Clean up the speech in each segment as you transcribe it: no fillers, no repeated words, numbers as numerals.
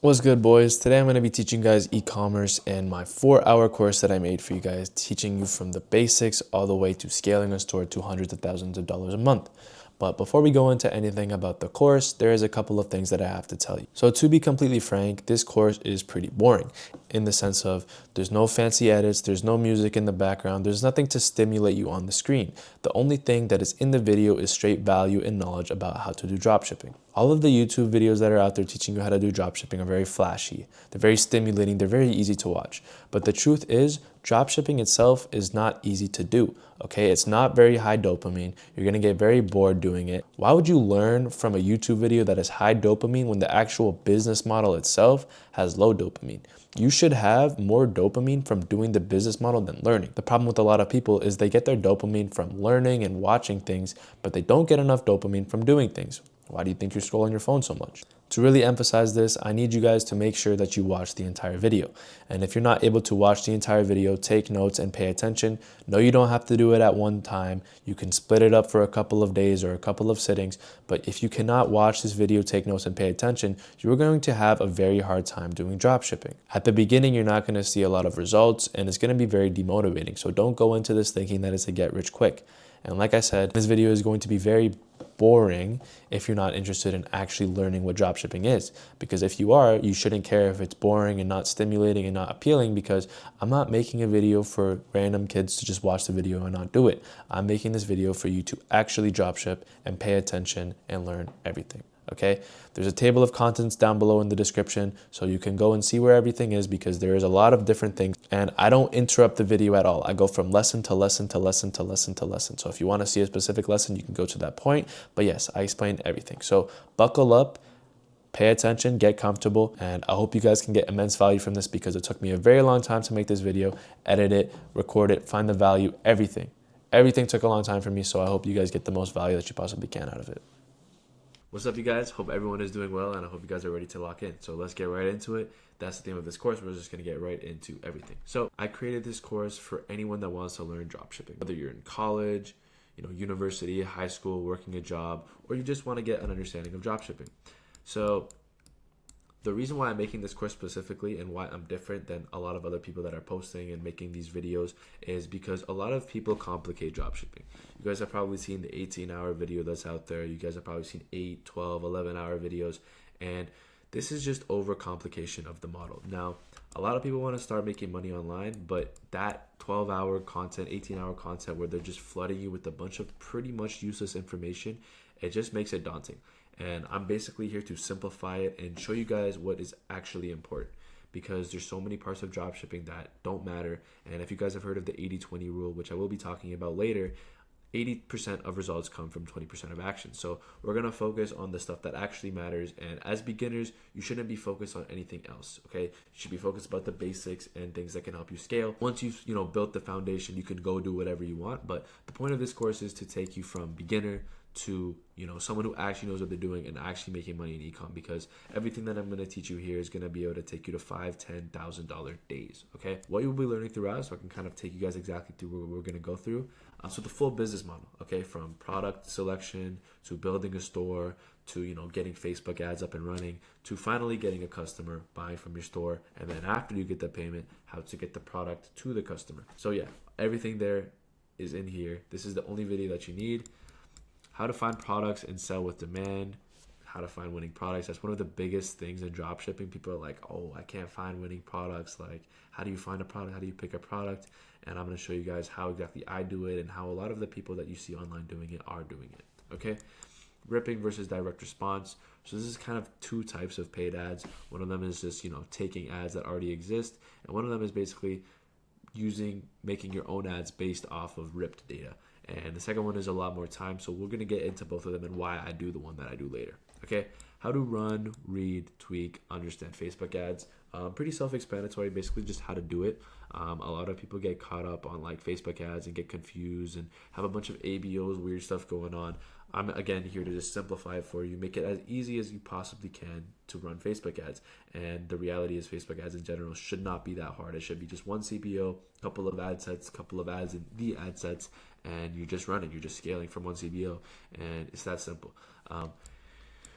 What's good, boys? Today I'm going to be teaching you guys e-commerce in my 4-hour course that I made for you guys, teaching you from the basics all the way to scaling a store to hundreds of thousands of dollars a month. But before we go into anything about the course, there is a couple of things that I have to tell you. So to be completely frank, this course is pretty boring in the sense of there's no fancy edits, there's no music in the background, there's nothing to stimulate you on the screen. The only thing that is in the video is straight value and knowledge about how to do dropshipping. All of the YouTube videos that are out there teaching you how to do dropshipping are very flashy. They're very stimulating. They're very easy to watch. But the truth is, dropshipping itself is not easy to do. Okay, it's not very high dopamine. You're gonna get very bored doing it. Why would you learn from a YouTube video that is high dopamine when the actual business model itself has low dopamine? You should have more dopamine from doing the business model than learning. The problem with a lot of people is they get their dopamine from learning and watching things, but they don't get enough dopamine from doing things. Why do you think you're scrolling your phone so much? To really emphasize this, I need you guys to make sure that you watch the entire video. And if you're not able to watch the entire video, take notes and pay attention. No, you don't have to do it at one time. You can split it up for a couple of days or a couple of sittings. But if you cannot watch this video, take notes and pay attention, you're going to have a very hard time doing dropshipping. At the beginning, you're not going to see a lot of results and it's going to be very demotivating. So don't go into this thinking that it's a get rich quick. And like I said, this video is going to be very boring if you're not interested in actually learning what dropshipping is. Because if you are, you shouldn't care if it's boring and not stimulating and not appealing, because I'm not making a video for random kids to just watch the video and not do it. I'm making this video for you to actually dropship and pay attention and learn everything. Okay, there's a table of contents down below in the description so you can go and see where everything is, because there is a lot of different things and I don't interrupt the video at all. I go from lesson to lesson to lesson to lesson to lesson. So if you want to see a specific lesson, you can go to that point. But yes, I explain everything. So buckle up, pay attention, get comfortable, and I hope you guys can get immense value from this, because it took me a very long time to make this video, edit it, record it, find the value, everything. Everything took a long time for me, so I hope you guys get the most value that you possibly can out of it. What's up, you guys? Hope everyone is doing well, and I hope you guys are ready to lock in. So let's get right into it. That's the theme of this course. We're just going to get right into everything. So I created this course for anyone that wants to learn dropshipping, whether you're in college, university, high school, working a job, or you just want to get an understanding of dropshipping. So the reason why I'm making this course specifically and why I'm different than a lot of other people that are posting and making these videos is because a lot of people complicate dropshipping. You guys have probably seen the 18-hour video that's out there. You guys have probably seen 8, 12, 11-hour videos. And this is just overcomplication of the model. Now, a lot of people want to start making money online, but that 12-hour content, 18-hour content where they're just flooding you with a bunch of pretty much useless information, it just makes it daunting. And I'm basically here to simplify it and show you guys what is actually important, because there's so many parts of dropshipping that don't matter. And if you guys have heard of the 80-20 rule, which I will be talking about later, 80% of results come from 20% of action. So we're going to focus on the stuff that actually matters. And as beginners, you shouldn't be focused on anything else. Okay. You should be focused about the basics and things that can help you scale. Once you've, built the foundation, you can go do whatever you want. But the point of this course is to take you from beginner to someone who actually knows what they're doing and actually making money in ecom, because everything that I'm going to teach you here is going to be able to take you to $5,000-$10,000 days. Okay, what you'll be learning throughout, so I can kind of take you guys exactly through what we're going to go through. So the full business model, okay, from product selection to building a store to getting Facebook ads up and running to finally getting a customer buying from your store, and then after you get the payment, how to get the product to the customer. So yeah, everything there is in here. This is the only video that you need. How to find products and sell with demand, how to find winning products. That's one of the biggest things in dropshipping. People are like, oh, I can't find winning products. Like, how do you find a product? How do you pick a product? And I'm going to show you guys how exactly I do it and how a lot of the people that you see online doing it are doing it. Okay. Ripping versus direct response. So this is kind of two types of paid ads. One of them is just, taking ads that already exist. And one of them is basically making your own ads based off of ripped data. And the second one is a lot more time. So we're going to get into both of them and why I do the one that I do later. Okay. How to run, read, tweak, understand Facebook ads. Pretty self-explanatory, basically just how to do it. A lot of people get caught up on like Facebook ads and get confused and have a bunch of ABOs, weird stuff going on. I'm again here to just simplify it for you, make it as easy as you possibly can to run Facebook ads. And the reality is Facebook ads in general should not be that hard. It should be just one CPO, couple of ad sets, couple of ads in the ad sets, and you're just running, you're just scaling from one CPO, and it's that simple.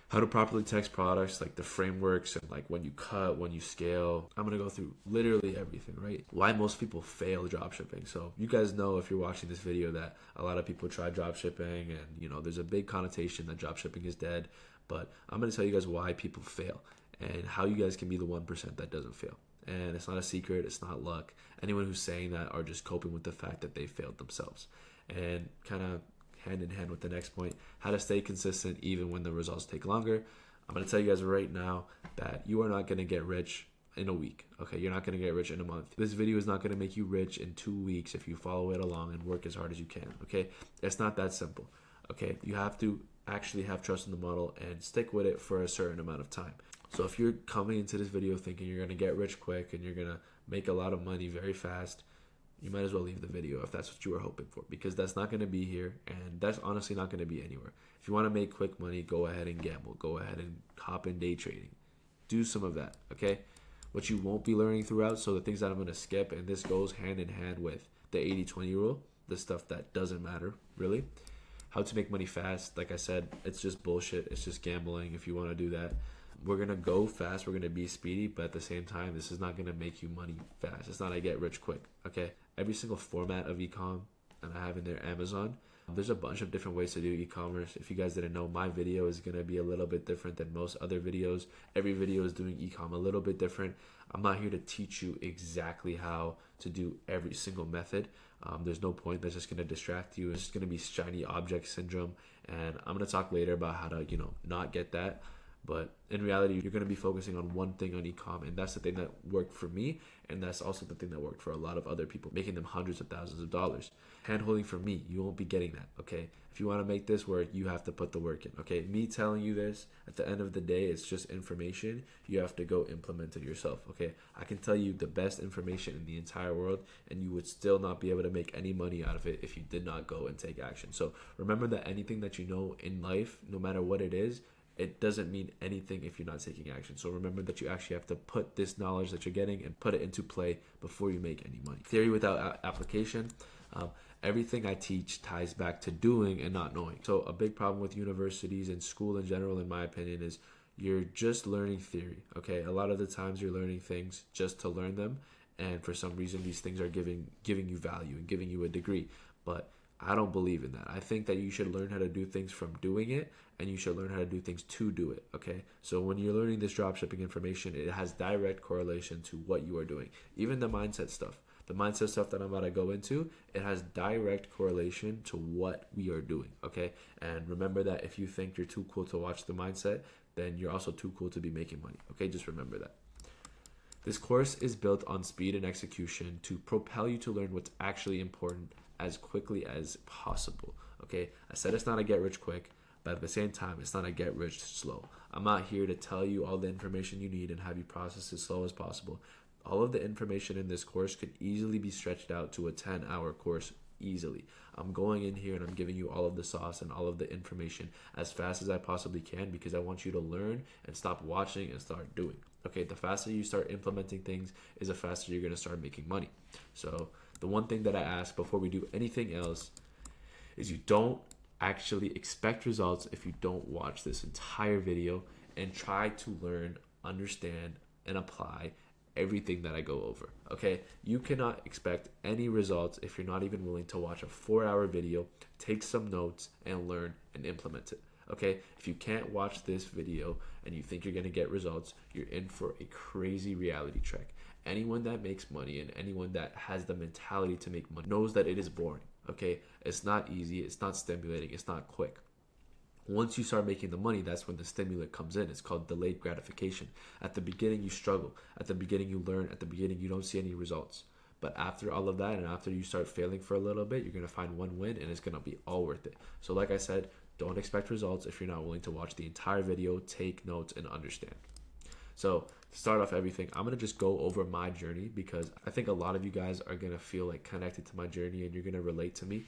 how to properly text products, like the frameworks and like when you cut, when you scale. I'm gonna go through literally everything, right? Why most people fail dropshipping. So you guys know, if you're watching this video, that a lot of people try dropshipping, and you know there's a big connotation that dropshipping is dead. But I'm gonna tell you guys why people fail and how you guys can be the 1% that doesn't fail. And it's not a secret, it's not luck. Anyone who's saying that are just coping with the fact that they failed themselves. And kind of hand in hand with the next point, how to stay consistent even when the results take longer. I'm going to tell you guys right now that you are not going to get rich in a week. Okay, you're not going to get rich in a month. This video is not going to make you rich in 2 weeks if you follow it along and work as hard as you can. Okay, it's not that simple. Okay, you have to actually have trust in the model and stick with it for a certain amount of time. So if you're coming into this video thinking you're going to get rich quick and you're going to make a lot of money very fast, you might as well leave the video if that's what you were hoping for, because that's not going to be here, and that's honestly not going to be anywhere. If you want to make quick money, go ahead and gamble. Go ahead and hop in day trading. Do some of that, okay? What you won't be learning throughout, so the things that I'm going to skip, and this goes hand in hand with the 80-20 rule, the stuff that doesn't matter, really. How to make money fast, like I said, it's just bullshit. It's just gambling if you want to do that. We're going to go fast, we're going to be speedy, but at the same time, this is not going to make you money fast. It's not a get rich quick, okay? Every single format of e-com, and I have in there Amazon, there's a bunch of different ways to do e-commerce. If you guys didn't know, my video is going to be a little bit different than most other videos. Every video is doing e-com a little bit different. I'm not here to teach you exactly how to do every single method. There's no point. That's just going to distract you. It's just going to be shiny object syndrome, and I'm going to talk later about how to, not get that. But in reality, you're going to be focusing on one thing on e-com, and that's the thing that worked for me, and that's also the thing that worked for a lot of other people, making them hundreds of thousands of dollars. Hand-holding for me, you won't be getting that, okay? If you want to make this work, you have to put the work in, okay? Me telling you this, at the end of the day, it's just information. You have to go implement it yourself, okay? I can tell you the best information in the entire world, and you would still not be able to make any money out of it if you did not go and take action. So remember that anything that you know in life, no matter what it is, it doesn't mean anything if you're not taking action. So remember that you actually have to put this knowledge that you're getting and put it into play before you make any money. Theory without application. Everything I teach ties back to doing and not knowing. So a big problem with universities and school in general, in my opinion, is you're just learning theory. Okay, a lot of the times you're learning things just to learn them, and for some reason these things are giving you value and giving you a degree. But I don't believe in that. I think that you should learn how to do things from doing it, and you should learn how to do things to do it, okay? So when you're learning this dropshipping information, it has direct correlation to what you are doing. Even the mindset stuff that I'm about to go into, it has direct correlation to what we are doing, okay? And remember that if you think you're too cool to watch the mindset, then you're also too cool to be making money, okay? Just remember that. This course is built on speed and execution to propel you to learn what's actually important as quickly as possible, okay? I said it's not a get rich quick, but at the same time, it's not a get rich slow. I'm not here to tell you all the information you need and have you process as slow as possible. All of the information in this course could easily be stretched out to a 10-hour course easily. I'm going in here and I'm giving you all of the sauce and all of the information as fast as I possibly can, because I want you to learn and stop watching and start doing. Okay, the faster you start implementing things is the faster you're going to start making money. So the one thing that I ask before we do anything else is you don't actually expect results if you don't watch this entire video and try to learn, understand, and apply everything that I go over, okay? You cannot expect any results if you're not even willing to watch a 4-hour video, take some notes, and learn and implement it, okay? If you can't watch this video and you think you're gonna get results, you're in for a crazy reality check. Anyone that makes money and anyone that has the mentality to make money knows that it is boring, okay? It's not easy, it's not stimulating, it's not quick. Once you start making the money, that's when the stimulant comes in. It's called delayed gratification. At the beginning, you struggle. At the beginning, you learn. At the beginning, you don't see any results. But after all of that, and after you start failing for a little bit, you're going to find one win, and it's going to be all worth it. So like I said, don't expect results if you're not willing to watch the entire video, take notes, and understand. So to start off everything, I'm going to just go over my journey, because I think a lot of you guys are going to feel like connected to my journey and you're going to relate to me,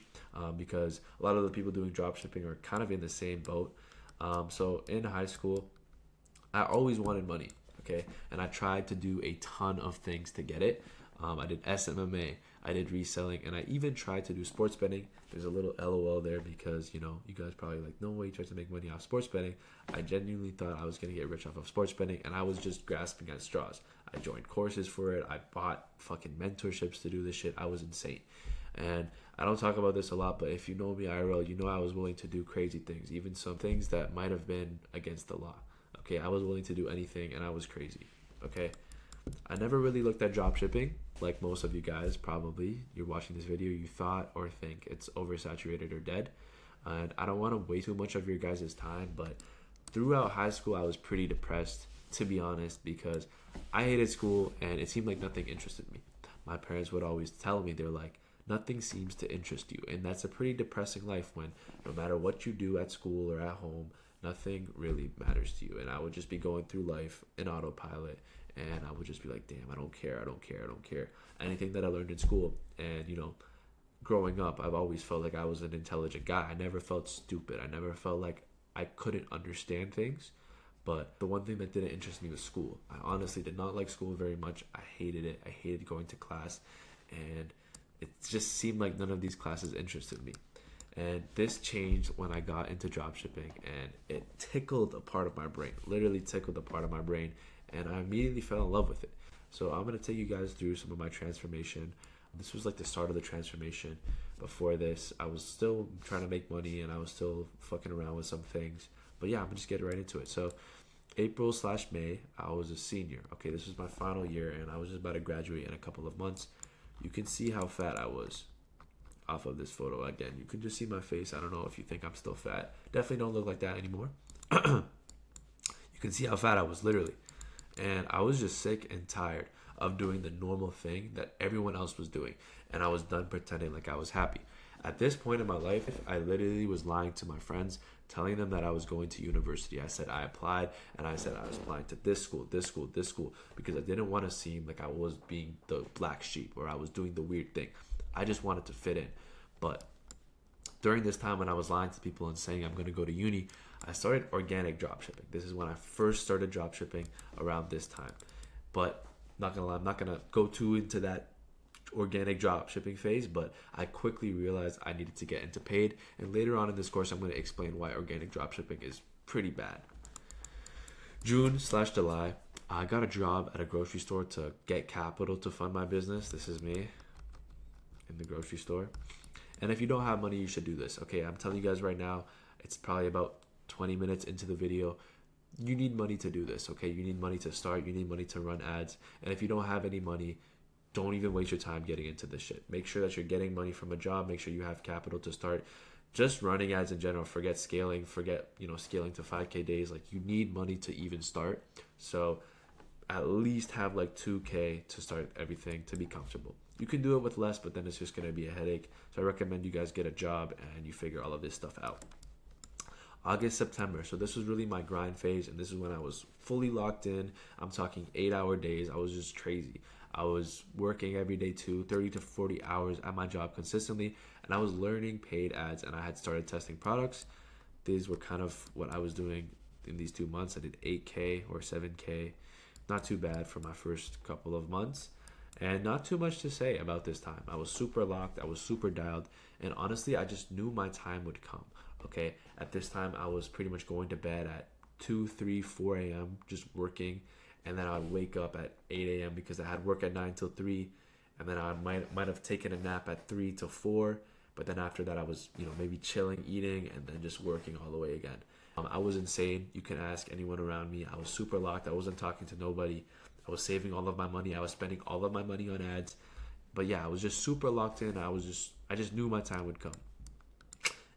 because a lot of the people doing dropshipping are kind of in the same boat. So in high school, I always wanted money, okay? And I tried to do a ton of things to get it. I did SMMA, I did reselling, and I even tried to do sports betting. There's a little LOL there because, you know, you guys probably like, no way you tried to make money off sports betting. I genuinely thought I was going to get rich off of sports betting, and I was just grasping at straws. I joined courses for it. I bought fucking mentorships to do this shit. I was insane. And I don't talk about this a lot, but if you know me IRL, you know I was willing to do crazy things, even some things that might have been against the law. Okay, I was willing to do anything, and I was crazy. Okay, I never really looked at dropshipping like most of you guys probably. You're watching this video, you thought or think it's oversaturated or dead. And I don't want to waste too much of your guys' time, but throughout high school, I was pretty depressed, to be honest, because I hated school and it seemed like nothing interested me. My parents would always tell me, they're like, nothing seems to interest you. And that's a pretty depressing life when no matter what you do at school or at home, nothing really matters to you. And I would just be going through life in autopilot, and I would just be like, damn, I don't care. Anything that I learned in school, and you know, growing up, I've always felt like I was an intelligent guy. I never felt stupid. I never felt like I couldn't understand things. But the one thing that didn't interest me was school. I honestly did not like school very much. I hated it. I hated going to class, and it just seemed like none of these classes interested me. And this changed when I got into dropshipping, and it tickled a part of my brain, literally tickled a part of my brain, and I immediately fell in love with it. So I'm going to take you guys through some of my transformation. This was like the start of the transformation. Before this, I was still trying to make money, and I was still fucking around with some things. But yeah, I'm going to just get right into it. So April/May, I was a senior. Okay, this was my final year, and I was just about to graduate in a couple of months. You can see how fat I was off of this photo. Again, you can just see my face. I don't know if you think I'm still fat. Definitely don't look like that anymore. You can see how fat I was, literally. And I was just sick and tired of doing the normal thing that everyone else was doing. And I was done pretending like I was happy. At this point in my life, I literally was lying to my friends, telling them that I was going to university. I said I applied, and I said I was applying to this school, because I didn't want to seem like I was being the black sheep or I was doing the weird thing. I just wanted to fit in. But during this time when I was lying to people and saying I'm going to go to uni, I started organic dropshipping. This is when I first started dropshipping, around this time. But not gonna lie, I'm not gonna go too into that organic dropshipping phase, but I quickly realized I needed to get into paid. And later on in this course, I'm going to explain why organic dropshipping is pretty bad. June/July, I got a job at a grocery store to get capital to fund my business. This is me in the grocery store. And if you don't have money, you should do this. Okay, I'm telling you guys right now, it's probably about 20 minutes into the video. You need money to do this, okay? You need money to start. You need money to run ads. And if you don't have any money, don't even waste your time getting into this shit. Make sure that you're getting money from a job. Make sure you have capital to start. Just running ads in general. Forget scaling. Forget, scaling to 5K days. Like, you need money to even start. So at least have like 2K to start everything to be comfortable. You can do it with less, but then it's just going to be a headache. So I recommend you guys get a job and you figure all of this stuff out. August, September. So this was really my grind phase, and this is when I was fully locked in. I'm talking 8-hour days. I was just crazy. I was working every day too, 30 to 40 hours at my job consistently, and I was learning paid ads, and I had started testing products. These were kind of what I was doing in these 2 months. I did 8K or 7K. Not too bad for my first couple of months. And not too much to say about this time. I was super locked. I was super dialed. And honestly, I just knew my time would come. Okay. At this time, I was pretty much going to bed at 2, 3, 4 a.m. just working. And then I would wake up at 8 a.m. because I had work at 9 till 3. And then I might have taken a nap at 3 till 4. But then after that, I was, maybe chilling, eating, and then just working all the way again. I was insane. You can ask anyone around me. I was super locked. I wasn't talking to nobody. I was saving all of my money. I was spending all of my money on ads. But yeah, I was just super locked in. I just knew my time would come.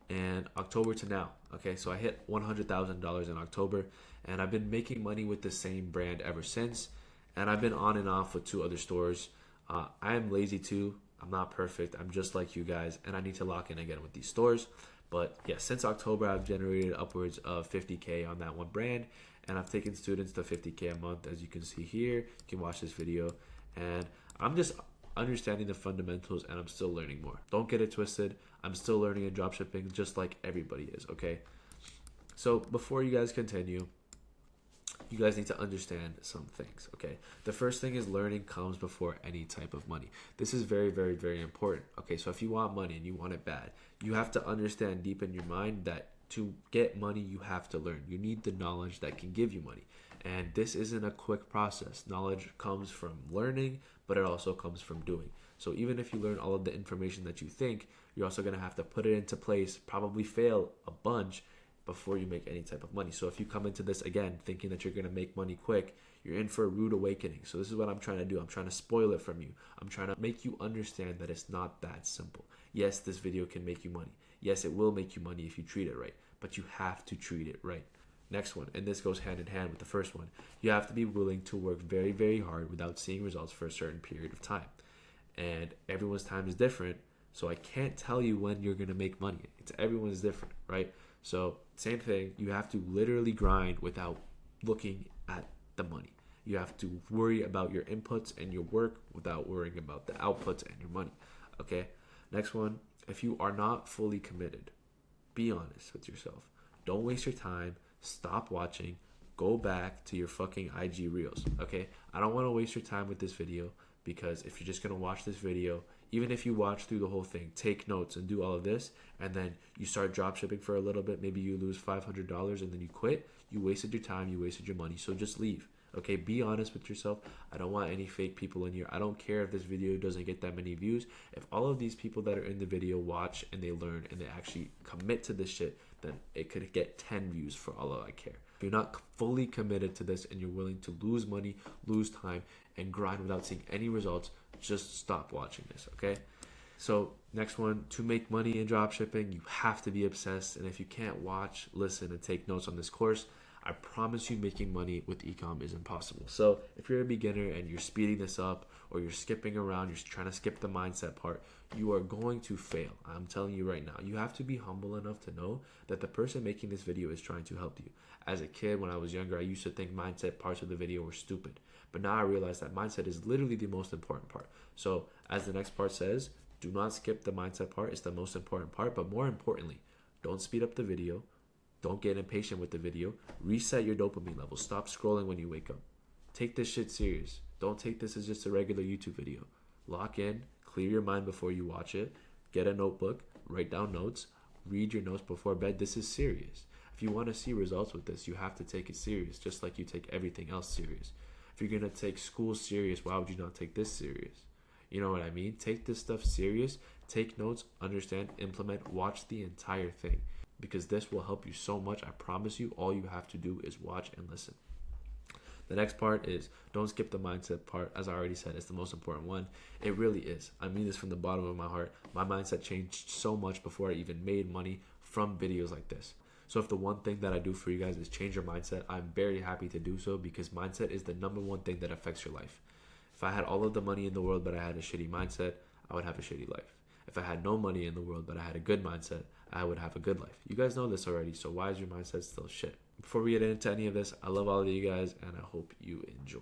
And October to now. Okay, so I hit $100,000 in October. And I've been making money with the same brand ever since. And I've been on and off with 2 other stores. I am lazy too. I'm not perfect. I'm just like you guys. And I need to lock in again with these stores. But yeah, since October, I've generated upwards of 50K on that one brand. And I've taken students to 50K a month, as you can see here. You can watch this video. And I'm just understanding the fundamentals, and I'm still learning more. Don't get it twisted. I'm still learning in dropshipping just like everybody is, okay? So before you guys continue, you guys need to understand some things, okay? The first thing is learning comes before any type of money. This is very, very, very important, okay? So if you want money and you want it bad, you have to understand deep in your mind that to get money, you have to learn. You need the knowledge that can give you money. And this isn't a quick process. Knowledge comes from learning, but it also comes from doing. So even if you learn all of the information that you think, you're also going to have to put it into place, probably fail a bunch, before you make any type of money. So if you come into this again thinking that you're going to make money quick, you're in for a rude awakening. So this is what I'm trying to do. I'm trying to spoil it from you. I'm trying to make you understand that it's not that simple. Yes, this video can make you money. Yes, it will make you money if you treat it right, but you have to treat it right. Next one, and this goes hand in hand with the first one, you have to be willing to work very, very hard without seeing results for a certain period of time. And everyone's time is different, so I can't tell you when you're going to make money. It's everyone's different, right? So same thing, you have to literally grind without looking at the money. You have to worry about your inputs and your work without worrying about the outputs and your money. Okay? Next one, if you are not fully committed, be honest with yourself. Don't waste your time. Stop watching. Go back to your fucking IG reels. Okay? I don't want to waste your time with this video, because if you're just going to watch this video, even if you watch through the whole thing, take notes and do all of this, and then you start dropshipping for a little bit, maybe you lose $500 and then you quit, you wasted your time, you wasted your money. So just leave. Okay, be honest with yourself. I don't want any fake people in here. I don't care if this video doesn't get that many views. If all of these people that are in the video watch and they learn and they actually commit to this shit, then it could get 10 views for all I care. If you're not fully committed to this and you're willing to lose money, lose time, and grind without seeing any results, just stop watching this, okay? So next one, to make money in dropshipping, you have to be obsessed. And if you can't watch, listen, and take notes on this course, I promise you making money with ecom is impossible. So if you're a beginner and you're speeding this up, or you're skipping around, you're trying to skip the mindset part, you are going to fail. I'm telling you right now. You have to be humble enough to know that the person making this video is trying to help you. As a kid, when I was younger, I used to think mindset parts of the video were stupid. But now I realize that mindset is literally the most important part. So as the next part says, do not skip the mindset part. It's the most important part. But more importantly, don't speed up the video. Don't get impatient with the video. Reset your dopamine level. Stop scrolling when you wake up. Take this shit serious. Don't take this as just a regular YouTube video. Lock in, clear your mind before you watch it. Get a notebook, write down notes, read your notes before bed. This is serious. If you want to see results with this, you have to take it serious, just like you take everything else serious. If you're going to take school serious, why would you not take this serious? You know what I mean? Take this stuff serious. Take notes, understand, implement, watch the entire thing. Because this will help you so much. I promise you, all you have to do is watch and listen. The next part is don't skip the mindset part. As I already said, it's the most important one. It really is. I mean this from the bottom of my heart. My mindset changed so much before I even made money from videos like this. So if the one thing that I do for you guys is change your mindset, I'm very happy to do so, because mindset is the number one thing that affects your life. If I had all of the money in the world but I had a shitty mindset, I would have a shitty life. If I had no money in the world but I had a good mindset, I would have a good life. You guys know this already, so why is your mindset still shit? Before we get into any of this, I love all of you guys and I hope you enjoy.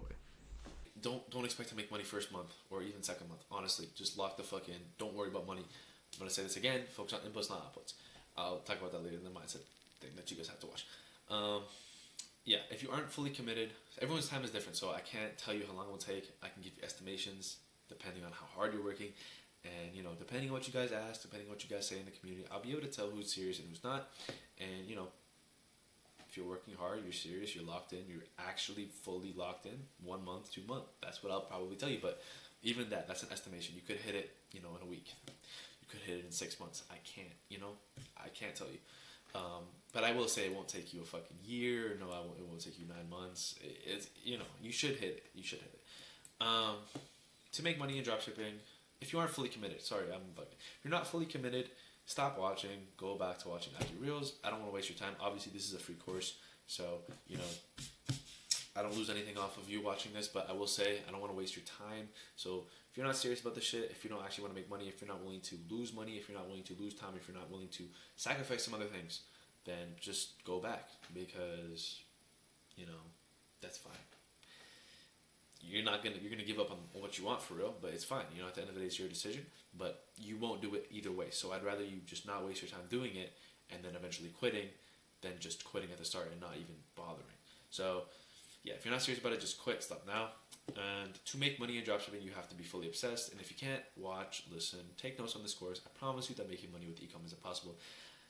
Don't expect to make money first month or even second month. Honestly, just lock the fuck in. Don't worry about money. I'm going to say this again, focus on inputs, not outputs. I'll talk about that later in the mindset thing that you guys have to watch. Yeah, if you aren't fully committed, everyone's time is different, so I can't tell you how long it will take. I can give you estimations depending on how hard you're working. And, you know, depending on what you guys ask, depending on what you guys say in the community, I'll be able to tell who's serious and who's not. And, you know, if you're working hard, you're serious, you're locked in, you're actually fully locked in, 1 month, 2 months. That's what I'll probably tell you. But even that's an estimation. You could hit it, you know, in a week. You could hit it in 6 months. I can't, you know, I can't tell you. But I will say it won't take you a fucking year. No, it won't take you 9 months. It's, you know, you should hit it. You should hit it. To make money in dropshipping, if you aren't fully committed, sorry, I'm bugging. If you're not fully committed, stop watching. Go back to watching IG Reels. I don't want to waste your time. Obviously, this is a free course, so, you know, I don't lose anything off of you watching this, but I will say I don't want to waste your time. So if you're not serious about this shit, if you don't actually want to make money, if you're not willing to lose money, if you're not willing to lose time, if you're not willing to sacrifice some other things, then just go back, because, you know, that's fine. You're gonna give up on what you want for real, but it's fine. You know, at the end of the day, it's your decision, but you won't do it either way. So I'd rather you just not waste your time doing it and then eventually quitting than just quitting at the start and not even bothering. So yeah, if you're not serious about it, just quit, stop now. And to make money in dropshipping, you have to be fully obsessed. And if you can't, watch, listen, take notes on this course. I promise you that making money with e-com is impossible.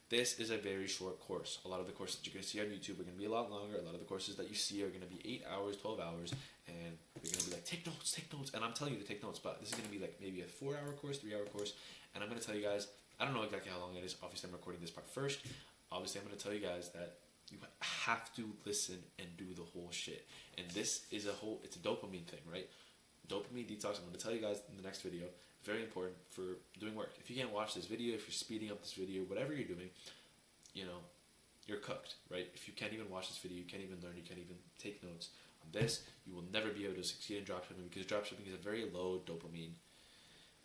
This is a very short course. A lot of the courses that you're going to see on YouTube are going to be a lot longer. A lot of the courses that you see are going to be 8 hours, 12 hours, and you're going to be like, take notes, take notes. And I'm telling you to take notes, but this is going to be like maybe a 4-hour course, 3-hour course. And I'm going to tell you guys, I don't know exactly how long it is. Obviously, I'm recording this part first. Obviously, I'm going to tell you guys that you have to listen and do the whole shit. And this is it's a dopamine thing, right? Dopamine detox. I'm going to tell you guys in the next video. Very important for doing work. If you can't watch this video, if you're speeding up this video, whatever you're doing, you're cooked, right? If you can't even watch this video, you can't even learn, you can't even take notes on this, you will never be able to succeed in dropshipping, because dropshipping is a very low dopamine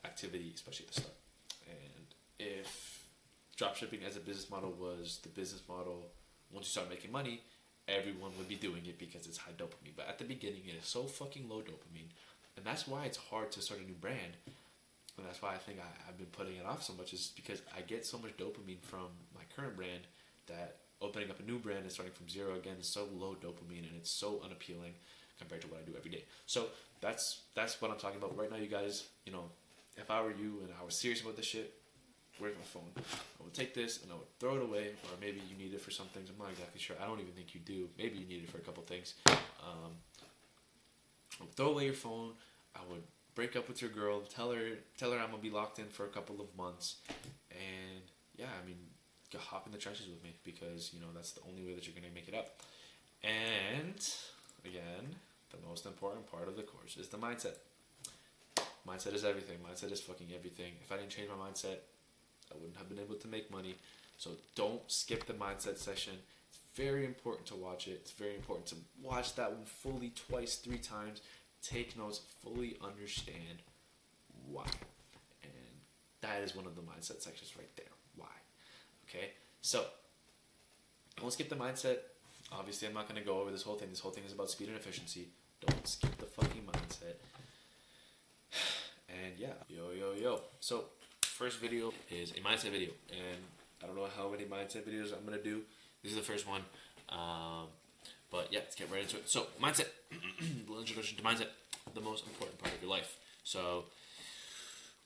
activity, especially at the start. And if dropshipping as a business model was the business model, once you start making money, everyone would be doing it because it's high dopamine. But at the beginning, it is so fucking low dopamine. And that's why it's hard to start a new brand. And that's why I think I've been putting it off so much, is because I get so much dopamine from my current brand that opening up a new brand and starting from zero again is so low dopamine, and it's so unappealing compared to what I do every day. So that's what I'm talking about right now, you guys. If I were you and I was serious about this shit, where's my phone? I would take this and I would throw it away, or maybe you need it for some things. I'm not exactly sure. I don't even think you do. Maybe you need it for a couple things. I would throw away your phone. I would break up with your girl. Tell her I'm gonna be locked in for a couple of months, and yeah, I mean, hop in the trenches with me, because that's the only way that you're gonna make it up. And again, the most important part of the course is the mindset. Mindset is everything. Mindset is fucking everything. If I didn't change my mindset, I wouldn't have been able to make money. So don't skip the mindset session. It's very important to watch it. It's very important to watch that one fully, twice, 3 times. Take notes, fully understand why. And that is one of the mindset sections right there. Why? Okay? So, don't skip the mindset. Obviously, I'm not going to go over this whole thing. This whole thing is about speed and efficiency. Don't skip the fucking mindset. And yeah, yo. So, first video is a mindset video. And I don't know how many mindset videos I'm going to do. This is the first one. But yeah, let's get right into it. So, mindset. A little introduction to mindset. The most important part of your life. So,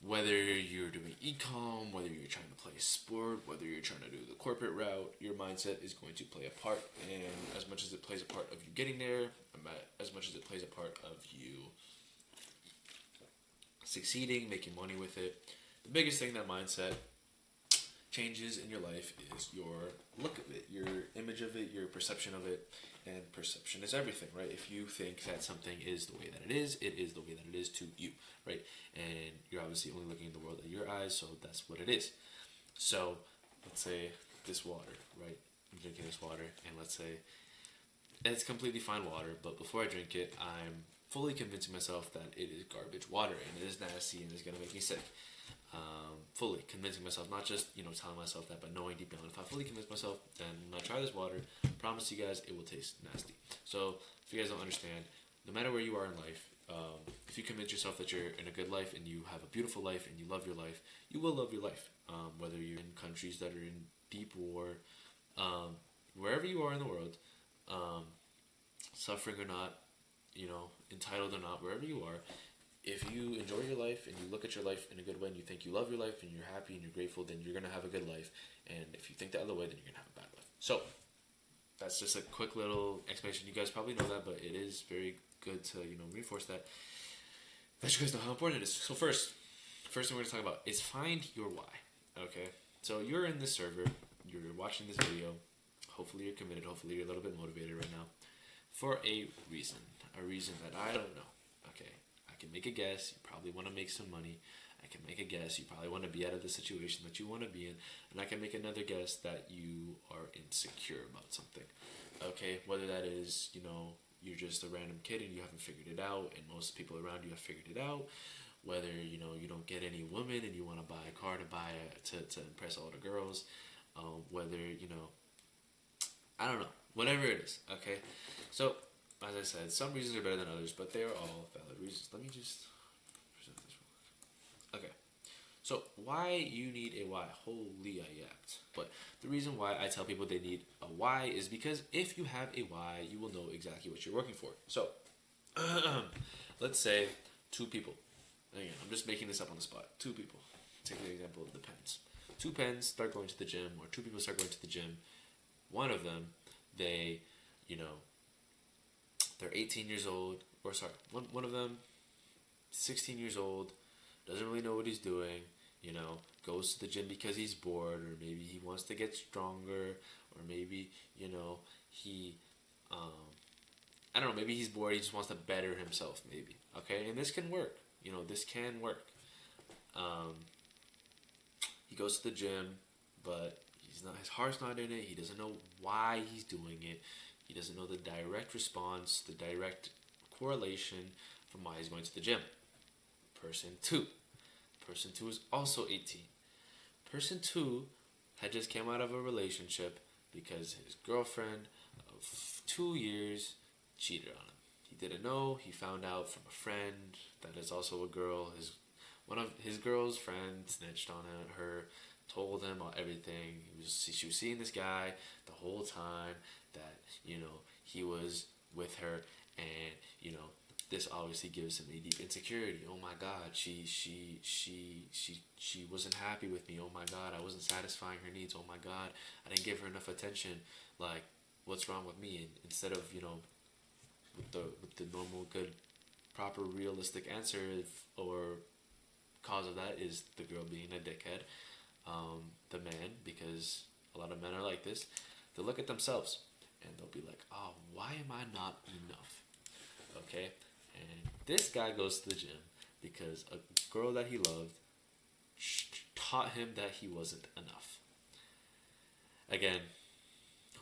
whether you're doing e-com, whether you're trying to play a sport, whether you're trying to do the corporate route, your mindset is going to play a part. And as much as it plays a part of you getting there, as much as it plays a part of you succeeding, making money with it, the biggest thing that mindset changes in your life is your look of it, your image of it, your perception of it. And perception is everything, right? If you think that something is the way that it is the way that it is to you, right? And you're obviously only looking at the world at your eyes, so that's what it is. So, let's say this water, right? I'm drinking this water, and let's say it's completely fine water, but before I drink it, I'm fully convincing myself that it is garbage water, and it is nasty, and it's going to make me sick. Fully convincing myself, not just telling myself that, but knowing deep down, if I fully convince myself, then when I try this water, I promise you guys it will taste nasty. So if you guys don't understand, no matter where you are in life, if you convince yourself that you're in a good life and you have a beautiful life and you love your life, you will love your life. Whether you're in countries that are in deep war, wherever you are in the world, suffering or not, entitled or not, wherever you are, if you enjoy your life and you look at your life in a good way and you think you love your life and you're happy and you're grateful, then you're going to have a good life. And if you think the other way, then you're going to have a bad life. So that's just a quick little explanation. You guys probably know that, but it is very good to, reinforce that you guys know how important it is. So first thing we're going to talk about is find your why. Okay? So you're in this server, you're watching this video, hopefully you're committed, hopefully you're a little bit motivated right now, for a reason that I don't know. Okay? I can make a guess, you probably want to make some money. I can make a guess, you probably want to be out of the situation that you want to be in. And I can make another guess that you are insecure about something. Okay, whether that is, you're just a random kid and you haven't figured it out, and most people around you have figured it out. Whether, you don't get any woman and you want to buy a car to impress all the girls. Whether, I don't know. Whatever it is, okay? So, as I said, some reasons are better than others, but they are all valid reasons. Let me just present this real quick. Okay. So why you need a why? Holy I yacked. But the reason why I tell people they need a why is because if you have a why, you will know exactly what you're working for. So let's say two people. Again, I'm just making this up on the spot. Two people. Take the example of the pens. Two pens start going to the gym, or two people start going to the gym. One of them, they, you know, they're 18 years old, or sorry, one of them, 16 years old, doesn't really know what he's doing, goes to the gym because he's bored, or maybe he wants to get stronger, or maybe, he, I don't know, maybe he's bored, he just wants to better himself, maybe, okay? And this can work, this can work. He goes to the gym, but his heart's not in it, he doesn't know why he's doing it, he doesn't know the direct response, the direct correlation from why he's going to the gym. Person two. Person two is also 18. Person two had just came out of a relationship because his girlfriend of 2 years cheated on him. He didn't know. He found out from a friend that is also a girl. One of his girl's friends snitched on her, told him about everything. She was seeing this guy the whole time. That he was with her, and this obviously gives him a deep insecurity. Oh my God, she wasn't happy with me. Oh my God, I wasn't satisfying her needs. Oh my God, I didn't give her enough attention. Like, what's wrong with me? And instead of with the normal, good, proper, realistic answer, or cause of that is the girl being a dickhead. The man, because a lot of men are like this, they'll look at themselves and they'll be like, oh, why am I not enough? Okay? And this guy goes to the gym because a girl that he loved taught him that he wasn't enough. Again,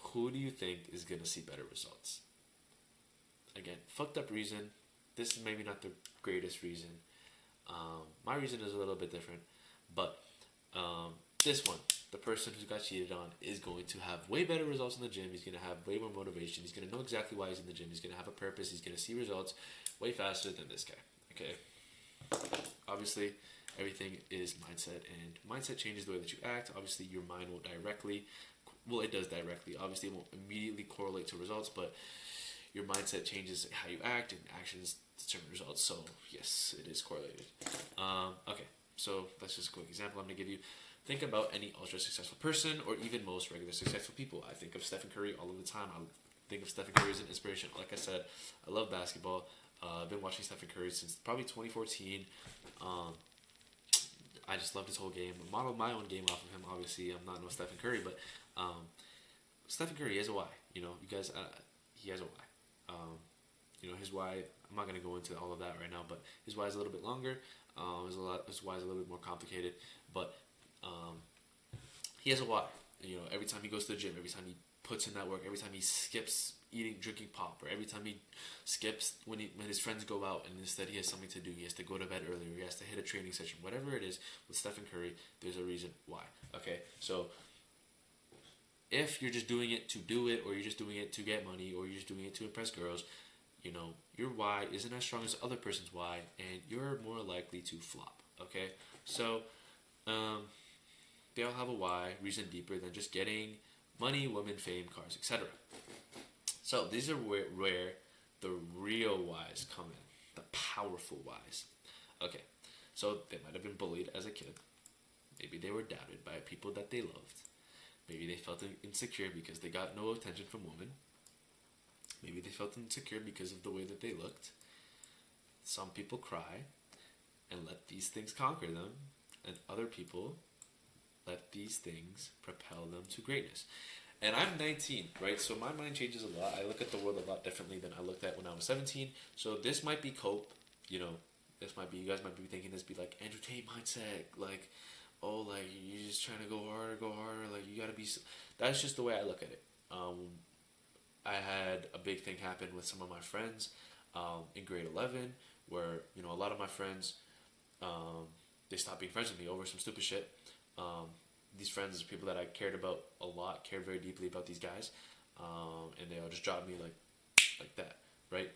who do you think is going to see better results? Again, fucked up reason. This is maybe not the greatest reason. My reason is a little bit different. But this one, the person who got cheated on, is going to have way better results in the gym. He's going to have way more motivation. He's going to know exactly why he's in the gym. He's going to have a purpose. He's going to see results way faster than this guy. Okay? Obviously, everything is mindset, and mindset changes the way that you act. Obviously, your mind won't directly, well, it does directly. Obviously, it won't immediately correlate to results, but your mindset changes how you act, and actions determine results. So, yes, it is correlated. Okay, so that's just a quick example I'm going to give you. Think about any ultra successful person, or even most regular successful people. I think of Stephen Curry all of the time. I think of Stephen Curry as an inspiration. Like I said, I love basketball. I've been watching Stephen Curry since probably 2014. I just love his whole game. I modeled my own game off of him. Obviously, I'm not no Stephen Curry, but Stephen Curry has a why. You guys, he has a why. His why. I'm not gonna go into all of that right now, but his why is a little bit longer. His why is a little bit more complicated, but he has a why. Every time he goes to the gym, every time he puts in that work, every time he skips drinking pop, or every time he skips when his friends go out and instead he has something to do, he has to go to bed earlier, he has to hit a training session, whatever it is, with Stephen Curry, there's a reason why. Okay, so if you're just doing it to do it, or you're just doing it to get money, or you're just doing it to impress girls, your why isn't as strong as the other person's why, and you're more likely to flop. Okay, so they all have a why, reason deeper than just getting money, women, fame, cars, etc. So these are where the real whys come in, the powerful whys. Okay, so they might have been bullied as a kid. Maybe they were doubted by people that they loved. Maybe they felt insecure because they got no attention from women. Maybe they felt insecure because of the way that they looked. Some people cry and let these things conquer them, and other people let these things propel them to greatness. And I'm 19, right? So my mind changes a lot. I look at the world a lot differently than I looked at when I was 17. So this might be cope, you guys might be thinking this, be like, entertain mindset, like, oh, like, you're just trying to go harder, like, you gotta be, that's just the way I look at it. I had a big thing happen with some of my friends in grade 11, where, a lot of my friends, they stopped being friends with me over some stupid shit. These friends are people that I cared about a lot, cared very deeply about these guys, and they all just dropped me like that, right?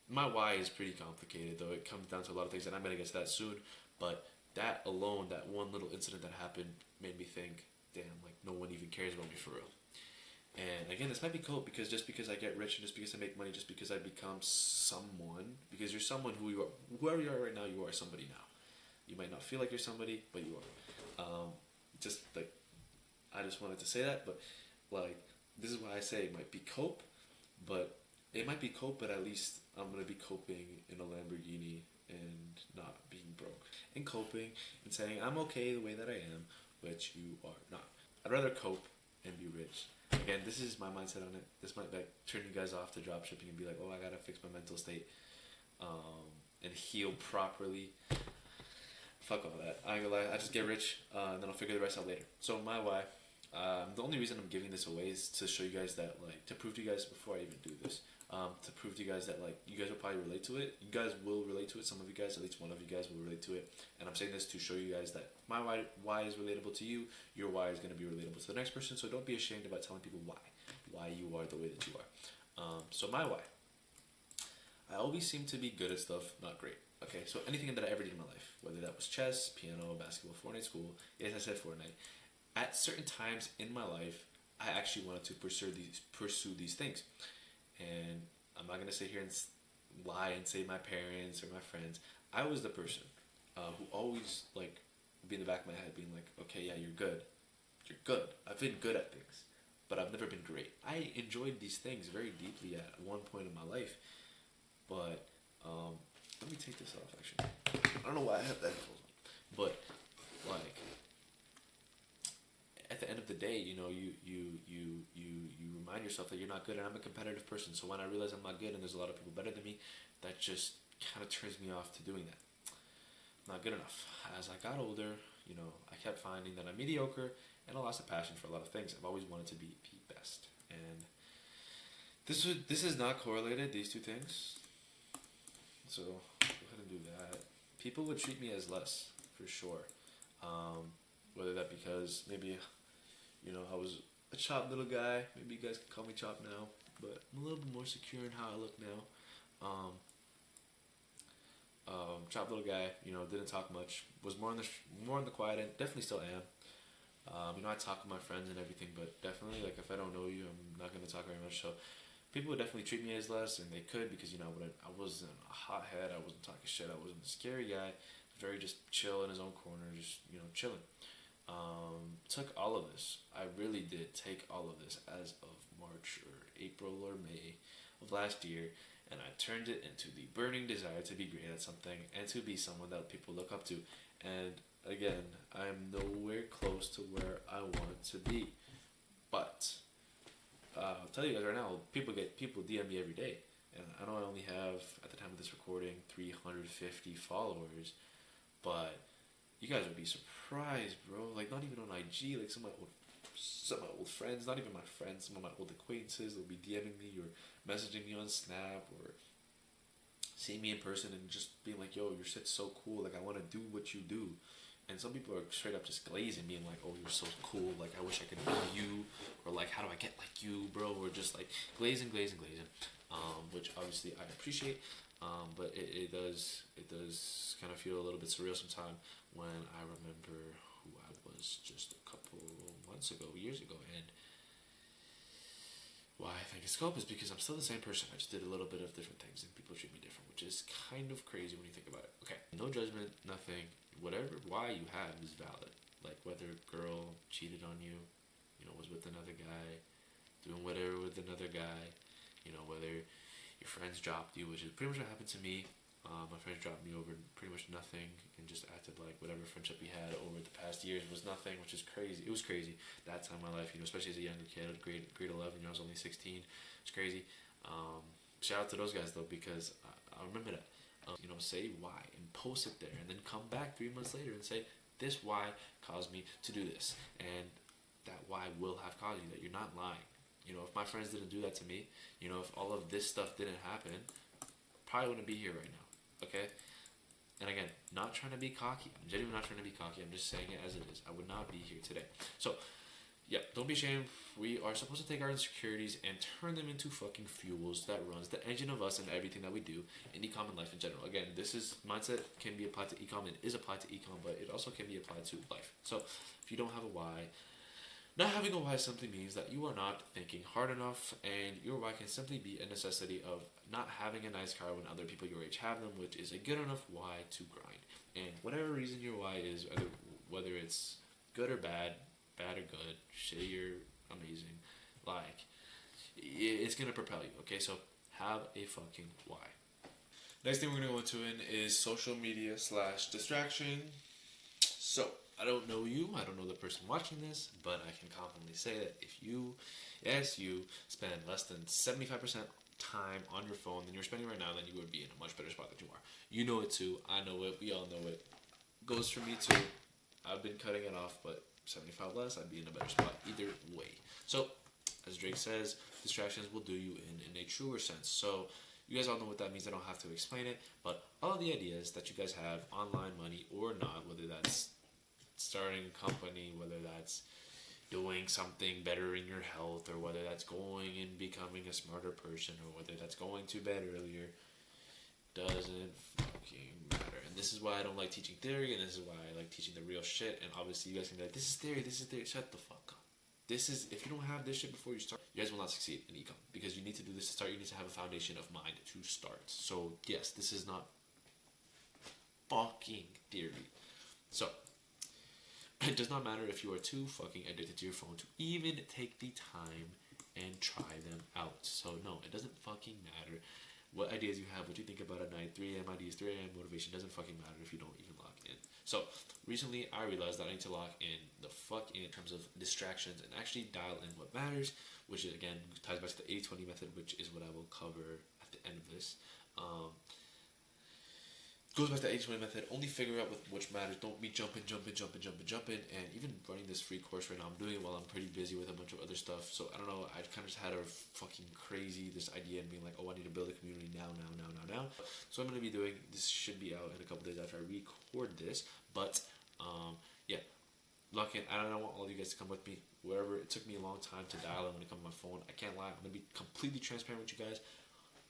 My why is pretty complicated, though. It comes down to a lot of things, and I'm going to get to that soon, but that alone, that one little incident that happened, made me think, damn, like no one even cares about me for real. And again, this might be cool because just because I get rich and just because I make money, just because I become someone, because you're someone who you are, whoever you are right now, you are somebody now. You might not feel like you're somebody, but you are. Just like, I just wanted to say that, but like, this is why I say it might be cope, but it might be cope, but at least I'm gonna be coping in a Lamborghini and not being broke. And coping and saying I'm okay the way that I am, which you are not. I'd rather cope and be rich. Again, this is my mindset on it. This might like turn you guys off to dropshipping and be like, oh, I gotta fix my mental state and heal properly. Fuck all that. I ain't gonna lie. I just get rich, and then I'll figure the rest out later. So my why. The only reason I'm giving this away is to show you guys that, like, to prove to you guys before I even do this, to prove to you guys that, like, you guys will probably relate to it. You guys will relate to it. Some of you guys, at least one of you guys, will relate to it. And I'm saying this to show you guys that my why is relatable to you. Your why is going to be relatable to the next person. So don't be ashamed about telling people why you are the way that you are. So my why. I always seem to be good at stuff, not great. Okay, so anything that I ever did in my life, whether that was chess, piano, basketball, Fortnite school, yes, I said Fortnite. At certain times in my life, I actually wanted to pursue these things, and I'm not gonna sit here and lie and say my parents or my friends. I was the person who always like be in the back of my head, being like, okay, yeah, you're good. I've been good at things, but I've never been great. I enjoyed these things very deeply at one point in my life, but let me take this off. Actually, I don't know why I have that headphones on, but like at the end of the day, you know, you remind yourself that you're not good, and I'm a competitive person. So when I realize I'm not good, and there's a lot of people better than me, that just kind of turns me off to doing that. Not good enough. As I got older, you know, I kept finding that I'm mediocre, and I lost a passion for a lot of things. I've always wanted to be the best, and this is not correlated. These two things. So go ahead and do that. People would treat me as less for sure. Whether that because maybe, you know, I was a chop little guy. Maybe you guys can call me chop now, but I'm a little bit more secure in how I look now. Chop little guy, you know, didn't talk much. Was more on the quiet end. Definitely still am. You know, I talk with my friends and everything, but definitely, like, if I don't know you, I'm not gonna talk very much. So people would definitely treat me as less, and they could because, you know, I wasn't a hothead. I wasn't talking shit. I wasn't a scary guy. Very just chill in his own corner, just, you know, chilling. Took all of this. I really did take all of this as of March or April or May of last year, and I turned it into the burning desire to be great at something and to be someone that people look up to. And again, I'm nowhere close to where I want to be, but I'll tell you guys right now, people DM me every day, and I know I only have, at the time of this recording, 350 followers, but you guys would be surprised, bro. Like, not even on IG, like some of my old friends, not even my friends, some of my old acquaintances, they'll be DMing me or messaging me on Snap or seeing me in person and just being like, yo, your shit's so cool, like, I want to do what you do. And some people are straight up just glazing, being like, oh, you're so cool, like, I wish I could be you, or like, how do I get like you, bro, or just like glazing, which obviously I appreciate, but it does kind of feel a little bit surreal sometimes when I remember who I was just a couple months ago, years ago, and why I think it's cope is because I'm still the same person. I just did a little bit of different things, and people treat me different, which is kind of crazy when you think about it. Okay, no judgment, nothing. Whatever why you have is valid. Like whether a girl cheated on you, you know, was with another guy, doing whatever with another guy, you know, whether your friends dropped you, which is pretty much what happened to me. My friends dropped me over pretty much nothing and just acted like whatever friendship we had over the past years was nothing, which is crazy. It was crazy that time in my life, you know, especially as a younger kid, grade 11, you know, I was only 16. It's crazy. Shout out to those guys though, because I remember that. You know, say why and post it there, and then come back 3 months later and say this why caused me to do this, and that why will have caused you. That you're not lying. You know, if my friends didn't do that to me, you know, if all of this stuff didn't happen, probably wouldn't be here right now. Okay? And again, not trying to be cocky. I'm genuinely not trying to be cocky. I'm just saying it as it is. I would not be here today. So, Yeah, don't be ashamed. We are supposed to take our insecurities and turn them into fucking fuels that runs the engine of us and everything that we do in ecom and life in general. Again, this is mindset can be applied to ecom and is applied to ecom, but it also can be applied to life. So if you don't have a why, not having a why simply means that you are not thinking hard enough, and your why can simply be a necessity of not having a nice car when other people your age have them, which is a good enough why to grind. And whatever reason your why is, whether it's good or bad, bad or good, shitty or amazing, like it's gonna propel you. Okay, so have a fucking why. Next thing we're gonna go into is social media slash distraction. So, I don't know you, I don't know the person watching this, but I can confidently say that if you, yes, you spend less than 75% time on your phone than you're spending right now, then you would be in a much better spot than you are. You know it too, I know it, we all know it. Goes for me too. I've been cutting it off, but 75 less, I'd be in a better spot either way. So, as Drake says, distractions will do you in a truer sense. So, you guys all know what that means. I don't have to explain it. But all the ideas that you guys have, online money or not, whether that's starting a company, whether that's doing something better in your health, or whether that's going and becoming a smarter person, or whether that's going to bed earlier, doesn't fucking matter. And this is why I don't like teaching theory, and this is why I like teaching the real shit. And obviously, you guys can be like, this is theory, this is theory. Shut the fuck up. This is, if you don't have this shit before you start, you guys will not succeed in ecom, because you need to do this to start. You need to have a foundation of mind to start. So yes, this is not fucking theory. So it does not matter if you are too fucking addicted to your phone to even take the time and try them out. So no, it doesn't fucking matter what ideas you have, what you think about at night. 3 a.m. ideas, 3 a.m. motivation doesn't fucking matter if you don't even lock in. So recently I realized that I need to lock in the fuck in terms of distractions and actually dial in what matters, which is, again, ties back to the 80-20 method, which is what I will cover at the end of this. Goes back to the 80-20 method. Only figure out which matters. Don't be jumping. And even running this free course right now, I'm doing it while I'm pretty busy with a bunch of other stuff. So I don't know. I kind of just had a fucking crazy this idea and being like, oh, I need to build a community now. So I'm gonna be doing this. Should be out in a couple days after I record this. But yeah, lock in. I don't want all of you guys to come with me. Wherever it took me a long time to dial in when it comes to my phone. I can't lie. I'm gonna be completely transparent with you guys.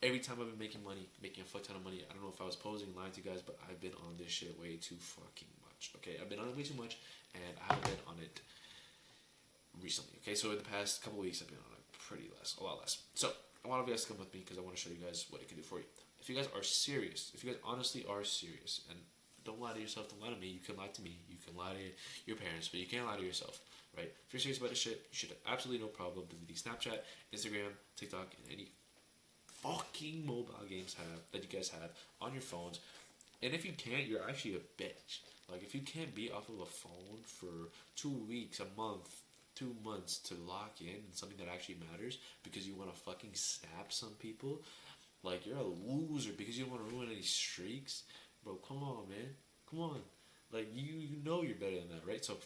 Every time I've been making money, making a fuck ton of money, I don't know if I was posing and lying to you guys, but I've been on this shit way too fucking much. Okay, I've been on it way too much, and I haven't been on it recently. Okay, so in the past couple weeks, I've been on it a lot less. So I want you guys to come with me because I want to show you guys what it can do for you. If you guys are serious, if you guys honestly are serious, and don't lie to yourself, don't lie to me. You can lie to me, you can lie to your parents, but you can't lie to yourself, right? If you're serious about this shit, you should have absolutely no problem deleting Snapchat, Instagram, TikTok, and any fucking mobile games that you guys have on your phones. And if you can't, you're actually a bitch. Like, if you can't be off of a phone for 2 weeks, a month, 2 months to lock in something that actually matters because you want to fucking snap some people, like, you're a loser because you don't want to ruin any streaks. Bro, come on, man. Come on. Like, you know you're better than that, right? So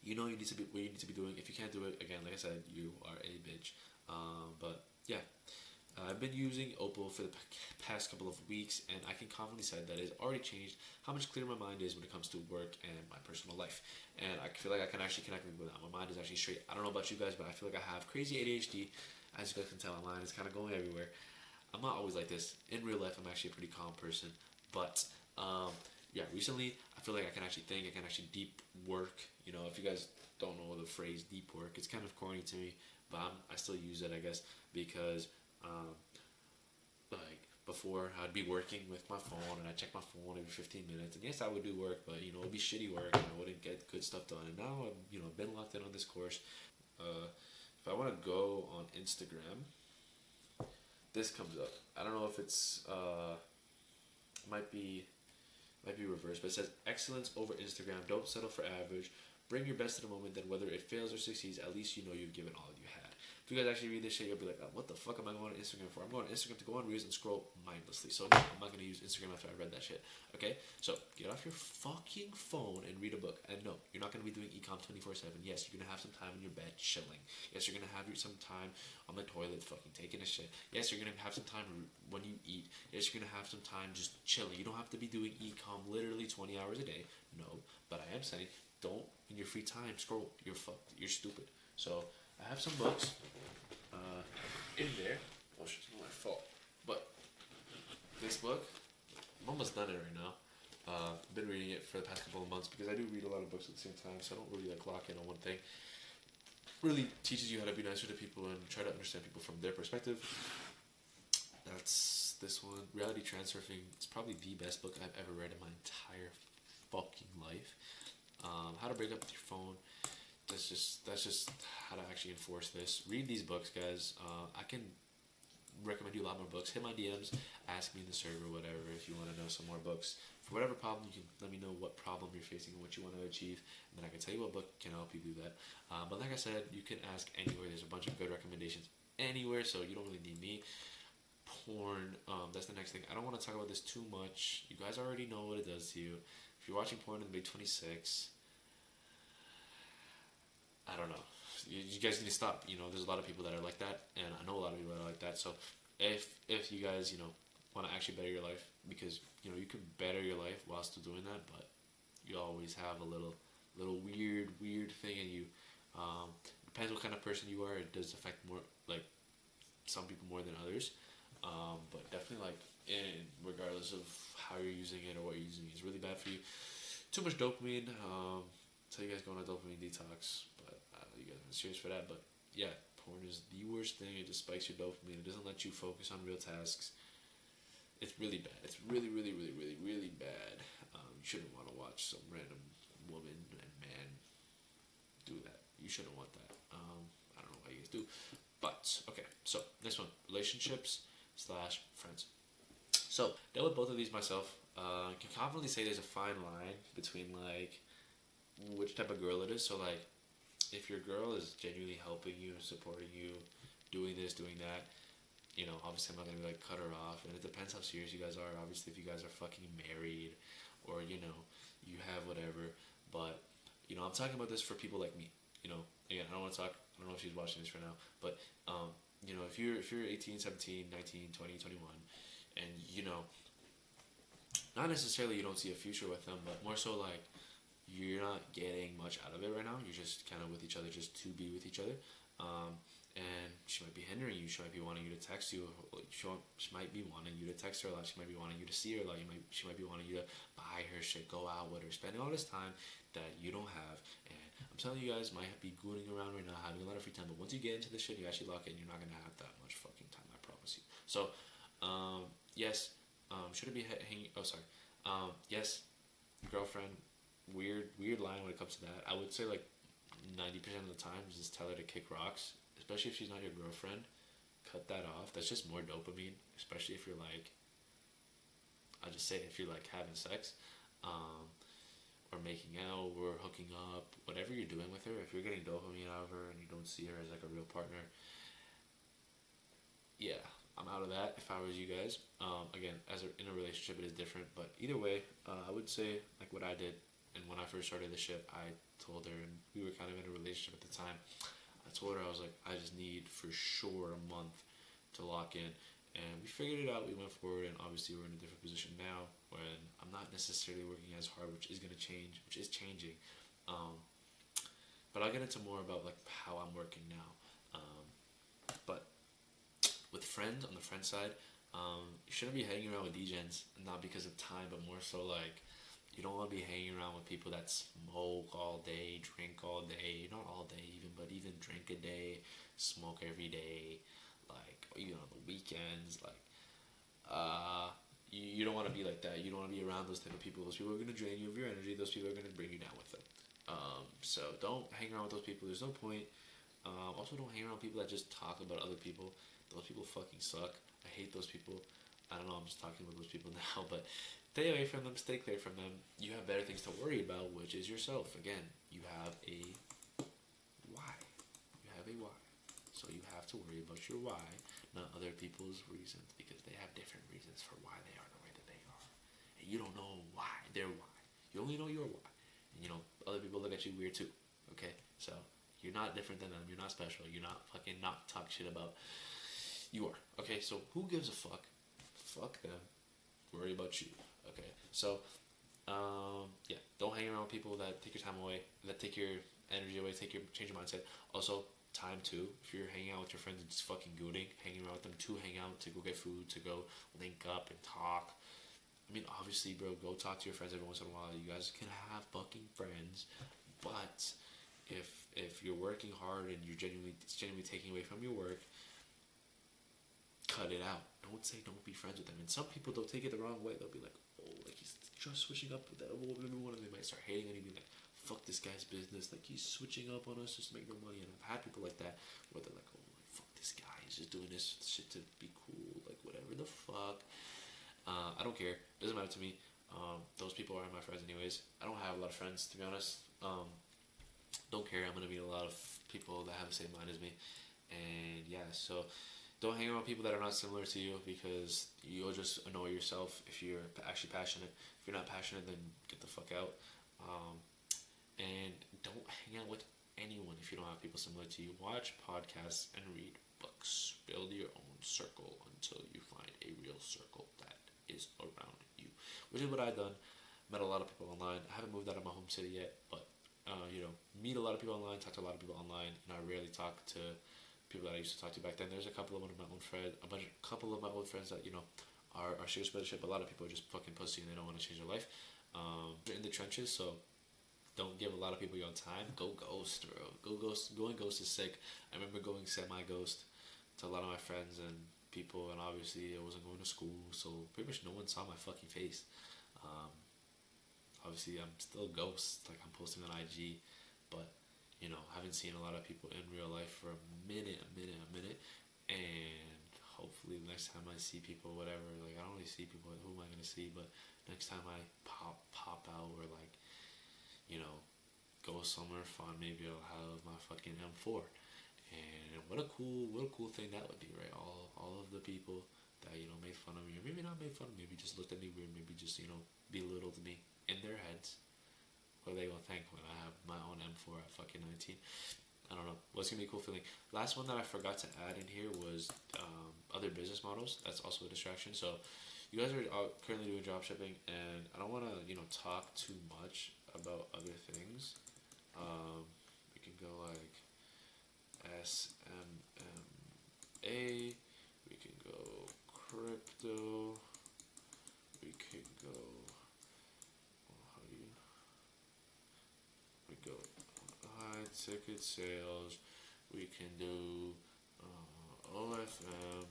you know you need to be what you need to be doing. If you can't do it, again, like I said, you are a bitch. But yeah, I've been using Opal for the past couple of weeks, and I can confidently say that it's already changed how much clearer my mind is when it comes to work and my personal life. And I feel like I can actually connect with that. My mind is actually straight. I don't know about you guys, but I feel like I have crazy ADHD. As you guys can tell, my mind is kind of going everywhere. I'm not always like this. In real life, I'm actually a pretty calm person. But yeah, recently, I feel like I can actually think. I can actually deep work. You know, if you guys don't know the phrase deep work, it's kind of corny to me, but I still use it, I guess, because like before I'd be working with my phone and I'd check my phone every 15 minutes, and yes, I would do work, but you know, it'd be shitty work and I wouldn't get good stuff done. And now I've, you know, been locked in on this course. If I want to go on Instagram, this comes up. I don't know if it's might be reversed, but it says excellence over Instagram. Don't settle for average. Bring your best to the moment. Then whether it fails or succeeds, at least you know you've given all you had. If you guys actually read this shit, you'll be like, oh, what the fuck am I going on Instagram for? I'm going on Instagram to go on Reels and scroll mindlessly. So no, I'm not going to use Instagram after I read that shit. Okay? So get off your fucking phone and read a book. And no, you're not going to be doing ecom 24/7. Yes, you're going to have some time in your bed chilling. Yes, you're going to have some time on the toilet fucking taking a shit. Yes, you're going to have some time when you eat. Yes, you're going to have some time just chilling. You don't have to be doing ecom literally 20 hours a day. No, but I am saying don't in your free time scroll. You're fucked. You're stupid. So I have some books in there. Oh shit, it's not my fault. But this book, I'm almost done it right now. I've been reading it for the past couple of months because I do read a lot of books at the same time, so I don't really like lock in on one thing. Really teaches you how to be nicer to people and try to understand people from their perspective. That's this one, Reality Transurfing. It's probably the best book I've ever read in my entire fucking life. How to break up with your phone. That's just how to actually enforce this. Read these books, guys. I can recommend you a lot more books. Hit my DMs, ask me in the server, whatever, if you want to know some more books. For whatever problem, you can let me know what problem you're facing and what you want to achieve, and then I can tell you what book can help you do that. But like I said, you can ask anywhere. There's a bunch of good recommendations anywhere, so you don't really need me. Porn, that's the next thing. I don't want to talk about this too much. You guys already know what it does to you. If you're watching porn in the Big 26, I don't know. You guys need to stop. There's a lot of people that are like that, and I know a lot of people that are like that. So if you guys want to actually better your life, because you can better your life while still doing that, but you always have a little weird thing in you. Depends what kind of person you are. It does affect more, like, some people more than others. But definitely, like, regardless of how you're using it or what you're using, it's really bad for you. Too much dopamine. So you guys go on a dopamine detox, but you guys aren't serious for that. But yeah, porn is the worst thing. It just spikes your dopamine. It doesn't let you focus on real tasks. It's really bad. It's really bad. You shouldn't want to watch some random woman and man do that. You shouldn't want that. I don't know why you guys do. But, okay, so next one, relationships/friends. So, dealt with both of these myself. I can confidently say there's a fine line between, like, which type of girl it is. So, like, if your girl is genuinely helping you, supporting you, doing this, doing that, obviously I'm not going to be like, cut her off. And it depends how serious you guys are. Obviously, if you guys are fucking married or, you have whatever. But, I'm talking about this for people like me. Again, I don't know if she's watching this right now, but, if you're 18, 17, 19, 20, 21, and, not necessarily you don't see a future with them, but more so like you're not getting much out of it right now. You're just kind of with each other just to be with each other. And she might be hindering you. She might be wanting you to text you. She might be wanting you to text her a lot. She might be wanting you to see her a lot. She might be wanting you to buy her shit, go out with her, spending all this time that you don't have. And I'm telling you guys, might be gooning around right now, having a lot of free time. But once you get into this shit, you actually lock in, you're not going to have that much fucking time, I promise you. So, yes, should it be hanging? Oh, sorry. Yes, girlfriend, weird line when it comes to that. I would say like 90% of the time, just tell her to kick rocks, especially if she's not your girlfriend. Cut that off. That's just more dopamine, especially if you're like, I'll just say if you're like having sex, or making out, or hooking up, whatever you're doing with her, if you're getting dopamine out of her and you don't see her as like a real partner, yeah, I'm out of that if I was you guys. Again, in a relationship, it is different, but either way, I would say like what I did. And when I first started the ship, I told her, and we were kind of in a relationship at the time. I told her, I was like, I just need for sure a month to lock in. And we figured it out. We went forward, and obviously we're in a different position now when I'm not necessarily working as hard, which is going to change, which is changing. But I'll get into more about like how I'm working now. But with friends, on the friend side, you shouldn't be hanging around with degens, not because of time, but more so like, you don't want to be hanging around with people that smoke all day, drink all day, not all day even, but even drink a day, smoke every day, like, even on the weekends, like, you don't want to be like that. You don't want to be around those type of people. Those people are going to drain you of your energy. Those people are going to bring you down with them. So don't hang around with those people. There's no point. Also, don't hang around people that just talk about other people. Those people fucking suck. I hate those people. I don't know, I'm just talking about those people now, but stay away from them, stay clear from them. You have better things to worry about, which is yourself. Again, you have a why. You have a why. So you have to worry about your why, not other people's reasons, because they have different reasons for why they are the way that they are. And you don't know why, their why. You only know your why. And other people look at you weird too. Okay? So you're not different than them. You're not special. You're not fucking not talk shit about. You are. Okay? So who gives a fuck? Fuck them. Worry about you. Okay? So Yeah, don't hang around with people that take your time away, that take your energy away, change your mindset. Also, time too. If you're hanging out with your friends and just fucking gooning, hanging around with them to hang out, to go get food, to go link up and talk. I mean, obviously, bro, go talk to your friends every once in a while. You guys can have fucking friends, but if you're working hard and it's genuinely taking away from your work, cut it out. Don't say don't be friends with them. And some people, they'll take it the wrong way. They'll be like, oh, like he's just switching up with that one, and they might start hating on you, be like, fuck this guy's business. Like he's switching up on us just to make no money. And I've had people like that where they're like, oh, like, fuck this guy. He's just doing this shit to be cool. Like whatever the fuck. I don't care. Doesn't matter to me. Those people are my friends anyways. I don't have a lot of friends to be honest. Don't care. I'm gonna meet a lot of people that have the same mind as me, and yeah. So don't hang around people that are not similar to you because you'll just annoy yourself if you're actually passionate. If you're not passionate, then get the fuck out. And don't hang out with anyone if you don't have people similar to you. Watch podcasts and read books. Build your own circle until you find a real circle that is around you, which is what I've done. Met a lot of people online. I haven't moved out of my home city yet, but meet a lot of people online, talk to a lot of people online. I rarely talk to people that I used to talk to back then. There's a couple of my own friends, couple of my old friends that are serious relationship. A lot of people are just fucking pussy and they don't want to change their life. They're in the trenches, so don't give a lot of people your time. Go ghost, bro. Go ghost. Going ghost is sick. I remember going semi-ghost to a lot of my friends and people, and obviously I wasn't going to school, so pretty much no one saw my fucking face. Um, Obviously, I'm still a ghost. Like I'm posting on IG, but I haven't seen a lot of people in real life for a minute, and hopefully the next time I see people, whatever. Like I don't really see people. Who am I gonna see? But next time I pop out or like you know go somewhere fun, maybe I'll have my fucking M4. And what a cool thing that would be, right? All of the people that made fun of me, or maybe not made fun of me, maybe just looked at me weird, maybe just belittled me in their heads. What are they gonna think when I have my own M4 at fucking 19? I don't know. What's gonna be a cool feeling? Last one that I forgot to add in here was other business models. That's also a distraction. So you guys are currently doing drop shipping, and I don't want to talk too much about other things. We can go like SMMA. We can go crypto. We can go. How do you? We go high ticket sales. We can do OFM.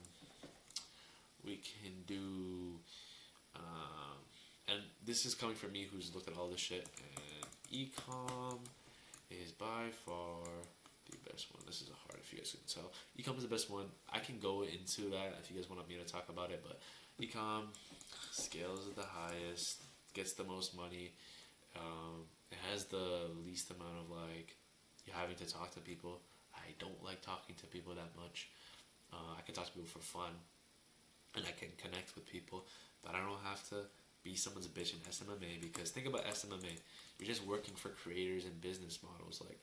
We can do, and this is coming from me who's looked at all this shit. And ecom is by far the best one. This is hard if you guys can tell. Ecom is the best one. I can go into that if you guys want me to talk about it, but ecom scales at the highest, gets the most money. It has the least amount of like you having to talk to people. I don't like talking to people that much. I can talk to people for fun, and I can connect with people, but I don't have to be someone's bitch in SMMA because think about SMMA. You're just working for creators and business models. Like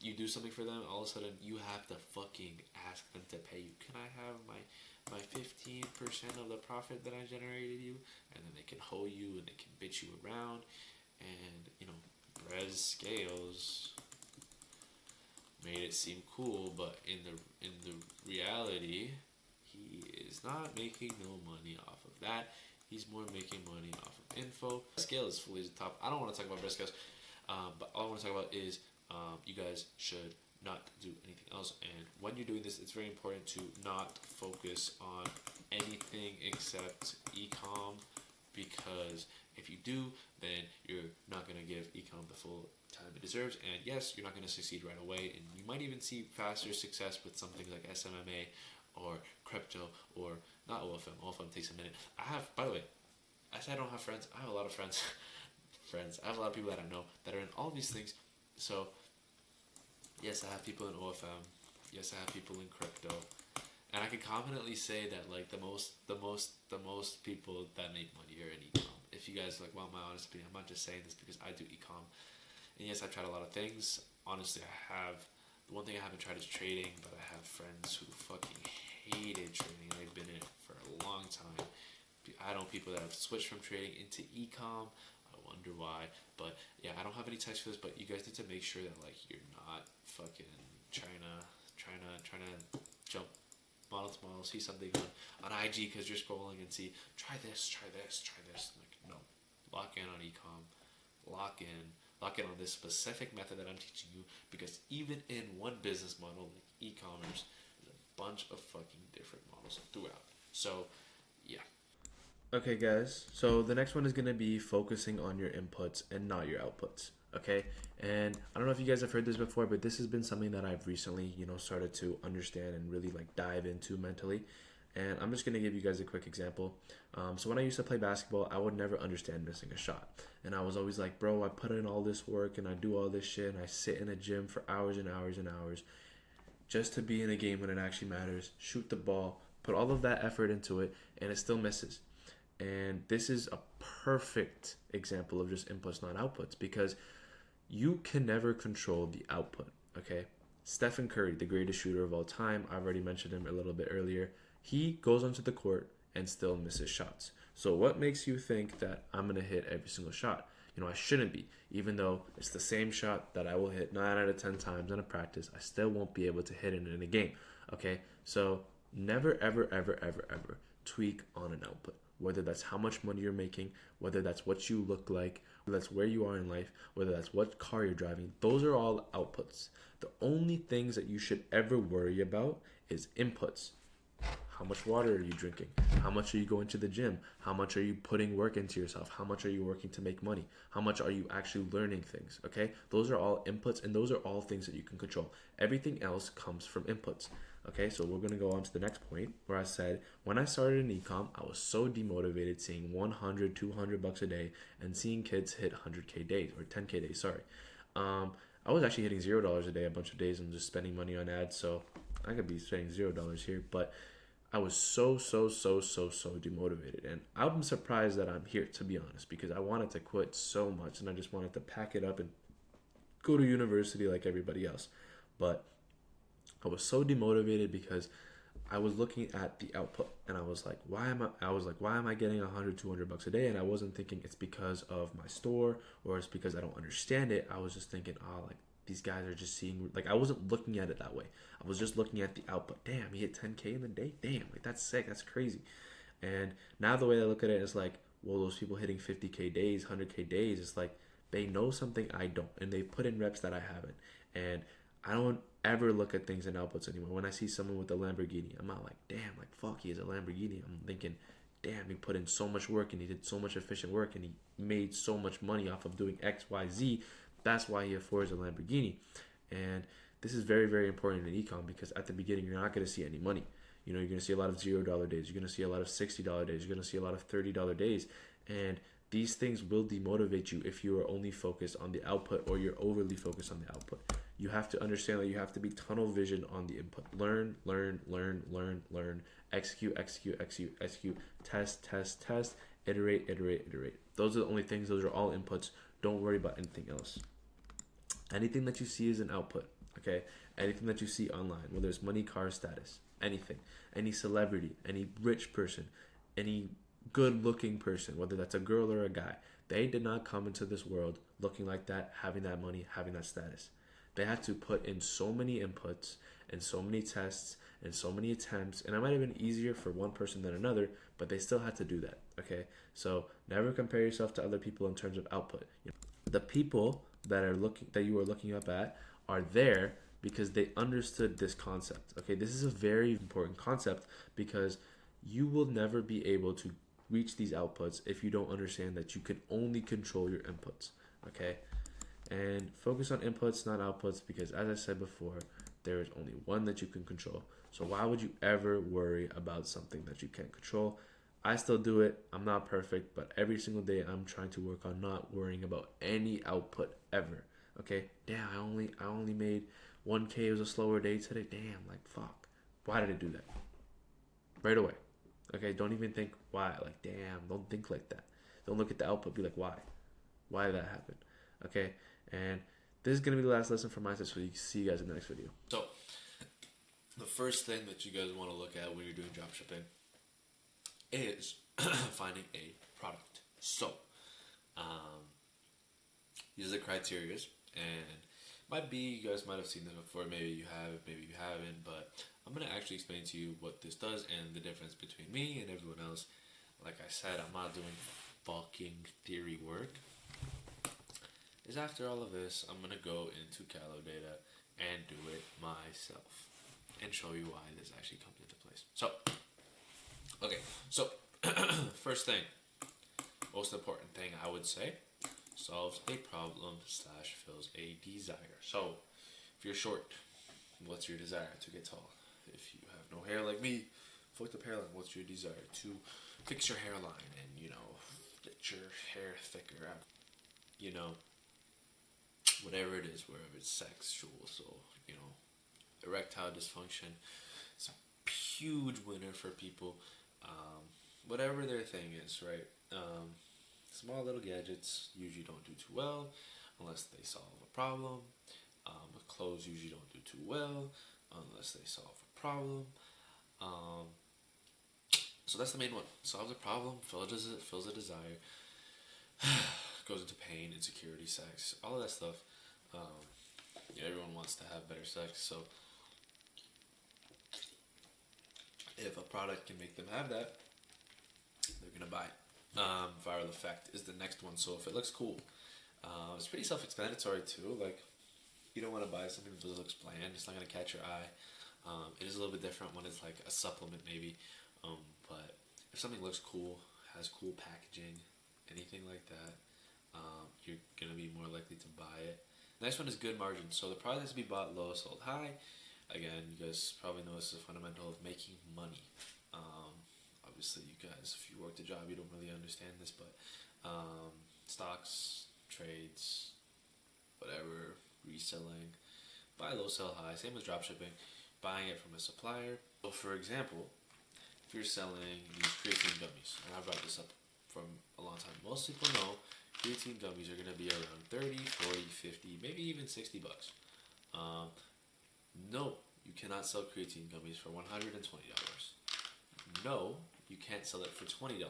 you do something for them, all of a sudden you have to fucking ask them to pay you. Can I have my 15% of the profit that I generated you? And then they can hoe you and they can bitch you around. And Brez Scales made it seem cool, but in the reality, he is not making no money off of that. He's more making money off of info. Scale is fully the top. I don't want to talk about Brez Scales, but all I want to talk about is you guys should not do anything else. And when you're doing this, it's very important to not focus on anything except ecom, because if you do, then you're not going to give ecom the full time it deserves. And yes, you're not going to succeed right away, and you might even see faster success with something like SMMA or crypto or not OFM. OFM takes a minute. By the way, I said I don't have friends. I have a lot of friends. I have a lot of people that I know that are in all these things. So yes, I have people in OFM. Yes, I have people in crypto. And I can confidently say that like the most people that make money are in ecom. If you guys want my honest opinion, I'm not just saying this because I do ecom. And yes, I've tried a lot of things. Honestly, the one thing I haven't tried is trading, but I have friends who fucking hated trading. They've been in it for a long time. I know people that have switched from trading into ecom. I wonder why. But yeah, I don't have any text for this, but you guys need to make sure that like you're not fucking trying to jump model to model, see something on IG because you're scrolling and see try this. Like no, lock in on ecom, lock in on this specific method that I'm teaching you, because even in one business model like e-commerce, there's a bunch of fucking different models throughout. So yeah. Okay, guys, so the next one is going to be focusing on your inputs and not your outputs. Okay, and I don't know if you guys have heard this before, but this has been something that I've recently, started to understand and really like dive into mentally. And I'm just gonna give you guys a quick example. So when I used to play basketball, I would never understand missing a shot, and I was always like, bro, I put in all this work and I do all this shit, and I sit in a gym for hours and hours and hours just to be in a game when it actually matters, shoot the ball, put all of that effort into it, and it still misses. And this is a perfect example of just inputs, not outputs, because you can never control the output, okay? Stephen Curry, the greatest shooter of all time, I've already mentioned him a little bit earlier. He goes onto the court and still misses shots. So what makes you think that I'm going to hit every single shot? I shouldn't be. Even though it's the same shot that I will hit 9 out of 10 times in a practice, I still won't be able to hit it in a game, okay? So never, ever, ever, ever, ever tweak on an output. Whether that's how much money you're making, whether that's what you look like, whether that's where you are in life, whether that's what car you're driving, those are all outputs. The only things that you should ever worry about is inputs. How much water are you drinking? How much are you going to the gym? How much are you putting work into yourself? How much are you working to make money? How much are you actually learning things? Okay? Those are all inputs, and those are all things that you can control. Everything else comes from inputs. Okay, so we're going to go on to the next point where I said, when I started in ecom, I was so demotivated seeing 100, 200 bucks a day and seeing kids hit 100K days, or 10K days, sorry. I was actually hitting $0 a day a bunch of days and just spending money on ads, so I could be spending $0 here, but I was so demotivated, and I'm surprised that I'm here, to be honest, because I wanted to quit so much and I just wanted to pack it up and go to university like everybody else. But I was so demotivated because I was looking at the output and I was like, why am I getting 100, 200 bucks a day? And I wasn't thinking it's because of my store or it's because I don't understand it. I was just thinking, like these guys are just seeing, like I wasn't looking at it that way. I was just looking at the output. Damn, he hit 10K in a day. Damn, like that's sick. That's crazy. And now the way I look at it is like, well, those people hitting 50K days, 100K days, it's like they know something I don't, and they put in reps that I haven't. And I don't ever look at things in outputs anymore. When I see someone with a Lamborghini, I'm not like, damn, like fuck, he has a Lamborghini. I'm thinking, damn, he put in so much work and he did so much efficient work and he made so much money off of doing X, Y, Z. That's why he affords a Lamborghini. And this is very, very important in ecom, because at the beginning, you're not going to see any money. You're going to see a lot of $0 days. You're going to see a lot of $60 days. You're going to see a lot of $30 days. And these things will demotivate you if you are only focused on the output or you're overly focused on the output. You have to understand that you have to be tunnel vision on the input. Learn, execute, test, iterate. Those are the only things. Those are all inputs. Don't worry about anything else. Anything that you see is an output, okay? Anything that you see online, whether it's money, car, status, anything, any celebrity, any rich person, any good-looking person, whether that's a girl or a guy, they did not come into this world looking like that, having that money, having that status. They had to put in so many inputs and so many tests and so many attempts, and it might have been easier for one person than another, but they still had to do that, okay? So never compare yourself to other people in terms of output. The people that you are looking up at are there because they understood this concept, okay? This is a very important concept because you will never be able to reach these outputs if you don't understand that you can only control your inputs, okay? And focus on inputs, not outputs, because as I said before, there is only one that you can control. So why would you ever worry about something that you can't control? I still do it. I'm not perfect, but every single day I'm trying to work on not worrying about any output ever. Okay? Damn, I only made 1K. It was a slower day today. Damn, like fuck. Why did I do that? Right away. Okay, don't even think why. Like, damn, don't think like that. Don't look at the output. Be like, why? Why did that happen? Okay, and this is going to be the last lesson for mindset, so you can see you guys in the next video. So, the first thing that you guys want to look at when you're doing dropshipping is finding a product. So, These are the criterias, and might be you guys might have seen this before. Maybe you have, maybe you haven't. But I'm gonna actually explain to you what this does and the difference between me and everyone else. Like I said, I'm not doing fucking theory work. Is after all of this, I'm gonna go into Calo data and do it myself and show you why this actually comes into place. So, okay, so first thing, most important thing I would say, solves a problem slash fills a desire. So, if you're short, what's your desire? To get tall. If you have no hair like me, fucked up hairline, what's your desire? To fix your hairline and, get your hair thicker out. Whatever it is, wherever it's sexual, so, erectile dysfunction. It's a huge winner for people. Whatever their thing is, right? Small little gadgets usually don't do too well unless they solve a problem. Clothes usually don't do too well unless they solve a problem. So that's the main one. Solves a problem, fills a desire, goes into pain, insecurity, sex, all of that stuff. Everyone wants to have better sex, so if a product can make them have that, they're gonna buy it. Viral effect is the next one. So if it looks cool, it's pretty self-explanatory too. Like, you don't want to buy something that looks bland. It's not gonna catch your eye. It is a little bit different when it's like a supplement, maybe. But if something looks cool, has cool packaging, anything like that, you're gonna be more likely to buy it. Next one is good margin. So the product has to be bought low, sold high. Again, you guys probably know this is a fundamental of making money. Obviously, you guys, if you worked a job, you don't really understand this, but stocks, trades, whatever, reselling, buy low, sell high. Same as dropshipping, buying it from a supplier. So, for example, if you're selling these creatine gummies, and I brought this up from a long time, most people know creatine gummies are going to be around 30, 40, 50, maybe even $60. No, you cannot sell creatine gummies for $120. No, you can't sell it for $20.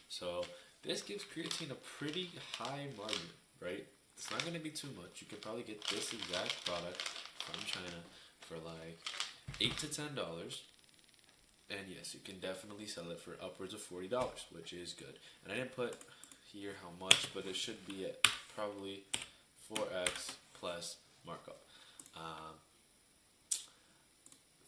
So this gives creatine a pretty high margin, right? It's not going to be too much. You could probably get this exact product from China for like $8 to $10. And yes, you can definitely sell it for upwards of $40, which is good. And I didn't put here how much, but it should be at probably 4x plus markup.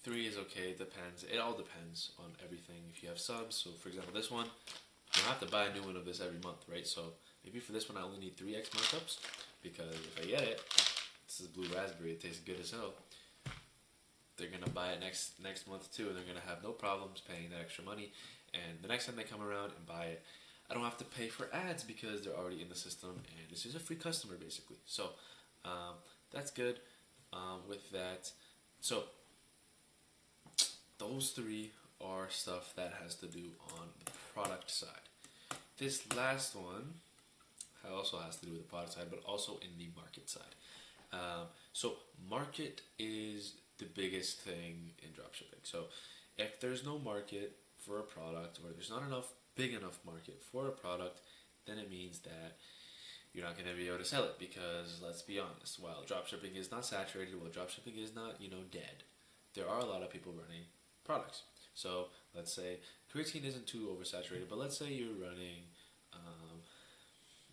3 is okay, it depends. It all depends on everything. If you have subs, so for example, this one, you don't have to buy a new one of this every month, right? So maybe for this one, I only need 3x markups, because if I get it, this is blue raspberry, it tastes good as hell. They're gonna buy it next month too, and they're gonna have no problems paying that extra money. And the next time they come around and buy it, I don't have to pay for ads because they're already in the system, and this is a free customer basically. So that's good with that. So those 3 are stuff that has to do on the product side. This last one also has to do with the product side, but also in the market side. So market is the biggest thing in dropshipping. So if there's no market for a product, or there's not big enough market for a product, then it means that you're not going to be able to sell it, because let's be honest, while dropshipping is not saturated, while dropshipping is not, dead, there are a lot of people running products. So let's say creatine isn't too oversaturated, but let's say you're running,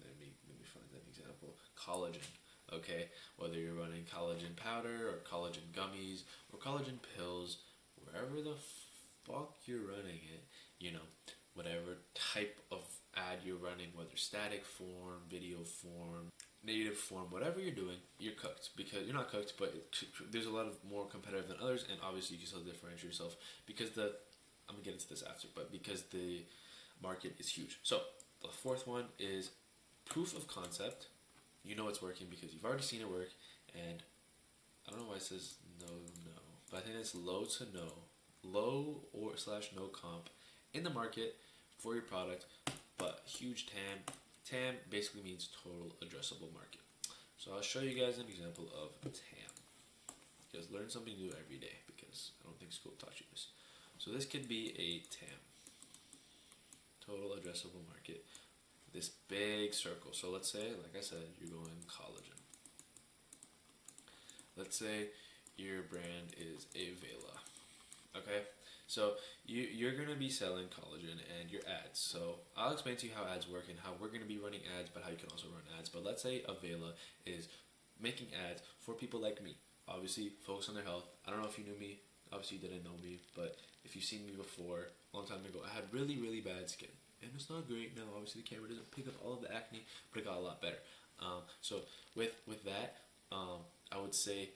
let me find an example, collagen. Okay, whether you're running collagen powder or collagen gummies or collagen pills, wherever the fuck you're running it, whatever type of ad you're running, whether static form, video form, native form, whatever you're doing, you're cooked. Because you're not cooked, but there's a lot of more competitive than others, and obviously you can still differentiate yourself because I'm gonna get into this after, but because the market is huge. So the 4th one is proof of concept. You know it's working because you've already seen it work, and I don't know why it says no, but I think it's low to no, low or / no comp in the market for your product, but huge TAM. TAM basically means total addressable market. So I'll show you guys an example of TAM. You guys learn something new every day, because I don't think school taught you this. So this could be a TAM, total addressable market. this big circle. So let's say, like I said, you're going collagen. Let's say your brand is Avela. Okay, so you're gonna be selling collagen and your ads. So I'll explain to you how ads work and how we're gonna be running ads, but how you can also run ads. But let's say Avela is making ads for people like me. Obviously, focus on their health. I don't know if you knew me. Obviously, you didn't know me, but if you've seen me before, a long time ago, I had really, really bad skin. And it's not great now. Obviously, the camera doesn't pick up all of the acne, but it got a lot better. So with that, I would say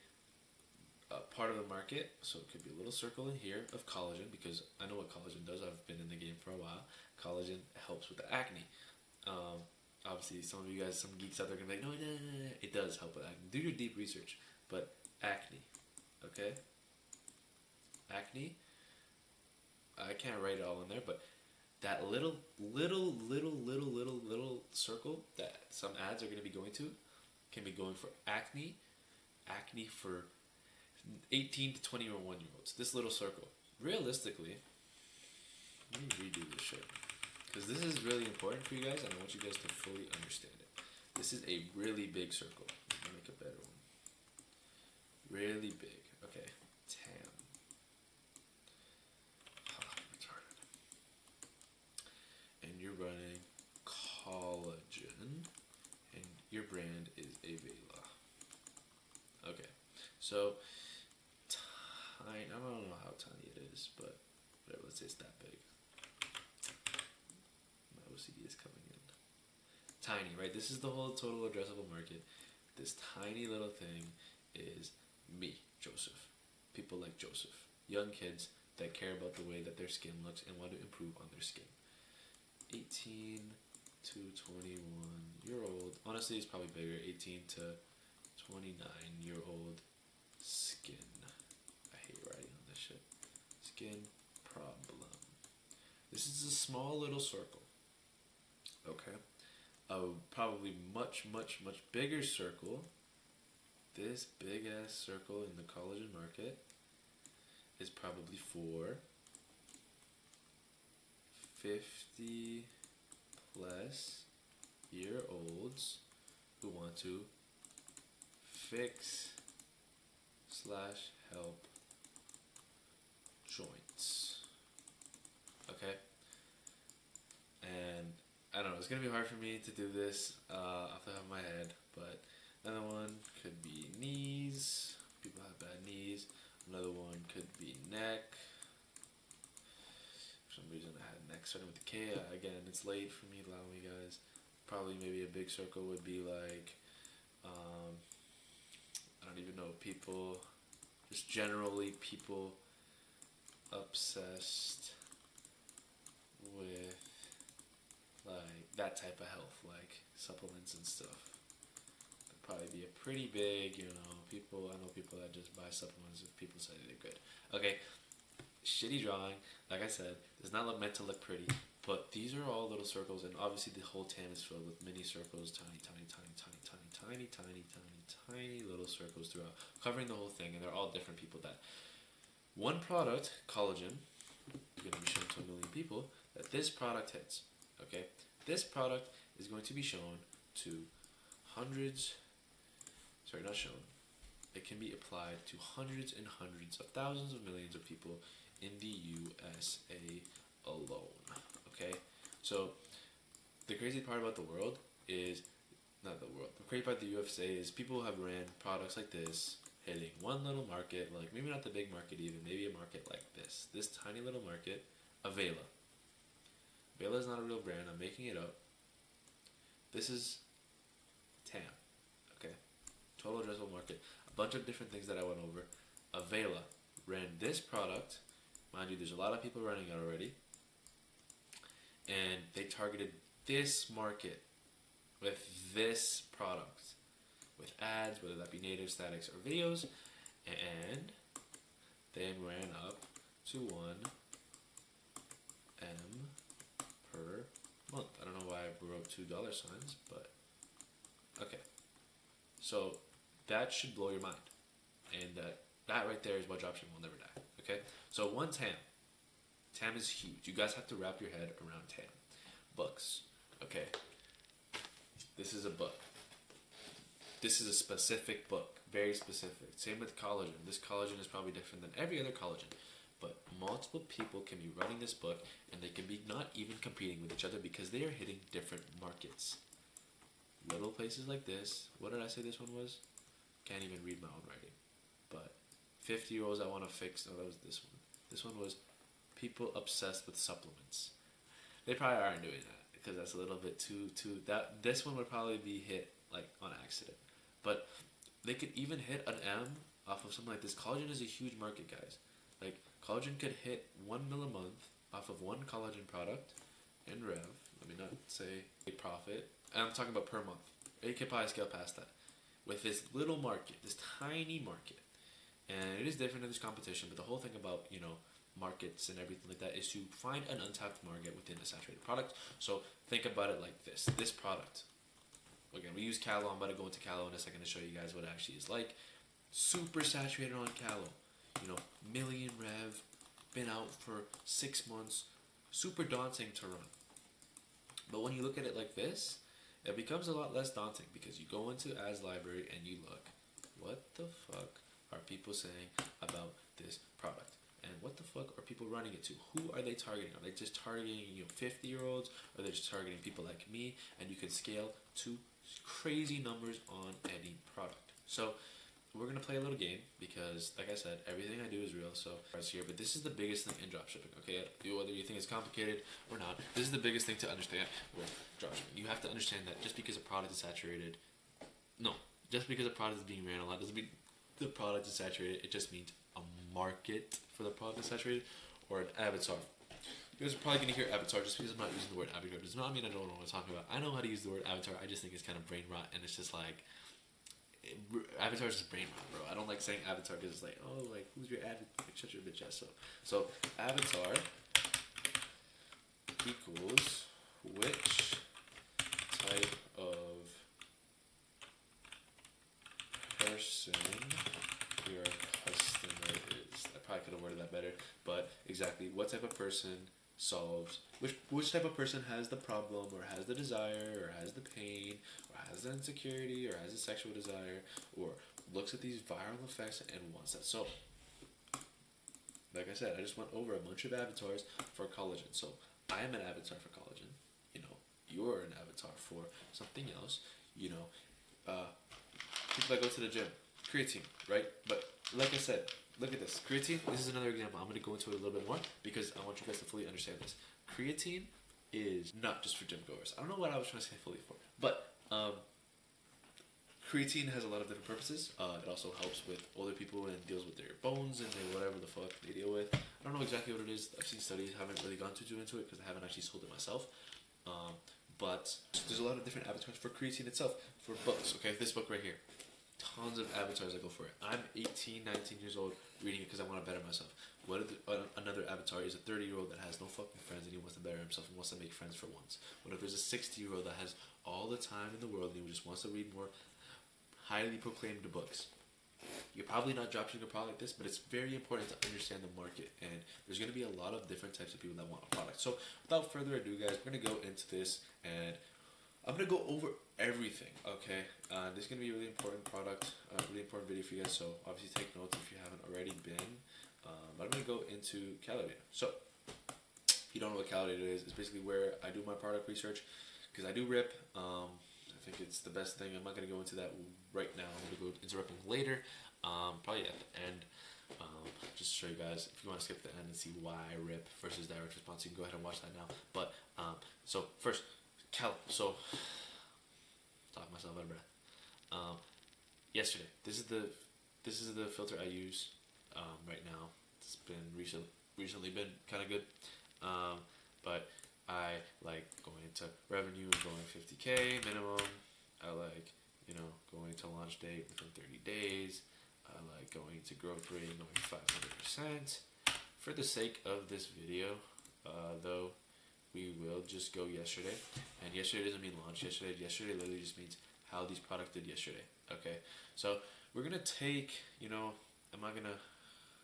part of the market, so it could be a little circle in here of collagen, because I know what collagen does. I've been in the game for a while. Collagen helps with the acne. Obviously, some of you guys, some geeks out there, are gonna be like, no, no, no, no, it does help with acne. Do your deep research. But acne, okay? Acne, I can't write it all in there, but that little circle that some ads are going to be going to can be going for acne for 18 to 21-year-olds. This little circle. Realistically, let me redo this shit, because this is really important for you guys, and I want you guys to fully understand it. This is a really big circle. Let me make a better one. Really big. Okay. TAM. Retarded. And you're running collagen, and your brand is Avela. Okay. So, tiny. I don't know how tiny it is, but whatever. Let's say it's that big. My OCD is coming in. Tiny, right? This is the whole total addressable market. This tiny little thing is me, Joseph. People like Joseph. Young kids that care about the way that their skin looks and want to improve on their skin. 18 to 21-year-old. Honestly, it's probably bigger. 18 to 29-year-old skin. I hate writing on this shit. Skin problem. This is a small little circle. Okay? A probably much bigger circle. This big ass circle in the collagen market is probably for 50 plus year olds who want to fix / help joints. Okay? And I don't know, it's gonna be hard for me to do this off the top of my head, but another one could be knees. People have bad knees. Another one could be neck. For some reason I had neck starting with the K. Again, it's late for me, allow me guys. Probably maybe a big circle would be like, I don't even know, people, just generally people obsessed with like that type of health, like supplements and stuff. That'd probably be a pretty big, people. I know people that just buy supplements if people say they're good. Okay, shitty drawing. Like I said, it's not meant to look pretty, but these are all little circles, and obviously the whole tan is filled with mini circles, tiny little circles throughout, covering the whole thing, and they're all different people. That one product, collagen, is going to be shown to 1 million people. That this product hits. Okay, this product is going to be shown to hundreds. Sorry, not shown. It can be applied to hundreds and hundreds of thousands of millions of people in the USA alone. Okay, so the crazy part about the world is, not the world, the crazy part of the USA is people have ran products like this, hitting one little market, like maybe not the big market even, maybe a market like this tiny little market, Avela. Avela is not a real brand, I'm making it up. This is TAM, okay? Total addressable market. A bunch of different things that I went over. Avela ran this product. Mind you, there's a lot of people running it already. And they targeted this market with this product. With ads, whether that be native, statics, or videos. And they ran up to 1 M per month. I don't know why I wrote $2 signs, but okay. So that should blow your mind, and that right there is why dropshipping will never die. Okay, so one TAM. TAM is huge. You guys have to wrap your head around TAM. Books. Okay, a book. This is a specific book, very specific. Same with collagen. This collagen is probably different than every other collagen. But multiple people can be running this book and they can be not even competing with each other because they are hitting different markets. Little places like this. What did I say this one was? Can't even read my own writing. But 50-year-olds I want to fix. No, that was this one. This one was people obsessed with supplements. They probably aren't doing that because that's a little bit too that this one would probably be hit like on accident. But they could even hit an M off of something like this. Collagen is a huge market, guys. Like collagen could hit 1 mil a month off of one collagen product in rev. Let me not say a profit. And I'm talking about per month. It could probably scale past that with this little market, this tiny market. And it is different in this competition, but the whole thing about, markets and everything like that is to find an untapped market within a saturated product. So think about it like this. This product, again, we use Calo. I'm about to go into Calo in a second to show you guys what it actually is like. Super saturated on Calo. Million rev, been out for 6 months. Super daunting to run. But when you look at it like this, it becomes a lot less daunting because you go into Ads Library and you look, what the fuck are people saying about this product? And what the fuck are people running it to? Who are they targeting? Are they just targeting 50-year-olds? Or are they just targeting people like me? And you can scale to crazy numbers on any product. So we're going to play a little game because, like I said, everything I do is real. So it's here, but this is the biggest thing in dropshipping, okay? Whether you think it's complicated or not, this is the biggest thing to understand with dropshipping. You have to understand that just because a product is saturated, just because a product is being ran a lot doesn't mean the product is saturated. It just means a market for the product is saturated, or an avatar. You guys are probably going to hear avatar just because I'm not using the word avatar. Does not mean I don't know what I'm talking about. I know how to use the word avatar. I just think it's kind of brain rot, and it's just like, avatar is just brain rot, bro. I don't like saying avatar because it's like, who's your avatar? Shut your bitch ass up. So avatar equals which type of person your customer is. I probably could have worded that better, but exactly what type of person solves, which type of person has the problem or has the desire or has the pain or has the insecurity or has a sexual desire or looks at these viral effects and wants that. So like I said, I just went over a bunch of avatars for collagen. So I am an avatar for collagen. You're an avatar for something else. People that go to the gym, creatine, right? But like I said, look at this. Creatine, this is another example. I'm going to go into it a little bit more because I want you guys to fully understand this. Creatine is not just for gym goers. I don't know what I was trying to say fully for, but creatine has a lot of different purposes. It also helps with older people and deals with their bones and whatever the fuck they deal with. I don't know exactly what it is. I've seen studies. Haven't really gone too into it because I haven't actually sold it myself. But there's a lot of different avatars for creatine itself. For books, okay, this book right here. Tons of avatars that go for it. I'm 18, 19 years old reading it because I want to better myself. What if another avatar is a 30-year-old that has no fucking friends and he wants to better himself and wants to make friends for once? What if there's a 60-year-old that has all the time in the world and he just wants to read more highly proclaimed books? You're probably not dropshipping a product like this, but it's very important to understand the market, and there's going to be a lot of different types of people that want a product. So without further ado, guys, we're going to go into this, and I'm going to go over everything, okay? This is going to be a really important product, really important video for you guys, so obviously take notes if you haven't already been. But I'm going to go into Calidata. So if you don't know what Calidata is, it's basically where I do my product research, because I do rip. I think it's the best thing. I'm not going to go into that right now. I'm going to go into ripping later, probably at the end. Just to show you guys, if you want to skip the end and see why I rip versus direct response, you can go ahead and watch that now. But so first, So talking myself out of breath. Yesterday, this is the filter I use right now. It's been recently been kind of good, but I like going into revenue and going 50K minimum. I like, going to launch date within 30 days. I like going to growth rate going 500%. For the sake of this video, though, we will just go yesterday. And yesterday doesn't mean launch yesterday. Yesterday literally just means how these products did yesterday. Okay, so we're going to take, I'm not going to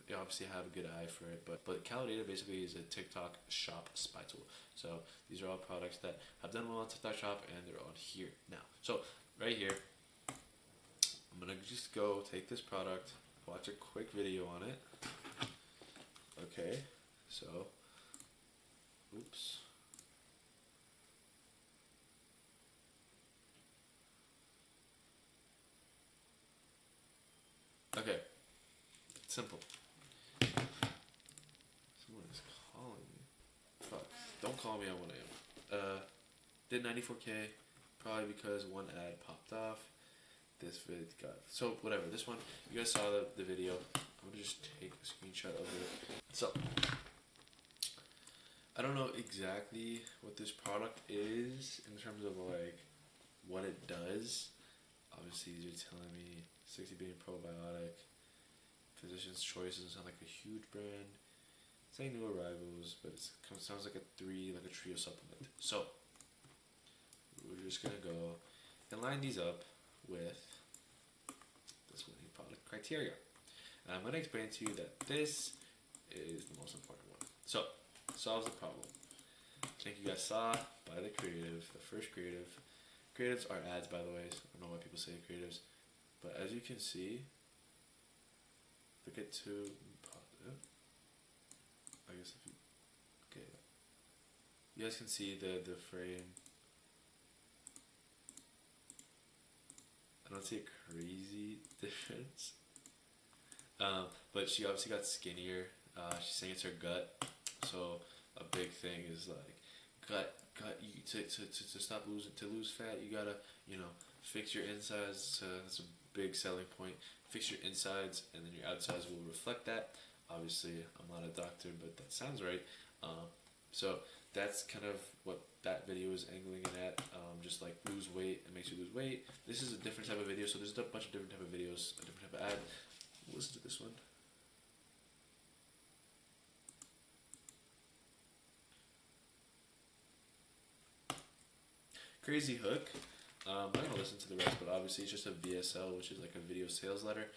you obviously have a good eye for it. But Calidata basically is a TikTok shop spy tool. So these are all products that have done well on TikTok shop, and they're on here now. So right here, I'm gonna just go take this product, watch a quick video on it. Okay, so, oops. Okay, simple. Someone is calling me. Fuck, don't call me at 1 a.m. Did 94K, probably because one ad popped off. This vid got, so whatever, this one, you guys saw the video. I'm gonna just take a screenshot of it. So, I don't know exactly what this product is in terms of like what it does. Obviously, you're telling me 60 billion probiotic, physician's choice doesn't sound like a huge brand. It's saying new arrivals, but it sounds like a trio supplement. So, we're just gonna go and line these up with this winning product criteria. And I'm gonna explain to you that this is the most important one. So, solves the problem. I think you guys saw by the creative, the first creative. Creatives are ads, by the way. So I don't know why people say creatives. But as you can see, look at two. I guess if you, okay. You guys can see the frame. I don't see a crazy difference. But she obviously got skinnier. She's saying it's her gut. So a big thing is like gut. You, to stop to lose fat, you gotta fix your insides. That's a big selling point. Fix your insides, and then your outsides will reflect that. Obviously, I'm not a doctor, but that sounds right. So that's kind of what that video is angling at. Just like lose weight, it makes you lose weight. This is a different type of video, so there's a bunch of different type of videos, a different type of ad. Listen to this one. Crazy hook. I'm not gonna listen to the rest, but obviously it's just a VSL, which is like a video sales letter.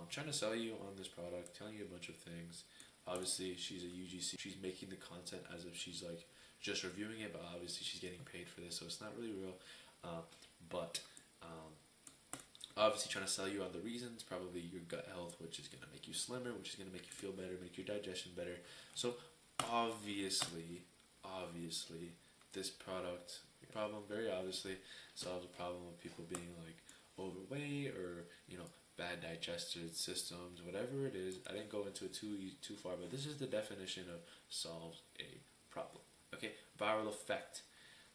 Trying to sell you on this product, telling you a bunch of things. Obviously, she's a UGC. She's making the content as if she's like just reviewing it, but obviously she's getting paid for this, so it's not really real. But obviously trying to sell you on the reasons, probably your gut health, which is gonna make you slimmer, which is gonna make you feel better, make your digestion better. So obviously, this product problem very obviously solves the problem of people being like overweight or bad digestive systems, whatever it is. I didn't go into it too far, but this is the definition of solves a problem. Okay, viral effect.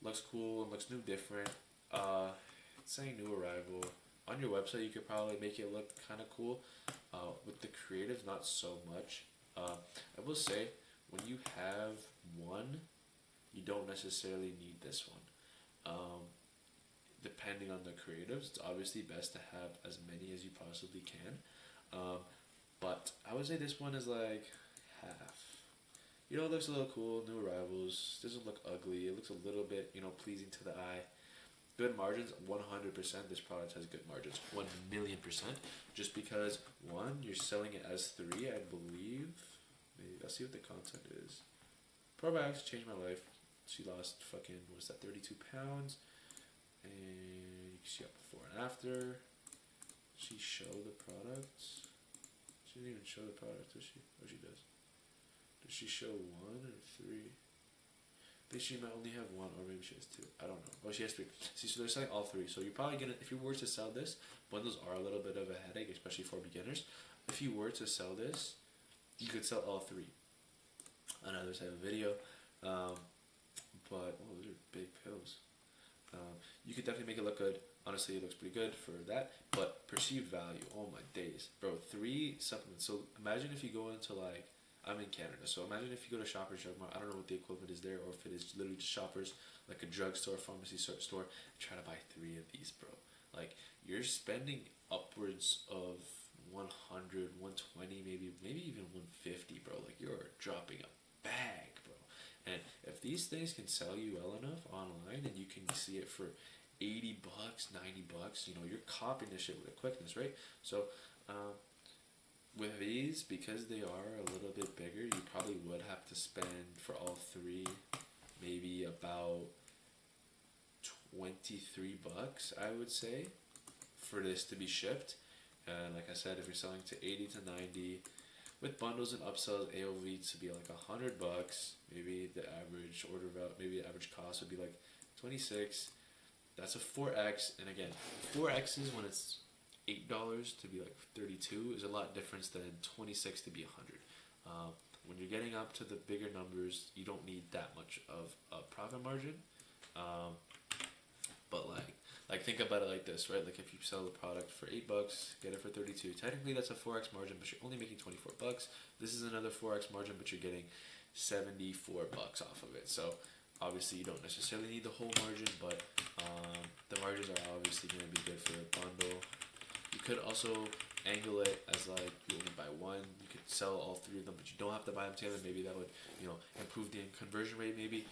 Looks cool and looks new, different. It's saying new arrival. On your website, you could probably make it look kind of cool. With the creatives, not so much. I will say, when you have one, you don't necessarily need this one. Depending on the creatives, it's obviously best to have as many as you possibly can. But I would say this one is like half. It looks a little cool, new arrivals, doesn't look ugly, it looks a little bit, pleasing to the eye. Good margins, 100%, this product has good margins, 1,000,000%, just because, one, you're selling it as 3, I believe. Maybe, I'll see what the content is. Probiotics changed my life. She lost 32 pounds. And you can see up before and after. She show the products. She didn't even show the product, does she? Oh, she does. Does she show 1 or 3? I think she might only have 1, or maybe she has 2. I don't know. Oh, she has 3. See, so they're selling all 3. So you're probably gonna, if you were to sell this, bundles are a little bit of a headache, especially for beginners. If you were to sell this, you could sell all 3. Another type of video. But those are big pills. You could definitely make it look good. Honestly, it looks pretty good for that. But perceived value, oh my days, bro! 3 supplements. So imagine if you go into like, I'm in Canada, so imagine if you go to Shoppers Drug Mart. I don't know what the equivalent is there, or if it is literally just Shoppers, like a drugstore, pharmacy store. Try to buy 3 of these, bro. Like you're spending upwards of 100, 120, maybe even 150, bro. Like you're dropping a bag, bro. And if these things can sell you well enough online, and you can see it for $80, $90, you're copying this shit with a quickness, right? So, with these, because they are a little bit bigger, you probably would have to spend for all three maybe about 23 bucks, I would say, for this to be shipped. And like I said, if you're selling to 80 to 90 with bundles and upsells, AOV to be like 100 bucks, maybe the average order value, maybe the average cost would be like 26. That's a 4x. And again, 4x is when it's $8 to be like 32 is a lot different than 26 to be 100. When you're getting up to the bigger numbers, you don't need that much of a profit margin. But like think about it like this, right? Like if you sell the product for $8, get it for 32. Technically that's a 4x margin, but you're only making 24 bucks. This is another 4x margin, but you're getting 74 bucks off of it. So obviously you don't necessarily need the whole margin, but the margins are obviously going to be good for a bundle. You could also angle it as like you only buy one. You could sell all three of them, but you don't have to buy them together. Maybe that would, improve the conversion rate maybe.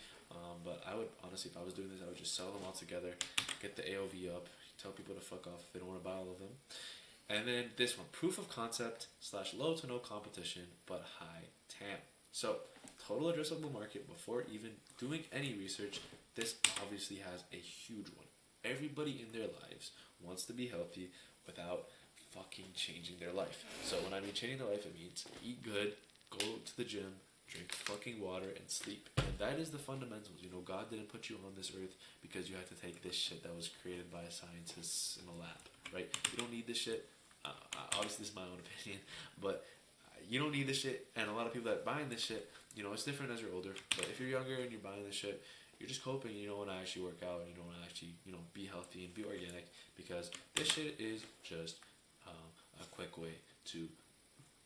But I would honestly, if I was doing this, I would just sell them all together, get the AOV up, tell people to fuck off if they don't want to buy all of them. And then this one, proof of concept / low to no competition, but high TAM. So total addressable market before even doing any research. This obviously has a huge one. Everybody in their lives wants to be healthy without fucking changing their life. So when I mean changing their life, it means eat good, go to the gym, drink fucking water, and sleep. And that is the fundamentals. God didn't put you on this earth because you had to take this shit that was created by scientists in a lab, right? You don't need this shit. Obviously, this is my own opinion, but you don't need this shit. And a lot of people that buying this shit, it's different as you're older. But if you're younger and you're buying this shit, you're just hoping you don't want to actually work out and you don't want to actually, be healthy and be organic, because this shit is just a quick way to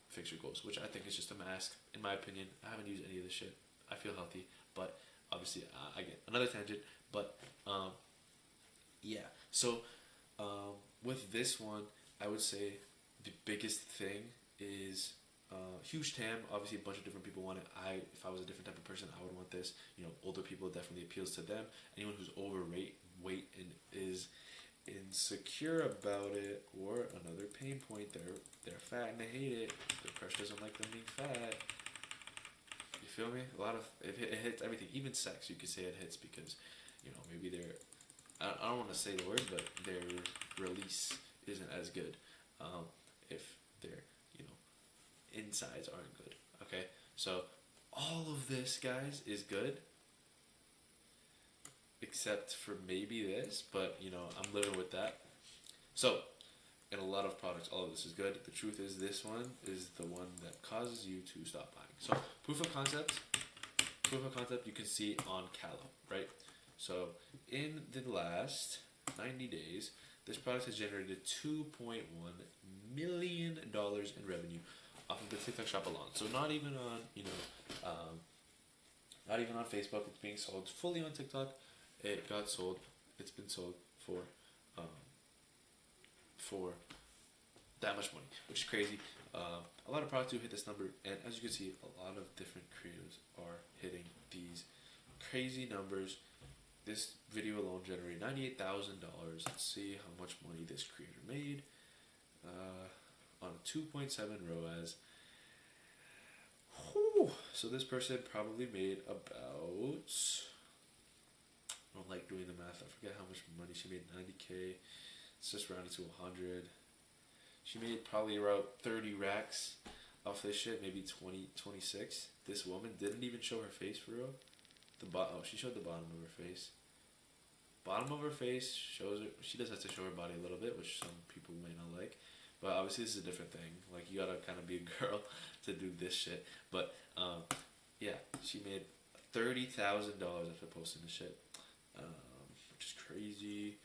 fix your goals, which I think is just a mask, in my opinion. I haven't used any of this shit. I feel healthy, but obviously I get another tangent. But yeah, so with this one, I would say the biggest thing is huge TAM. Obviously, a bunch of different people want it. If I was a different type of person, I would want this. Older people, definitely appeals to them. Anyone who's overweight and is insecure about it, or another pain point, they're fat and they hate it. Their crush doesn't like them being fat. You feel me? A lot of it hits everything, even sex. You could say it hits because maybe I don't want to say the word, but their release isn't as good if their insides aren't good. Okay, so all of this, guys, is good except for maybe this, but I'm living with that. So in a lot of products, all of this is good. The truth is, this one is the one that causes you to stop buying. So proof of concept you can see on Callow, right? So in the last 90 days, this product has generated $2.1 million in revenue off of the TikTok shop alone. So not even on not even on Facebook. It's being sold fully on TikTok. It got sold. It's been sold for that much money, which is crazy. A lot of products do hit this number, and as you can see, a lot of different creators are hitting these crazy numbers. This video alone generated $98,000. Let's see how much money this creator made on a 2.7 ROAS. Whew. So this person probably made about, I don't like doing the math, I forget how much money she made. 90K. Let's just round it to 100. She made probably around 30 racks off this shit, maybe 20, 26. This woman didn't even show her face for real. She showed the bottom of her face. Bottom of her face shows her. She does have to show her body a little bit, which some people may not like. But obviously this is a different thing. Like, you gotta kind of be a girl to do this shit. But yeah, she made $30,000 after posting this shit, which is crazy.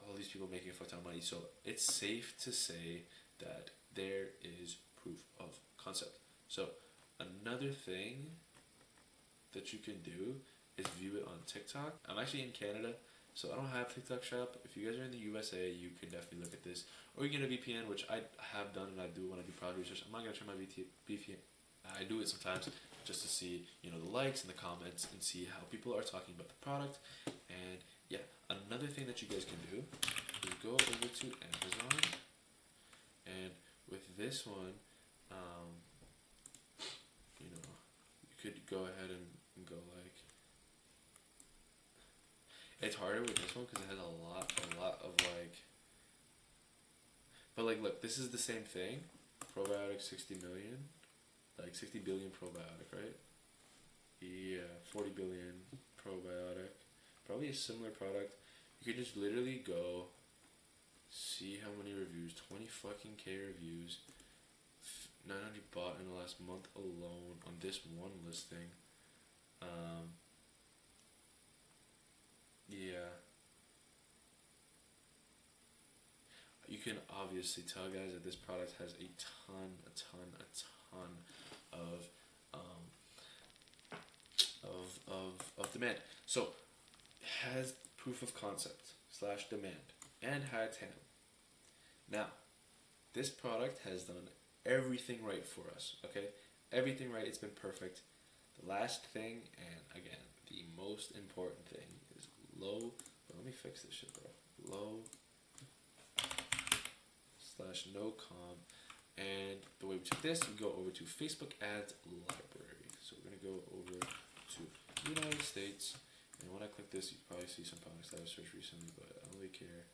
All these people making a fuck ton of money. So it's safe to say that there is proof of concept. So another thing that you can do is view it on TikTok. I'm actually in Canada, so I don't have TikTok shop. If you guys are in the USA, you can definitely look at this. Or you can get a VPN, which I have done and I do when I do product research. I'm not gonna turn my VPN. I do it sometimes just to see, the likes and the comments and see how people are talking about the product. And yeah, another thing that you guys can do is go over to Amazon, and with this one, um, you know, you could go ahead and go like, it's harder with this one because it has a lot of like, but like, look, this is the same thing, probiotic 60 million, like 60 billion probiotic, right? Yeah, 40 billion probiotic, probably a similar product. You could just literally go see how many reviews, 20 fucking K reviews, 900 bought in the last month alone on this one listing. Yeah, you can obviously tell, guys, that this product has a ton of um, of demand. So has proof of concept slash demand and high TAM. Now, this product has done everything right for us. Okay, everything right. It's been perfect. The last thing, and again, the most important thing is low. But let me fix this shit, bro. Low slash no com. And the way we check this, we go over to Facebook Ads Library. So we're gonna go over to United States, and when I click this, you probably see some products that I've searched recently, but I don't really care.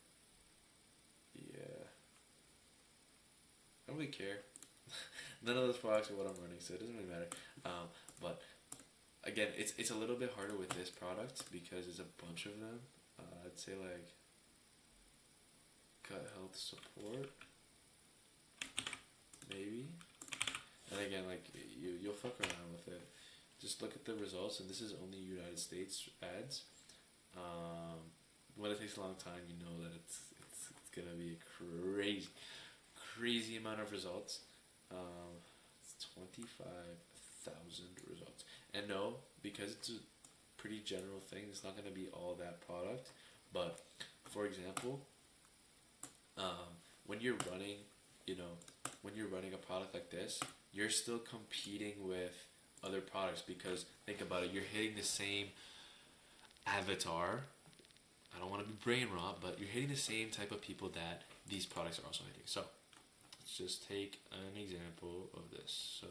Yeah, I don't really care. None of those products are what I'm running, so it doesn't really matter. But again, it's a little bit harder with this product because there's a bunch of them. I'd say like gut health support, maybe. And again, like you'll fuck around with it. Just look at the results, and this is only United States ads. When it takes a long time, you know that it's gonna be a crazy amount of results. It's 25,000 results, and no, because it's a pretty general thing, it's not gonna be all that product. But for example, um, when you're running, you know, when you're running a product like this, you're still competing with other products because think about it, you're hitting the same avatar. I don't want to be brain rot, but you're hitting the same type of people that these products are also hitting. So let's just take an example of this. So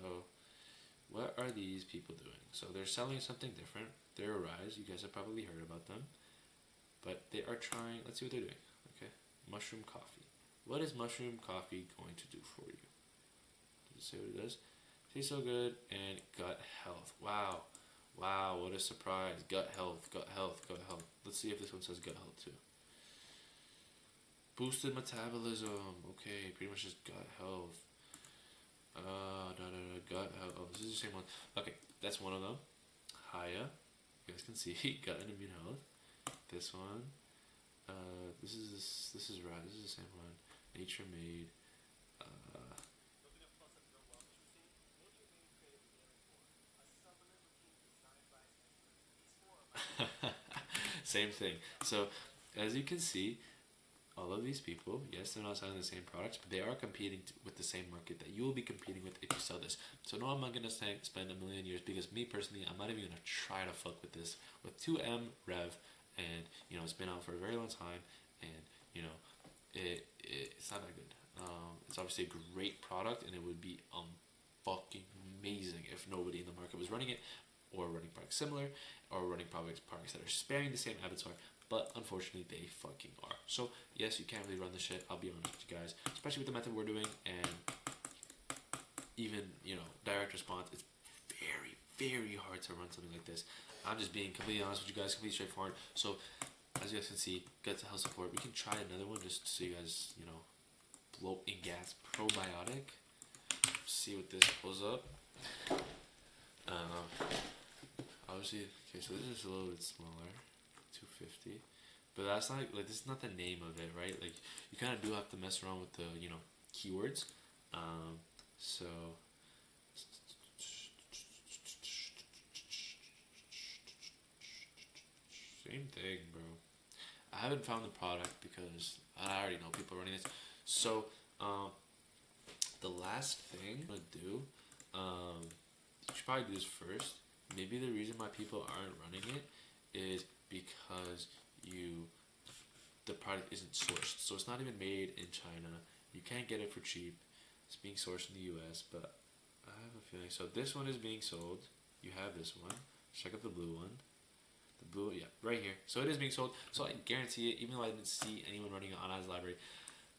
what are these people doing? So they're selling something different. They're a Rise. You guys have probably heard about them. But they are trying, let's see what they're doing. Okay, mushroom coffee. What is mushroom coffee going to do for you? Does it say what it does? Tastes so good. And gut health. Wow. Wow, what a surprise. Gut health, gut health, gut health. Let's see if this one says gut health too. Boosted metabolism. Okay, pretty much just gut health. Gut health. Oh, this is the same one. Okay, that's one of them. Haya. You guys can see gut and immune health. This one. This is right. This is the same one. Nature Made. Same thing. So, as you can see, all of these people, yes, they're not selling the same products, but they are competing with the same market that you will be competing with if you sell this. So, no, I'm not gonna spend a million years because me personally, I'm not even gonna try to fuck with this with 2M Rev, and it's been out for a very long time, and it's not that good. It's obviously a great product, and it would be fucking amazing if nobody in the market was running it, or running products similar, or running products that are sparing the same avatar. But unfortunately, they fucking are. So yes, you can't really run the shit. I'll be honest with you guys, especially with the method we're doing, and even direct response. It's very hard to run something like this. I'm just being completely honest with you guys, completely straightforward. So as you guys can see, gut health support. We can try another one just so you guys bloat and gas probiotic. See what this pulls up. Obviously, okay, so this is a little bit smaller, 250, but that's not like this is not the name of it, right? Like you kind of do have to mess around with the keywords. So same thing, bro. I haven't found the product because I already know people are running this. So the last thing I'm gonna do, you should probably do this first. Maybe the reason why people aren't running it is because the product isn't sourced. So it's not even made in China. You can't get it for cheap. It's being sourced in the US, but I have a feeling. So this one is being sold. You have this one. Check out the blue one. The blue, yeah, right here. So it is being sold. So I guarantee it, even though I didn't see anyone running it on Ads Library,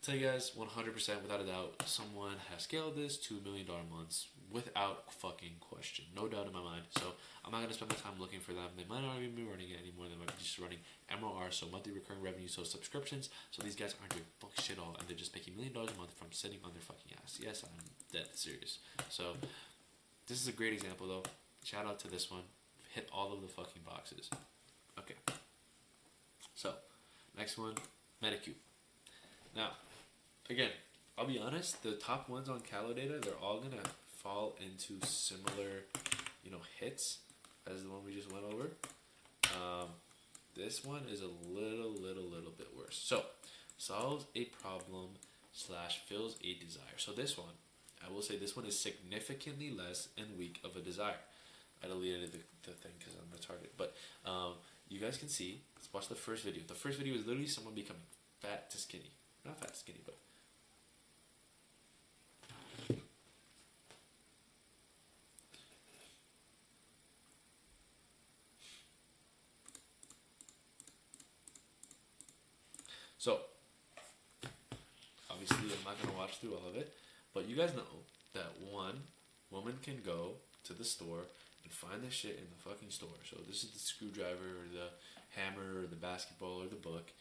tell you guys 100% without a doubt, someone has scaled this to $1 million months without fucking question. No doubt in my mind. So I'm not going to spend my time looking for them. They might not even be running it anymore. They might be just running MRR, so monthly recurring revenue, so subscriptions. So these guys aren't doing fuck shit all, and they're just making $1 million a month from sitting on their fucking ass. Yes, I'm dead serious. So this is a great example though. Shout out to this one. Hit all of the fucking boxes. Okay. So next one, Medicube. Now, again, I'll be honest, the top ones on Calo data, they're all gonna fall into similar, hits as the one we just went over. This one is a little bit worse. So, solves a problem / fills a desire. So this one, I will say this one is significantly less and weak of a desire. I deleted the thing because I'm retarded. But you guys can see, let's watch the first video. The first video is literally someone becoming fat to skinny. Not fat to skinny, but so, obviously, I'm not going to watch through all of it, but you guys know that one woman can go to the store and find this shit in the fucking store. So, this is the screwdriver, or the hammer, or the basketball, or the book.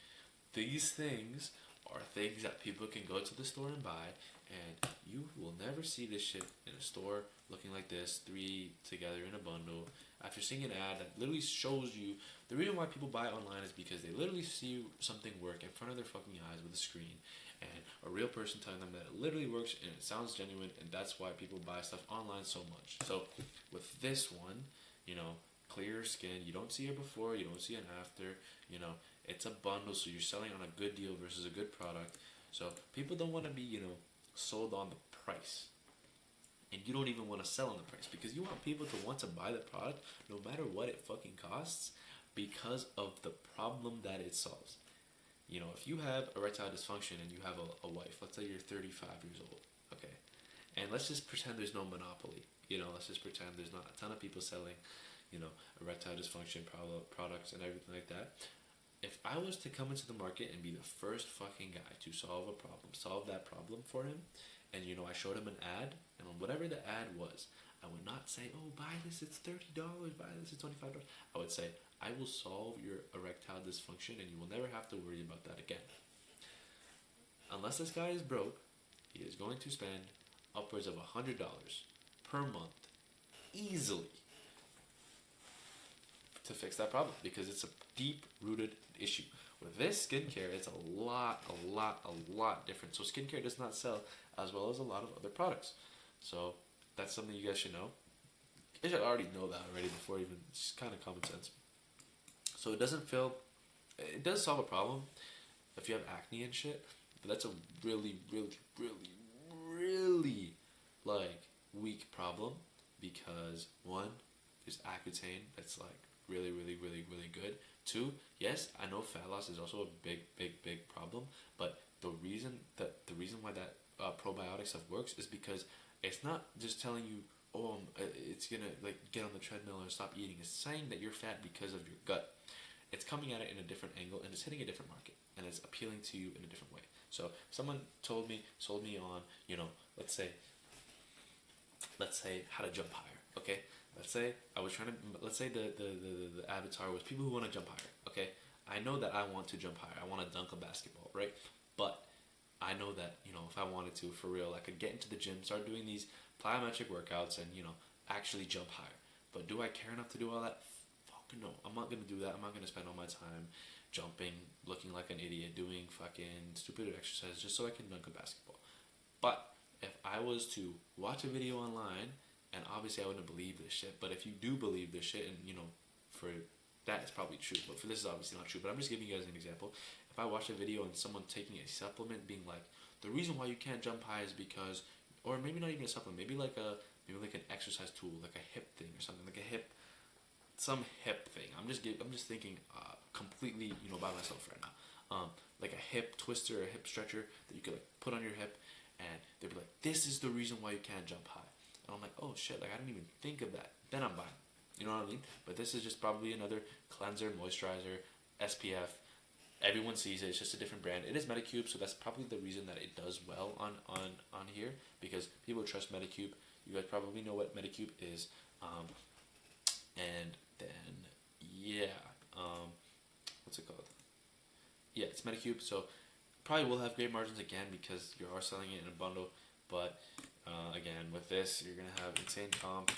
These things are things that people can go to the store and buy, and you will never see this shit in a store looking like this, 3 together in a bundle. After seeing an ad that literally shows you, the reason why people buy online is because they literally see something work in front of their fucking eyes with a screen, and a real person telling them that it literally works and it sounds genuine, and that's why people buy stuff online so much. So with this one, clear skin, you don't see it before, you don't see it after, it's a bundle, so you're selling on a good deal versus a good product. So people don't want to be, sold on the price. And you don't even want to sell on the price, because you want people to want to buy the product no matter what it fucking costs, because of the problem that it solves. If you have erectile dysfunction and you have a wife, let's say you're 35 years old, okay? And let's just pretend there's no monopoly. Let's just pretend there's not a ton of people selling, erectile dysfunction products and everything like that. If I was to come into the market and be the first fucking guy to solve that problem for him, and I showed him an ad, and whatever the ad was, I would not say, oh, buy this, it's $30, buy this, it's $25. I would say, I will solve your erectile dysfunction, and you will never have to worry about that again. Unless this guy is broke, he is going to spend upwards of $100 per month, easily, to fix that problem, because it's a deep-rooted issue. With this skincare, it's a lot different. So skincare does not sell as well as a lot of other products. So that's something you guys should know. You should already know that already before even, it's just kind of common sense. So it does solve a problem if you have acne and shit, but that's a really like weak problem, because one, there's Accutane that's like really good. 2, yes, I know fat loss is also a big problem, but the reason why that probiotic stuff works is because it's not just telling you, oh, it's gonna like get on the treadmill or stop eating. It's saying that you're fat because of your gut. It's coming at it in a different angle, and it's hitting a different market, and it's appealing to you in a different way. So if someone sold me on, let's say how to jump higher, okay? Let's say the avatar was people who want to jump higher, okay? I know that I want to jump higher. I want to dunk a basketball, right? But I know that, if I wanted to, for real, I could get into the gym, start doing these plyometric workouts, and, actually jump higher. But do I care enough to do all that? Fuck no. I'm not going to do that. I'm not going to spend all my time jumping, looking like an idiot, doing fucking stupid exercises just so I can dunk a basketball. But if I was to watch a video online, and obviously I wouldn't believe this shit, but if you do believe this shit, and for that it's probably true, but for this is obviously not true, but I'm just giving you guys an example. If I watch a video and someone taking a supplement being like, the reason why you can't jump high is because, or maybe not even a supplement, maybe like an exercise tool, like a hip thing or something, like some hip thing. I'm just thinking completely, by myself right now. Like a hip twister or a hip stretcher that you could like put on your hip, and they'll be like, this is the reason why you can't jump high. And I'm like, oh shit, like I didn't even think of that. Then I'm buying. You know what I mean? But this is just probably another cleanser, moisturizer, SPF. Everyone sees it. It's just a different brand. It is Medicube, so that's probably the reason that it does well on here, because people trust Medicube. You guys probably know what Medicube is. And then yeah, what's it called? Yeah, it's Medicube. So probably will have great margins again because you are selling it in a bundle. But again, with this, you're gonna have insane comp.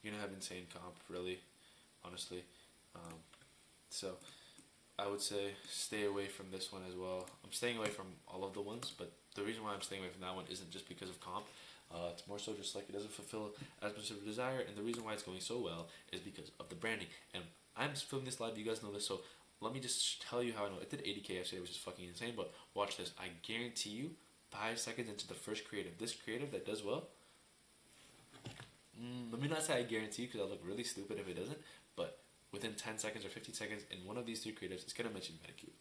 You're gonna have insane comp, really, honestly. So I would say stay away from this one as well. I'm staying away from all of the ones, but the reason why I'm staying away from that one isn't just because of comp. It's more so just like it doesn't fulfill as much of a desire, and the reason why it's going so well is because of the branding. And I'm filming this live, you guys know this, so let me just tell you how I know. It did 80K yesterday, which is fucking insane, but watch this. I guarantee you, 5 seconds into the first creative, this creative that does well, let me not say I guarantee, because I'll look really stupid if it doesn't, but within 10 seconds or 15 seconds in one of these 3 creatives, it's going to mention Medicube.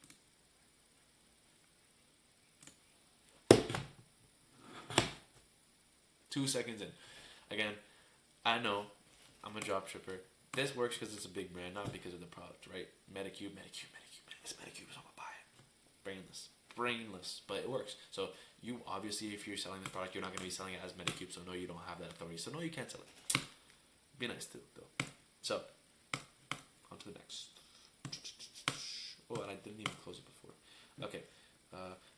2 seconds in. Again, I know I'm a dropshipper. This works because it's a big brand, not because of the product, right? Medicube. It's Medicube, so I'm gonna buy it. Brainless, but it works. So you obviously, if you're selling this product, you're not gonna be selling it as Medicube. So no, you don't have that authority. So no, you can't sell it. Be nice too, though. So on to the next. Oh, and I didn't even close it before. Okay.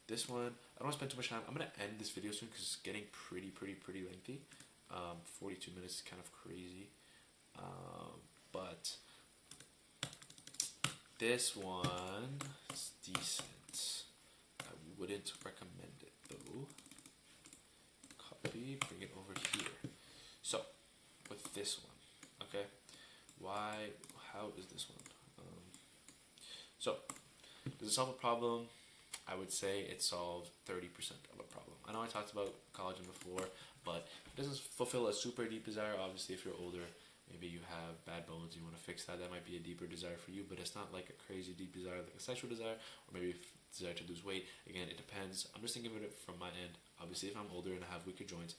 This one, I don't want to spend too much time. I'm going to end this video soon because it's getting pretty lengthy. 42 minutes is kind of crazy. But this one is decent. I wouldn't recommend it though. Copy, bring it over here. So, with this one, okay? How is this one? So, does it solve a problem? I would say it solves 30% of a problem. I know I talked about collagen before, but it doesn't fulfill a super deep desire. Obviously, if you're older, maybe you have bad bones, you want to fix that. That might be a deeper desire for you, but it's not like a crazy deep desire, like a sexual desire, or maybe a desire to lose weight. Again, it depends. I'm just thinking of it from my end. Obviously, if I'm older and I have weaker joints,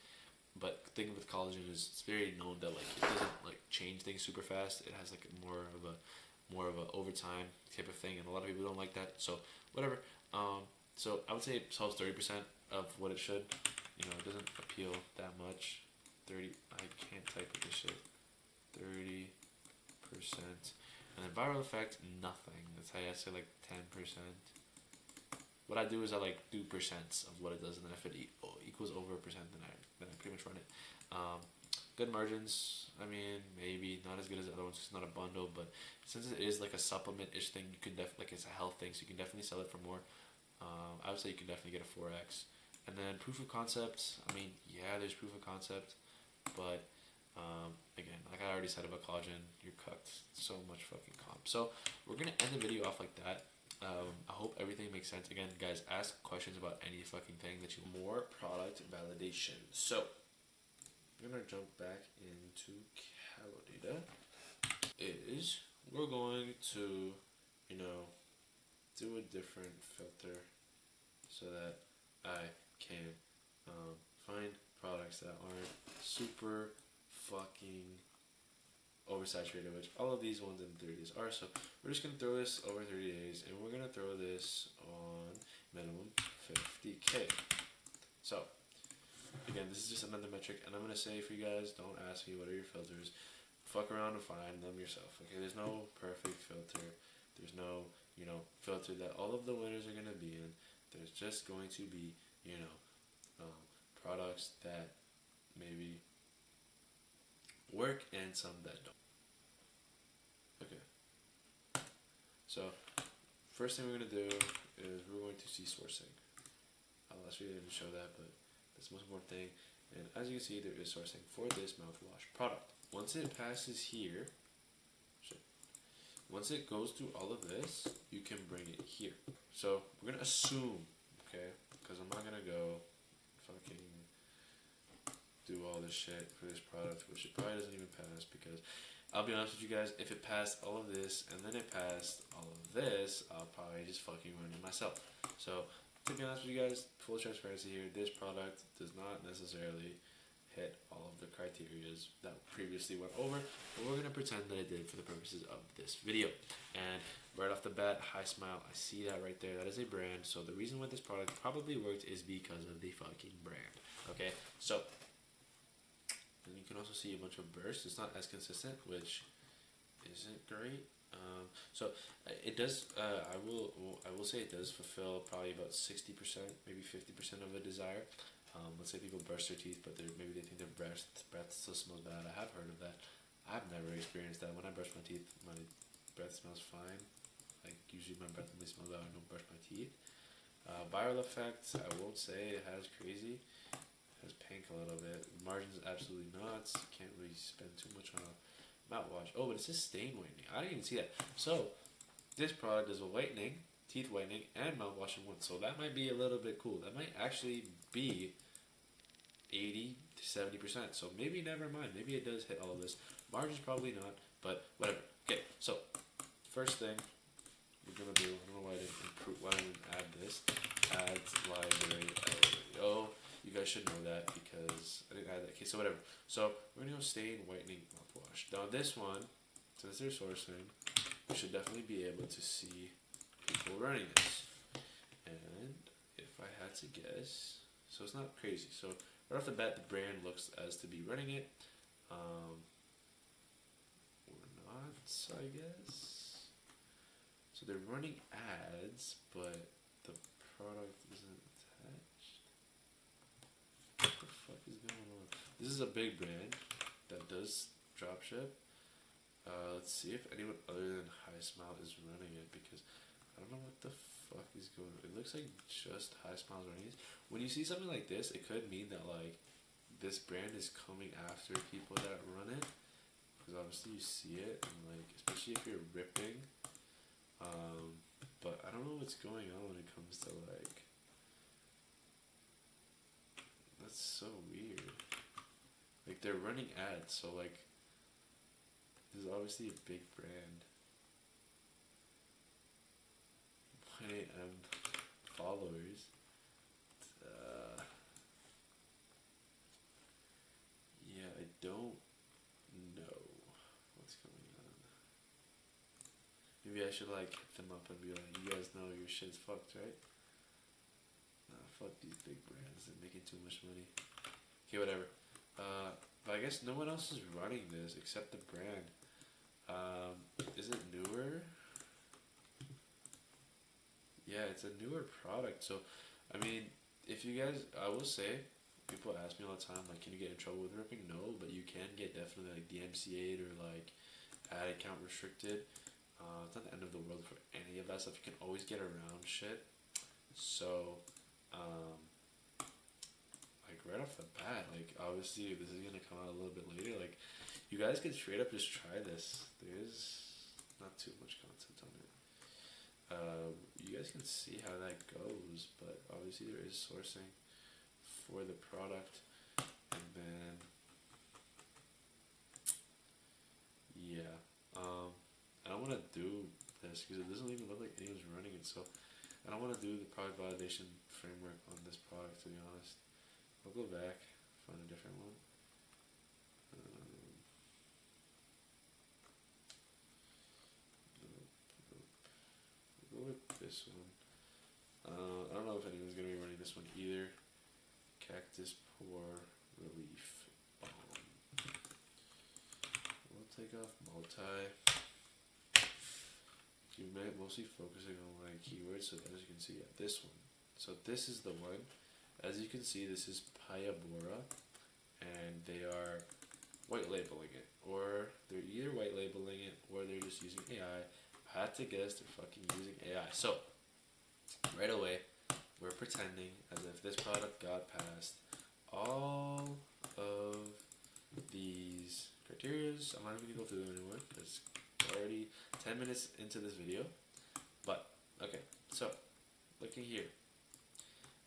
but the thing with collagen is it's very known that like it doesn't like change things super fast. It has like more of a overtime type of thing, and a lot of people don't like that. So whatever. So I would say it solves 30% of what it should. You know, it doesn't appeal that much. 30. I can't type with this shit. 30%. And then viral effect, nothing. That's how I say like 10%. What I do is I like do percents of what it does, and then if it equals over a percent, then I pretty much run it. Good margins. I mean, maybe not as good as the other ones. It's not a bundle, but since it is like a supplement-ish thing, you can like it's a health thing, so you can definitely sell it for more. I would say you can definitely get a 4x. And then proof of concept. I mean, yeah, there's proof of concept, but again, like I already said about collagen, you're cooked. So much fucking comp. So we're gonna end the video off like that. I hope everything makes sense. Again, guys, ask questions about any fucking thing that you more product validation. So I'm gonna jump back into calo data. We're going to, do a different filter so that I can find products that aren't super fucking oversaturated, which all of these ones in 30 days are. So we're just gonna throw this over 30 days, and we're gonna throw this on minimum 50K. So again, this is just another metric, and I'm gonna say for you guys, don't ask me what are your filters. Fuck around and find them yourself. Okay, there's no perfect filter. There's no, filter that all of the winners are gonna be in. There's just going to be, products that maybe work and some that don't. Okay. So first thing we're gonna do is we're going to see sourcing. Last video didn't show that, but that's the most important thing. And as you can see, there is sourcing for this mouthwash product. Once it passes here, once it goes through all of this, you can bring it here. So we're gonna assume, okay, because I'm not gonna go fucking do all this shit for this product, which it probably doesn't even pass, because I'll be honest with you guys, if it passed all of this and then it passed all of this, I'll probably just fucking ruin it myself. So to be honest with you guys, full transparency here, this product does not necessarily hit all of the criterias that previously went over, but we're going to pretend that it did for the purposes of this video. And right off the bat, High Smile, I see that right there, that is a brand, so the reason why this product probably worked is because of the fucking brand, okay? So, and you can also see a bunch of bursts. It's not as consistent, which isn't great. So it does. I will say it does fulfill probably about 60%, maybe 50% of a desire. Let's say people brush their teeth, but maybe they think their breath still smells bad. I have heard of that. I've never experienced that. When I brush my teeth, my breath smells fine. Like usually my breath only smells bad when I don't brush my teeth. Viral effects, I won't say it has crazy. It has pink a little bit. Margins absolutely nuts. Can't really spend too much on a mouthwash. Oh, but it says stain whitening. I didn't even see that. So this product is a whitening, teeth whitening, and mouthwash in one. So that might be a little bit cool. That might actually be 80 to 70%. So maybe never mind. Maybe it does hit all of this. Margins probably not, but whatever. Okay, so first thing we're gonna do. I don't know why I didn't add this. Ads library. Oh, you guys should know that because I didn't add that. Okay, so whatever. So we're gonna go stain whitening mouthwash. Now this one, since they're sourcing, we should definitely be able to see people running this. And if I had to guess, so it's not crazy. So right off the bat, the brand looks as to be running it. Or not, I guess. So they're running ads, but the product isn't attached. What the fuck is going on? This is a big brand that does dropship. Let's see if anyone other than High Smile is running it, because I don't know what the fuck is going on. It looks like just High Smile's running it. When you see something like this, it could mean that like this brand is coming after people that run it, because obviously you see it, and like especially if you're ripping. But I don't know what's going on when it comes to like. That's so weird. Like they're running ads, so like. This is obviously a big brand. 1 AM followers. Yeah, I don't know what's going on. Maybe I should like hit them up and be like, you guys know your shit's fucked, right? Nah, fuck these big brands. They're making too much money. Okay, whatever. But I guess no one else is running this except the brand. Is it newer? Yeah, it's a newer product. So, I mean, if you guys, I will say, people ask me all the time, like, can you get in trouble with ripping? No, but you can get definitely like DMCA'd or like ad account restricted. It's not the end of the world for any of that stuff. You can always get around shit. So, like right off the bat, like obviously this is gonna come out a little bit later. Like, you guys can straight up just try this. There's not too much content on it. You guys can see how that goes, but obviously there is sourcing for the product, and then yeah, I don't want to do this because it doesn't even look like anyone's running it. So I don't want to do the product validation framework on this product, to be honest. I'll go back, find a different one. Go with this one. I don't know if anyone's gonna be running this one either. Cactus Pore Relief Balm. We'll take off multi. You mostly focusing on like keywords, so as you can see, yeah, this one. So this is the one. As you can see, this is Payabora, and they are white labeling it, or they're either white labeling it or they're just using AI. I had to guess they're fucking using AI. So right away, we're pretending as if this product got past all of these criterias. I'm not even gonna go through them anymore. It's already 10 minutes into this video. But okay, so looking here,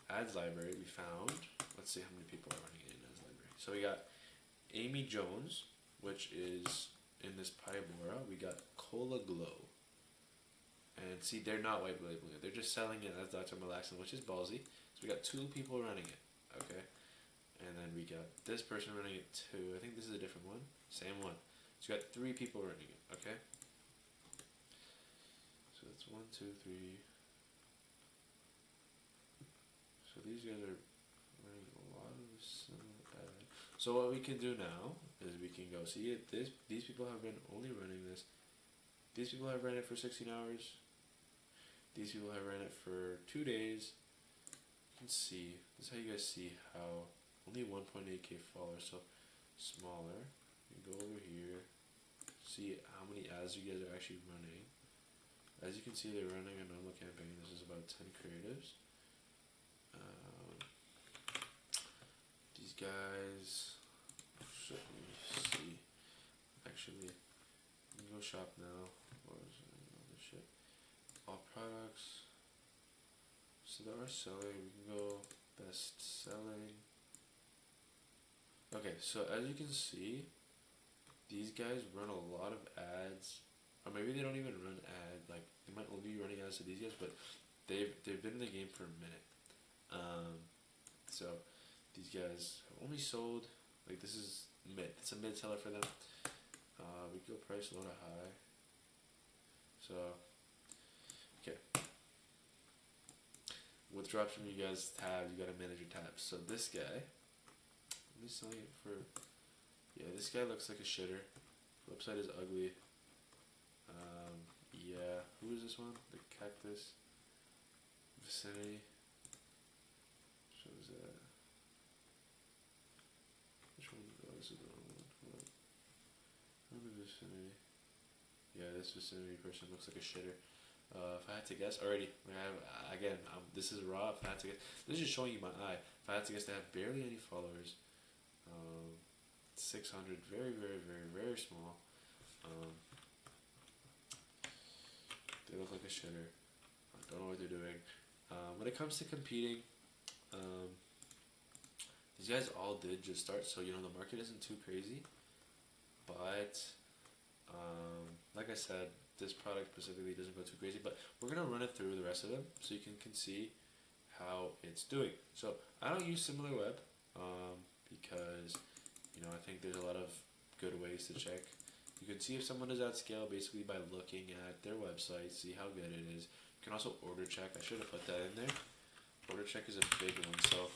ads library, we found. Let's see how many people are running it in ads library. So we got Amy Jones, which is in this Pybora. We got Cola Glow, And see, they're not white labeling it. They're just selling it as Dr. Malaxin, which is ballsy. So we got 2 people running it, okay? And then we got this person running it too. I think this is a different one. Same one. So we got 3 people running it, okay? So that's 1, 2, 3. So these guys are running a lot of similar ads. So what we can do now is we can go see it. These people have been only running this. These people have ran it for 16 hours. These people have ran it for 2 days. You can see, this is how you guys see how only 1.8k followers, so smaller. You go over here, see how many ads you guys are actually running. As you can see, they're running a normal campaign. This is about 10 creatives. These guys, let me see. Actually, you can go shop now. What was other shit? All products. So they are selling. We can go best selling. Okay, so as you can see, these guys run a lot of ads, or maybe they don't even run ads. Like they might only be running ads to these guys, but they've been in the game for a minute. So these guys have only sold, like this is mid. It's a mid seller for them. We go price low to high. So okay. With dropshipping, you guys tabs, you gotta manage your tabs. So this guy, I'm just selling it for, yeah, this guy looks like a shitter. Website is ugly. Yeah, who is this one? The cactus vicinity. Shows that. Which one? Oh, this is the wrong one. Hold on. The vicinity. Yeah, this vicinity person looks like a shitter. If I had to guess, already, this is raw. If I had to guess, this is just showing you my eye. If I had to guess, they have barely any followers. 600, very, very, very, very small. They look like a shitter. I don't know what they're doing. When it comes to competing, these guys all did just start, so the market isn't too crazy. But like I said, this product specifically doesn't go too crazy. But we're gonna run it through the rest of them so you can see how it's doing. So I don't use SimilarWeb because I think there's a lot of good ways to check. You can see if someone is at scale basically by looking at their website, see how good it is. You can also order check. I should have put that in there. Order check is a big one. So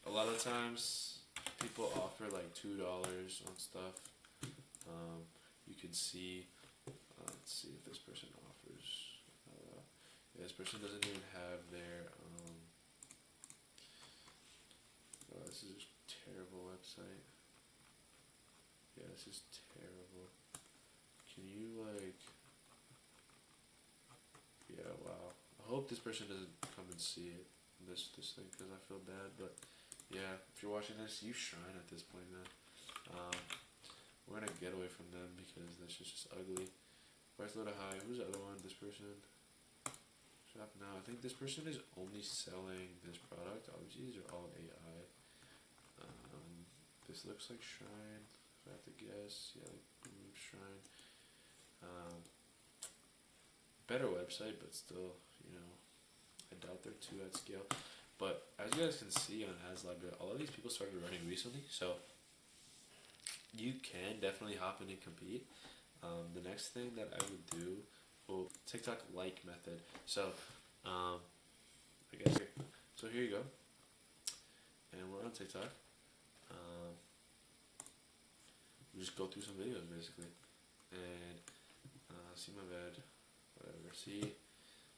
a lot of times people offer like $2 on stuff. You can see, let's see if this person offers. Yeah, this person doesn't even have their. This is a terrible website. Yeah, this is terrible. Can you yeah, wow. I hope this person doesn't come and see it, this thing, because I feel bad, but yeah, if you're watching this, you shine at this point, man. We're gonna get away from them because that's just ugly. Price low to high. Who's the other one? This person. Shop now. I think this person is only selling this product. Obviously, these are all AI. This looks like Shrine. If I have to guess, yeah, like Shrine. Better website, but still, I doubt they're too at scale. But as you guys can see on Ads Library, all of these people started running recently, so you can definitely hop in and compete. The next thing that I would do, TikTok like method. So, I guess here. So here you go, and we're on TikTok. We just go through some videos basically, and see my bed, whatever. See,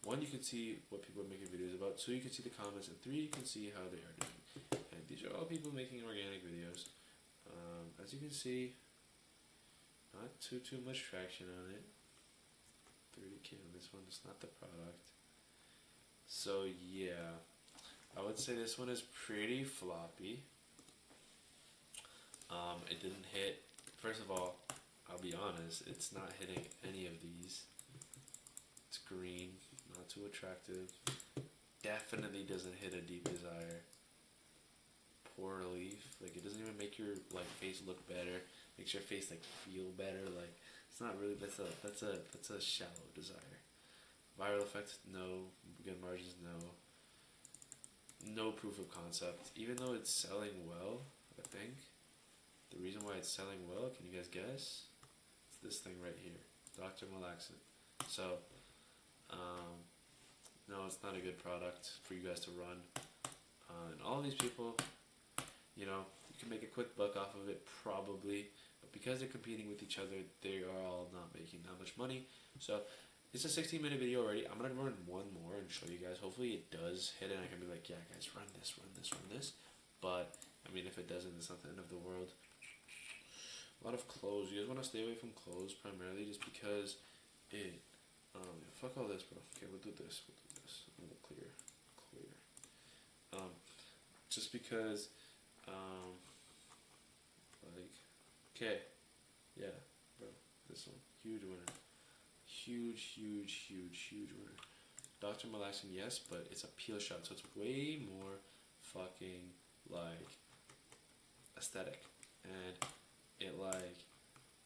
1, you can see what people are making videos about. 2, you can see the comments, and 3, you can see how they are doing. And these are all people making organic videos. As you can see, not too much traction on it. 30K on this one. It's not the product. So yeah, I would say this one is pretty floppy. It didn't hit. First of all, I'll be honest, it's not hitting any of these. It's green, not too attractive. Definitely doesn't hit a deep desire. Poor relief, like it doesn't even make your face look better. Makes your face feel better. It's not really. That's a shallow desire. Viral effect, no. Good margins, no. No proof of concept. Even though it's selling well, I think the reason why it's selling well, can you guys guess? It's this thing right here, Dr. Malaxin. So, um, no, it's not a good product for you guys to run. And all these people, you know, you can make a quick buck off of it probably, but because they're competing with each other, they are all not making that much money. So it's a 16-minute video already. I'm gonna run one more and show you guys. Hopefully it does hit, and I can be like, yeah, guys, run this, run this, run this. But I mean, if it doesn't, it's not the end of the world. A lot of clothes. You guys want to stay away from clothes primarily, just because it. Fuck all this, bro. Okay, we'll do this. We'll do this. We'll clear. Just because, like, okay, yeah, bro, this one, huge winner, huge winner. Dr. Malaxin, yes, but it's a peel shot, so it's way more fucking like aesthetic, and it like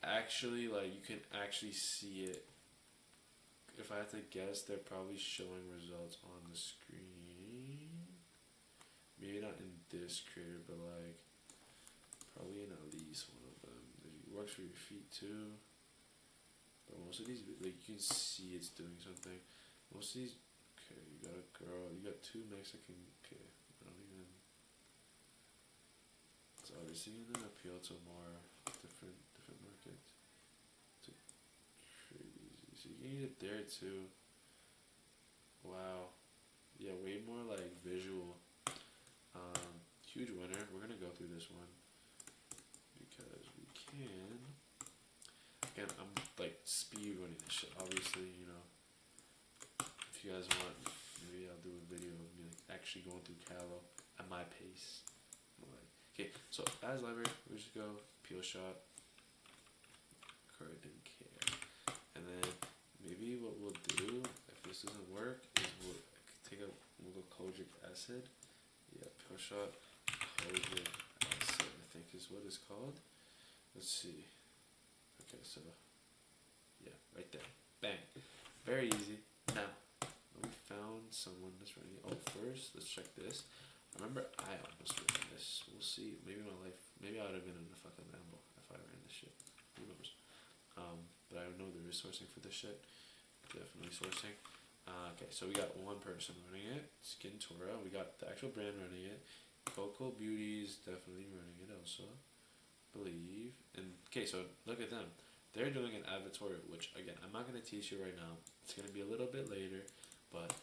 actually like you can actually see it. If I had to guess, they're probably showing results on the screen. Maybe not in this creator, but like probably in at least one of them. It works for your feet too. But most of these, like you can see it's doing something. Most of these, okay, you got a girl, you got two Mexican, okay, I don't even, it's obviously gonna appeal to more different markets. It's crazy. So you can use it there too. Wow. Yeah, way more like visual. Huge winner. We're gonna go through this one because we can. Again, I'm like speed running this shit. Obviously, you know, if you guys want, maybe I'll do a video of me like actually going through Calo at my pace. Like, okay, so as library, we just go peel shot. Card didn't care, and then maybe what we'll do if this doesn't work is we'll go kojic acid. Yeah, peel shot. Kojic acid, I think is what it's called. Let's see. Okay, so yeah, right there. Bang. Very easy. Now, we found someone that's running it. Oh, first, let's check this. I remember I almost ran this. We'll see. Maybe I would have been in a fucking Lambo if I ran this shit. Who knows? But I know there is sourcing for this shit. Definitely sourcing. Okay, so we got one person running it. Skintura. We got the actual brand running it. Coco Beauty's definitely running it also. Believe. And okay, so look at them. They're doing an advertorial, which again I'm not gonna teach you right now. It's gonna be a little bit later, but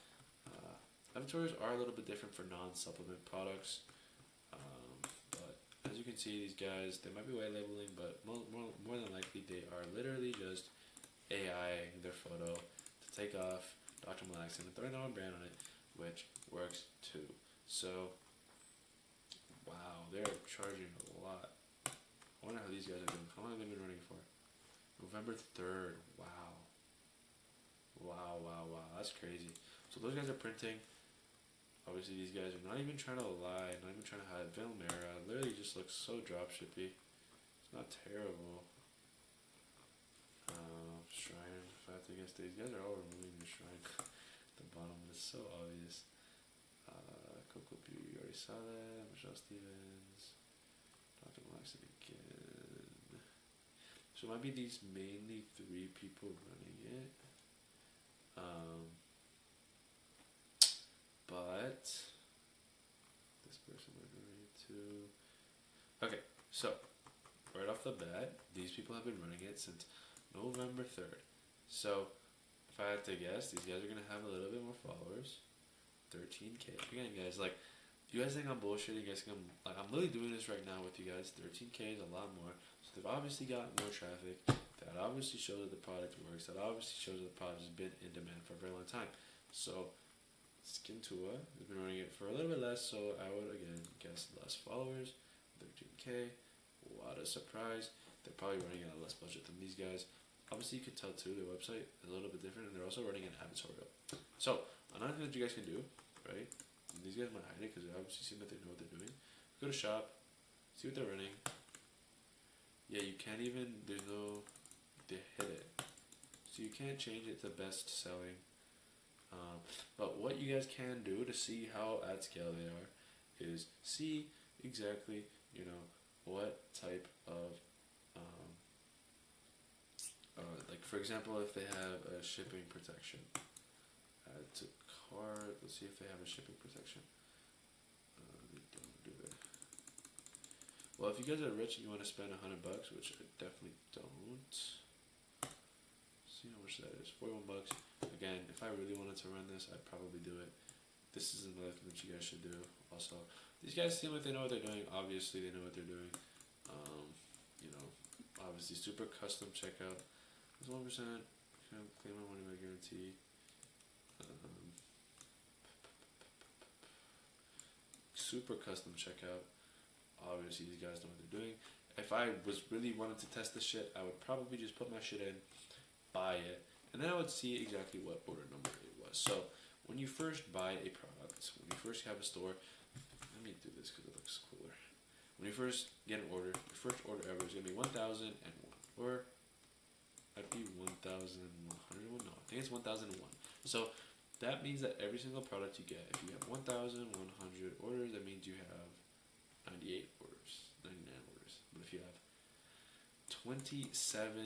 advertorials are a little bit different for non-supplement products. But as you can see, these guys, they might be white labeling, but more than likely they are literally just AI their photo to take off Dr. Malaxin and throwing their own brand on it, which works too. So, wow, they're charging a lot. I wonder how these guys are doing. How long have they been running for? November 3rd. Wow. That's crazy. So those guys are printing. Obviously, these guys are not even trying to lie, not even trying to hide. Vilmera literally just looks so dropshippy. It's not terrible. Shrine, if I have to guess, these guys are all removing the shrine. The bottom is so obvious. Coco Beauty, already saw that. Michelle Stevens. Dr. Malaxin again. So it might be these mainly three people running it. But this person might be running it too. Okay, so right off the bat, these people have been running it since November 3rd. So if I had to guess, these guys are gonna have a little bit more followers. 13K. Again, guys, like, you guys think I'm bullshitting? You guys think I'm literally doing this right now with you guys. 13K is a lot more. So they've obviously got more traffic. That obviously shows that the product works. That obviously shows that the product has been in demand for a very long time. So Skintua has been running it for a little bit less, so I would again guess less followers. 13K. What a surprise. They're probably running at a less budget than these guys. Obviously, you could tell too, their website is a little bit different, and they're also running an advertorial. So, another thing that you guys can do, right? And these guys might hide it because they obviously seem that they know what they're doing. Go to shop, see what they're running. Yeah, you can't even, there's no they hit it. So you can't change it to best selling. But what you guys can do to see how at scale they are is see exactly, what type of, like for example, if they have a shipping protection, add to cart. Let's see if they have a shipping protection. They don't do it. Well, if you guys are rich and you want to spend $100, which I definitely don't. See how much that is. 41 bucks. Again, if I really wanted to run this, I'd probably do it. This is another thing that you guys should do. Also, these guys seem like they know what they're doing. Obviously, they know what they're doing. Obviously, super custom checkout. It's 1%. Claim my money back guarantee. Super custom checkout. Obviously, these guys know what they're doing. If I was really wanted to test this shit, I would probably just put my shit in, buy it, and then I would see exactly what order number it was. So when you first buy a product, when you first have a store, let me do this because it looks cooler. When you first get an order, your first order ever is gonna be 1,001, or I'd be 1,101. No, I think it's 1,001. So that means that every single product you get, if you have 1,100 orders, that means you have 98 orders, 99 orders. But if you have 27,000,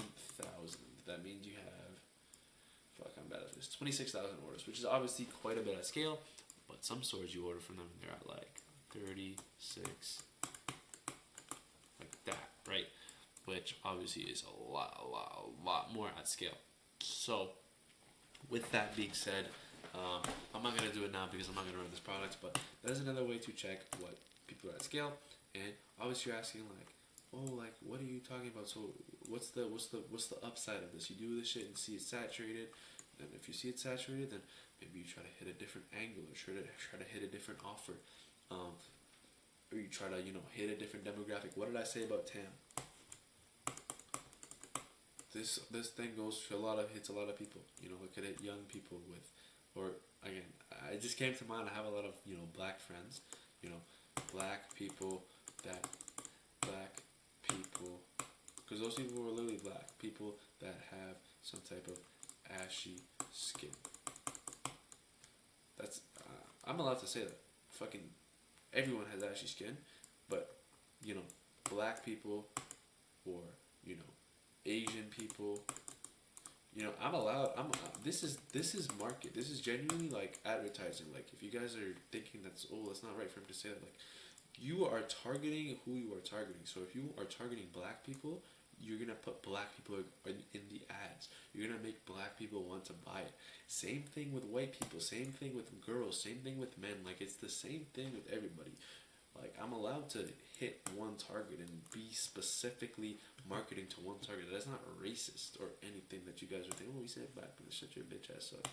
that means you have, I'm bad at this, 26,000 orders, which is obviously quite a bit at scale, but some stores you order from them and they're at like 36, like that, right? Which obviously is a lot more at scale. So with that being said, I'm not going to do it now because I'm not going to run this product, but that is another way to check what people are at scale. And obviously you're asking like, oh, like what are you talking about? So what's the upside of this? You do this shit and see it saturated. Then if you see it saturated, then maybe you try to hit a different angle, or try to hit a different offer, or you try to hit a different demographic. What did I say about TAM? This thing hits a lot of people. It could hit young people with, or again, it just came to mind. I have a lot of black friends, black people, because those people were literally black people that have some type of ashy skin. That's I'm allowed to say that. Fucking everyone has ashy skin, but black people or Asian people. I'm allowed. This is market. This is genuinely like advertising. Like if you guys are thinking that's not right for him to say that. Like you are targeting who you are targeting. So if you are targeting black people, you're gonna put black people in the ads. You're gonna make black people want to buy it. Same thing with white people. Same thing with girls. Same thing with men. Like it's the same thing with everybody. Like I'm allowed to hit one target and be specifically marketing to one target. That's not racist or anything that you guys are thinking. Oh, we said black people, shut your bitch ass up.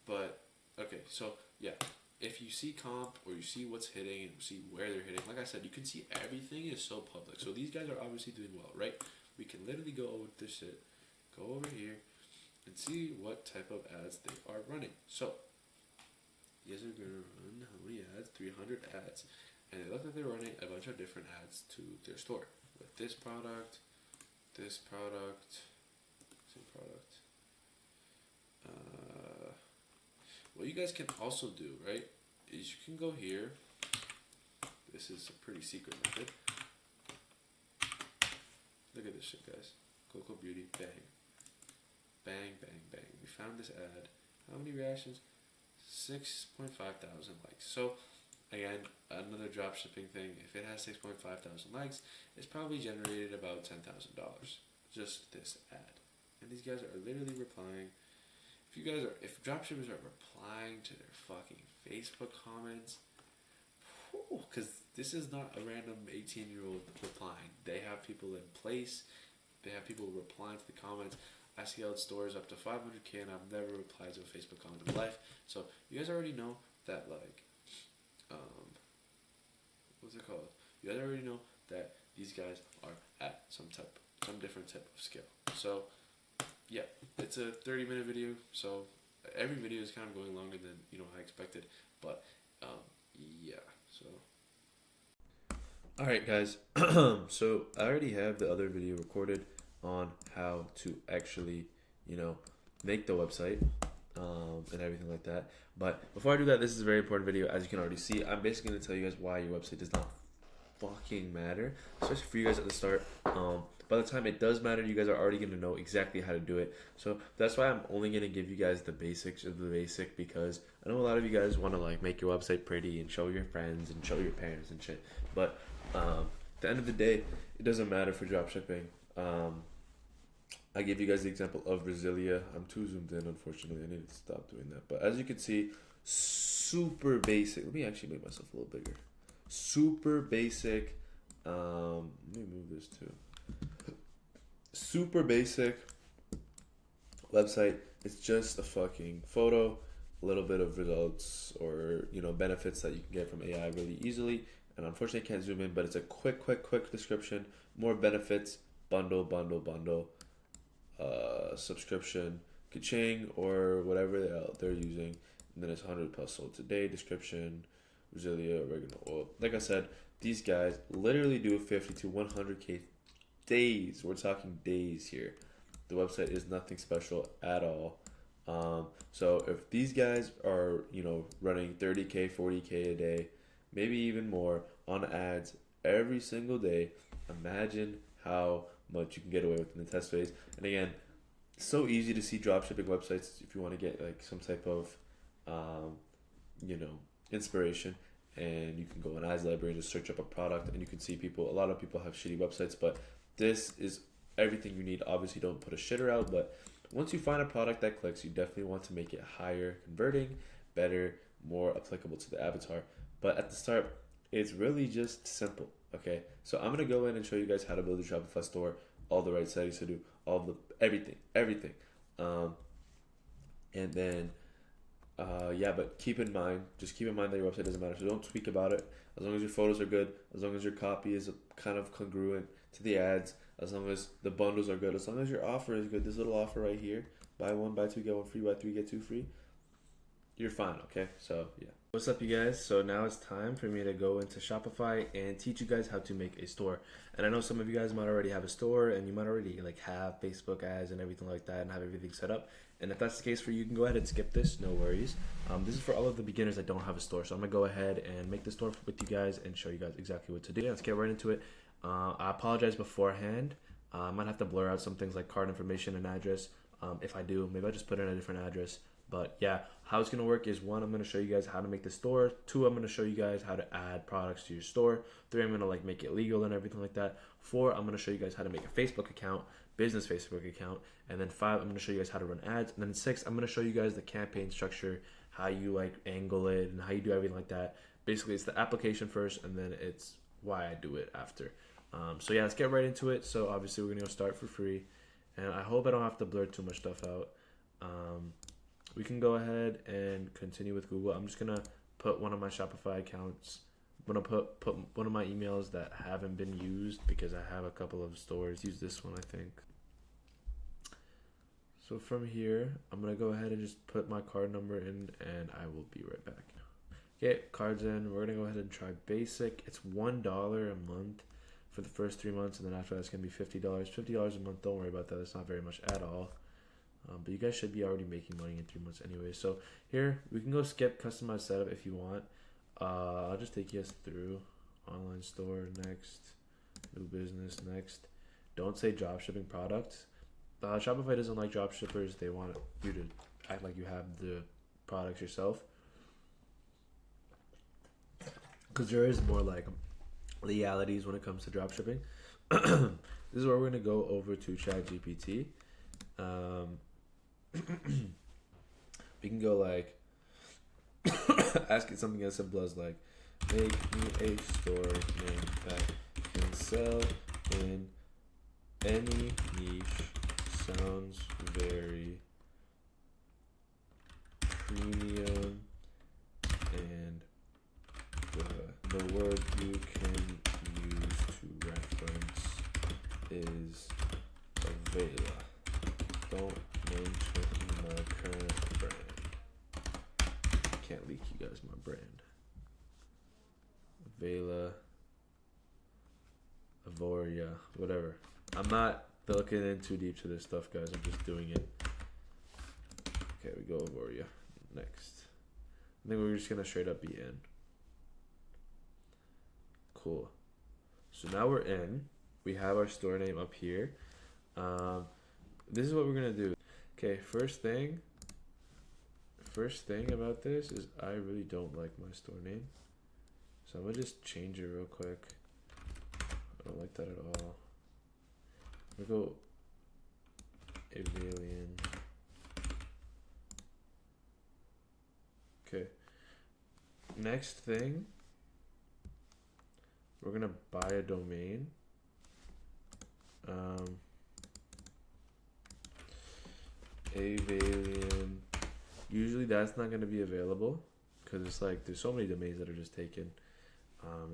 But okay, so yeah, if you see comp or you see what's hitting and see where they're hitting, like I said, you can see everything is so public. So these guys are obviously doing well, right? We can literally go over this shit, go over here, and see what type of ads they are running. So you guys are gonna run how many ads? 300 ads, and it looks like they're running a bunch of different ads to their store with this product, same product. What you guys can also do, right, is you can go here. This is a pretty secret method. Look at this shit, guys. Cocoa Beauty, bang. Bang, bang, bang. We found this ad. How many reactions? 6.5 thousand likes. So, again, another dropshipping thing. If it has 6.5 thousand likes, it's probably generated about $10,000. Just this ad. And these guys are literally replying. If dropshippers are replying to their fucking Facebook comments, because this is not a random 18-year-old replying. They have people in place. They have people replying to the comments. I scaled stores up to 500K and I've never replied to a Facebook comment in my life. So you guys already know that, like, what's it called? You guys already know that these guys are at some different type of scale. So yeah, it's a 30-minute video, so every video is kind of going longer than I expected, but yeah. So All right, guys. So I already have the other video recorded on how to actually, you know, make the website and everything like that. But before I do that, this is a very important video. As you can already see, I'm basically going to tell you guys why your website does not fucking matter, especially for you guys at the start. By the time it does matter, you guys are already going to know exactly how to do it. So that's why I'm only going to give you guys the basics of the basic, because I know a lot of you guys want to like make your website pretty and show your friends and show your parents and shit. But at the end of the day, it doesn't matter for dropshipping. I gave you guys the example of Brasilia. I'm too zoomed in, unfortunately. I need to stop doing that. But as you can see, super basic. Let me actually make myself a little bigger. Super basic. Let me move this too. Super basic website. It's just a fucking photo, a little bit of results or benefits that you can get from AI really easily. And unfortunately, I can't zoom in, but it's a quick description. More benefits, bundle, subscription, ka-ching, or whatever they're using. And then it's 100 plus sold today, description, Brasilia, oregano oil. Like I said, these guys literally do 50 to 100K days. We're talking days here. The website is nothing special at all. So if these guys are, running 30K, 40K a day, maybe even more on ads every single day, imagine how much you can get away with in the test phase. And again, it's so easy to see dropshipping websites if you want to get like some type of, inspiration. And you can go on ads library and just search up a product, and you can see a lot of people have shitty websites, but this is everything you need. Obviously, don't put a shitter out, but once you find a product that clicks, you definitely want to make it higher converting, better, more applicable to the avatar. But at the start, it's really just simple. Okay, so I'm gonna go in and show you guys how to build a Shopify store, all the right settings to do, all the everything. And then but keep in mind that your website doesn't matter. So don't tweak about it. As long as your photos are good, as long as your copy is kind of congruent to the ads, as long as the bundles are good, as long as your offer is good. This little offer right here: buy one, buy two, get one free, buy three, get two free. You're fine, okay? So yeah. What's up, you guys? So now it's time for me to go into Shopify and teach you guys how to make a store. And I know some of you guys might already have a store, and you might already like have Facebook ads and everything like that, and have everything set up. And if that's the case for you, you can go ahead and skip this, no worries. This is for all of the beginners that don't have a store. So I'm gonna go ahead and make the store with you guys and show you guys exactly what to do. Yeah, let's get right into it. I apologize beforehand. I might have to blur out some things like card information and address. If I do, maybe I'll just put in a different address. But yeah, how it's going to work is 1, I'm going to show you guys how to make the store. 2, I'm going to show you guys how to add products to your store. 3, I'm going to like make it legal and everything like that. 4, I'm going to show you guys how to make a Facebook account, business Facebook account. And then 5, I'm going to show you guys how to run ads. And then 6, I'm going to show you guys the campaign structure, how you like angle it and how you do everything like that. Basically, it's the application first, and then it's why I do it after. So yeah, let's get right into it. So obviously we're going to go start for free. And I hope I don't have to blur too much stuff out. We can go ahead and continue with Google. I'm just going to put one of my Shopify accounts. I'm going to put one of my emails that haven't been used because I have a couple of stores. Use this one, I think. So from here, I'm going to go ahead and just put my card number in, and I will be right back. Okay, cards in. We're going to go ahead and try basic. It's $1 a month for the first 3 months, and then after that, it's going to be $50. $50 a month, don't worry about that. It's not very much at all. But you guys should be already making money in 3 months anyway. So here, we can go skip customized setup if you want. I'll just take you guys through online store, next, new business, next. Don't say dropshipping products. Shopify doesn't like dropshippers. They want you to act like you have the products yourself. Because there is more like legalities when it comes to dropshipping. This is where we're going to go over to ChatGPT. We can go like ask it something as simple as like, make me a store name that can sell in any niche. Sounds very premium, and the word you can use to reference is Avela. Don't mention my current brand. Can't leak you guys my brand. Avela Avoria, whatever. I'm not looking in too deep to this stuff, guys. I'm just doing it. Okay, we go Avoria. Next. I think we're just gonna straight up be in. Cool. So now we're in. We have our store name up here. This is what we're gonna do. Okay, first thing about this is I really don't like my store name. So I'm gonna just change it real quick. I don't like that at all. I'm gonna go Avalian. Okay. Next thing, we're gonna buy a domain. Avalian. Usually that's not gonna be available because it's like there's so many domains that are just taken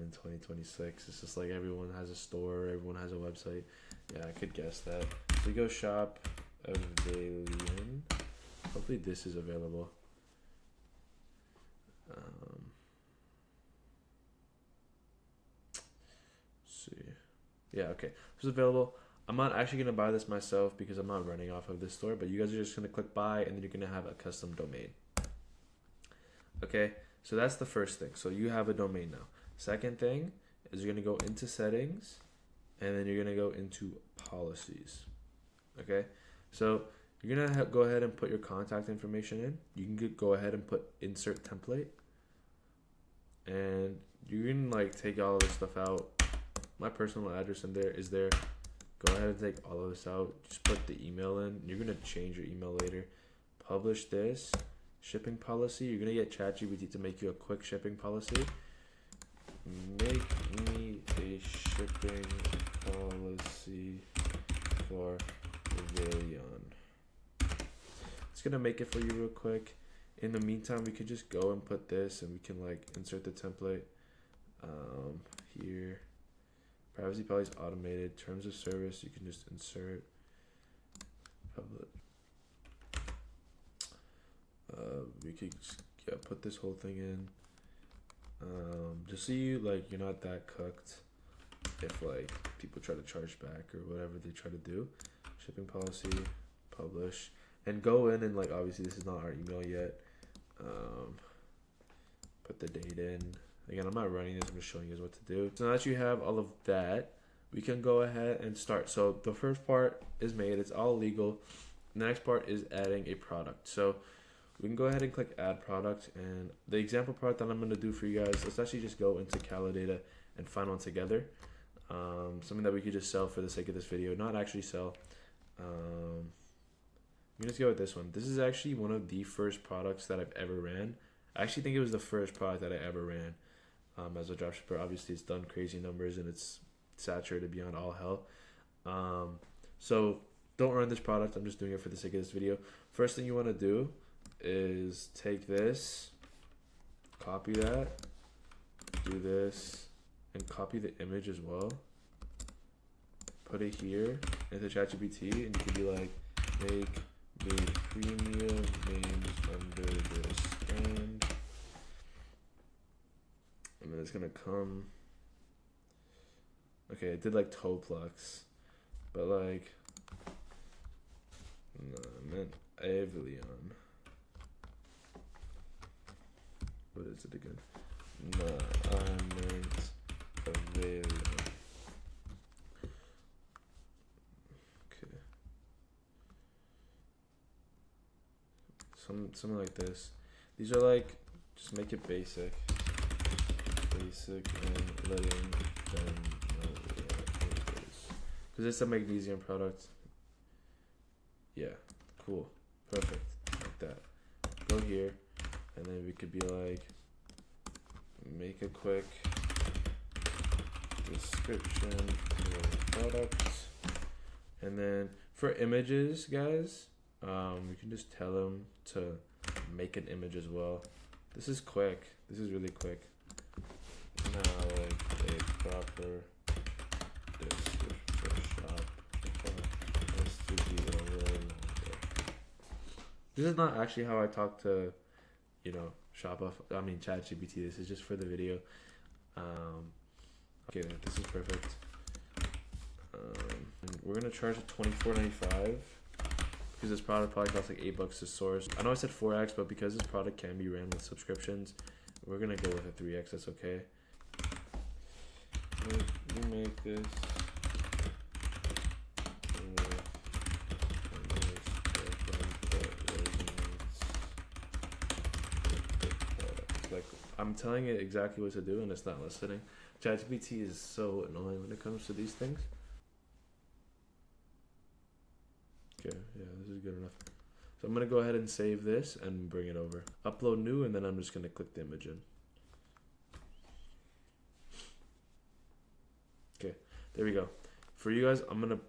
in 2026. It's just like everyone has a store, everyone has a website. Yeah, I could guess that. So we go shop Avalian. Hopefully this is available. See. Yeah, okay. This is available. I'm not actually going to buy this myself because I'm not running off of this store, but you guys are just going to click buy and then you're going to have a custom domain. Okay, so that's the first thing. So you have a domain now. Second thing is you're going to go into settings and then you're going to go into policies. Okay, so you're going to go ahead and put your contact information in. You can go ahead and put insert template. And you can like take all of this stuff out. My personal address in there is there. Go ahead and take all of this out. Just put the email in. You're going to change your email later. Publish this. Shipping policy. You're going to get ChatGPT to make you a quick shipping policy. Make me a shipping policy for Avalian. It's going to make it for you real quick. In the meantime, we could just go and put this and we can like insert the template here. Privacy policy automated. Terms of service, you can just insert. Public. We could just, put this whole thing in. Just so you like you're not that cooked if like people try to charge back or whatever they try to do. Shipping policy, publish, and go in and like obviously this is not our email yet. Put the date in. Again, I'm not running this, I'm just showing you guys what to do. So now that you have all of that, we can go ahead and start. So the first part is made, it's all legal. The next part is adding a product. So we can go ahead and click add product, and the example product that I'm going to do for you guys, let's actually just go into Calidata and find one together. Something that we could just sell for the sake of this video, not actually sell. I'm going to go with this one. This is actually one of the first products that I've ever ran. I actually think it was the first product that I ever ran as a dropshipper. Obviously, it's done crazy numbers and it's saturated beyond all hell. So don't run this product. I'm just doing it for the sake of this video. First thing you want to do is take this, copy that, do this, and copy the image as well. Put it here into ChatGPT, and you can be like, make the premium names under this brand. And then it's gonna come. Okay, it did like Toplux, but like, no, I meant Avalian. What is it again? No, I meant Avalian. Okay. Something like this. These are like, just make it basic. Basic and letting them know what it is. Because it's a magnesium product. Yeah, cool. Perfect. Like that. Go here. And then we could be like, make a quick description for the product. And then for images, guys, we can just tell them to make an image as well. This is quick. This is really quick. Now, like a proper description for shop. This to be a really long day. This is not actually how I talk to, ChatGPT. This is just for the video. Okay, this is perfect. And we're gonna charge it $24.95 because this product probably costs like $8 to source. I know I said 4x, but because this product can be ran with subscriptions, we're gonna go with a 3x. That's okay. We make this. Like, I'm telling it exactly what to do and it's not listening. ChatGPT is so annoying when it comes to these things. Okay, yeah, this is good enough. So I'm gonna go ahead and save this and bring it over. Upload new, and then I'm just gonna click the image in. Okay, there we go. For you guys, I'm gonna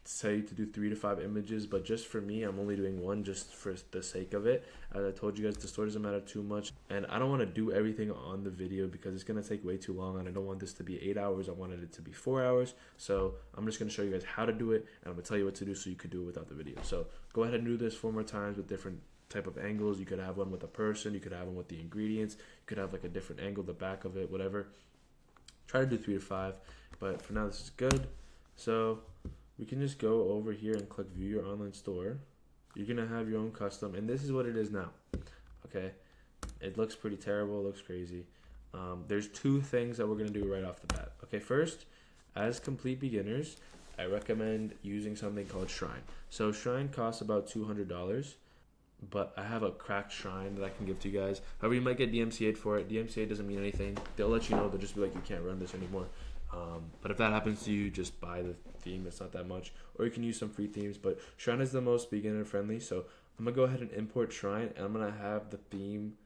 say to do 3 to 5 images, but just for me, I'm only doing one just for the sake of it. As I told you guys, the story doesn't matter too much, and I don't want to do everything on the video because it's going to take way too long, and I don't want this to be 8 hours. I wanted it to be 4 hours. So I'm just going to show you guys how to do it, and I'm going to tell you what to do so you could do it without the video. So go ahead and do this 4 more times with different type of angles. You could have one with a person, you could have one with the ingredients, you could have like a different angle, the back of it, whatever. Try to do 3 to 5, but for now this is good. So we can just go over here and click view your online store. You're gonna have your own custom, and this is what it is now. Okay, it looks pretty terrible, it looks crazy. There's 2 things that we're gonna do right off the bat. Okay, first, as complete beginners, I recommend using something called Shrine. So Shrine costs about $200, but I have a cracked Shrine that I can give to you guys. However, you might get DMCA'd for it. DMCA doesn't mean anything. They'll let you know. They'll just be like, you can't run this anymore. But if that happens to you, just buy the theme. It's not that much. Or you can use some free themes. But Shrine is the most beginner friendly. So I'm going to go ahead and import Shrine. And I'm going to have the theme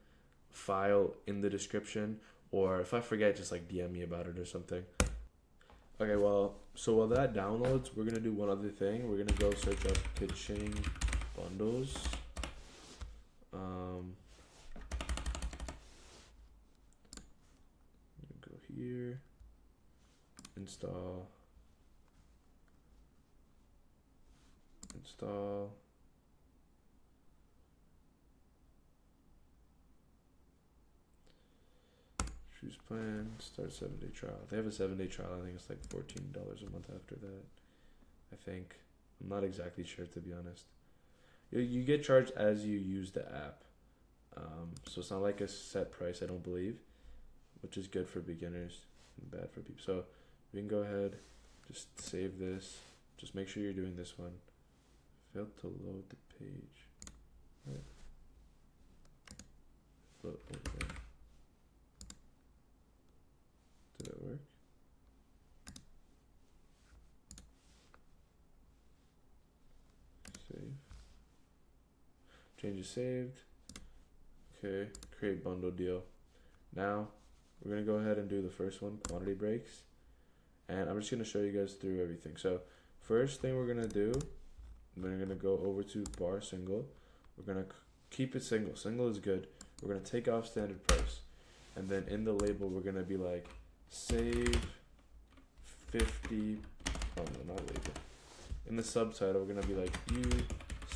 file in the description. Or if I forget, just like DM me about it or something. Okay, well, so while that downloads, we're going to do one other thing. We're going to go search up kitchen bundles. Go here, install, choose plan, start 7-day trial. They have a 7-day trial. I think it's like $14 a month after that. I think. I'm not exactly sure, to be honest. You get charged as you use the app. So it's not like a set price, I don't believe, which is good for beginners and bad for people. So we can go ahead, just save this. Just make sure you're doing this one. Failed to load the page. Right. Okay. Did it work? Save. Changes saved. Okay, create bundle deal. Now we're gonna go ahead and do the first one, quantity breaks, and I'm just gonna show you guys through everything. So first thing we're gonna do, we're gonna go over to bar single. We're gonna keep it single. Single is good. We're gonna take off standard price, and then in the label we're gonna be like save 50. Oh no, not label. In the subtitle we're gonna be like you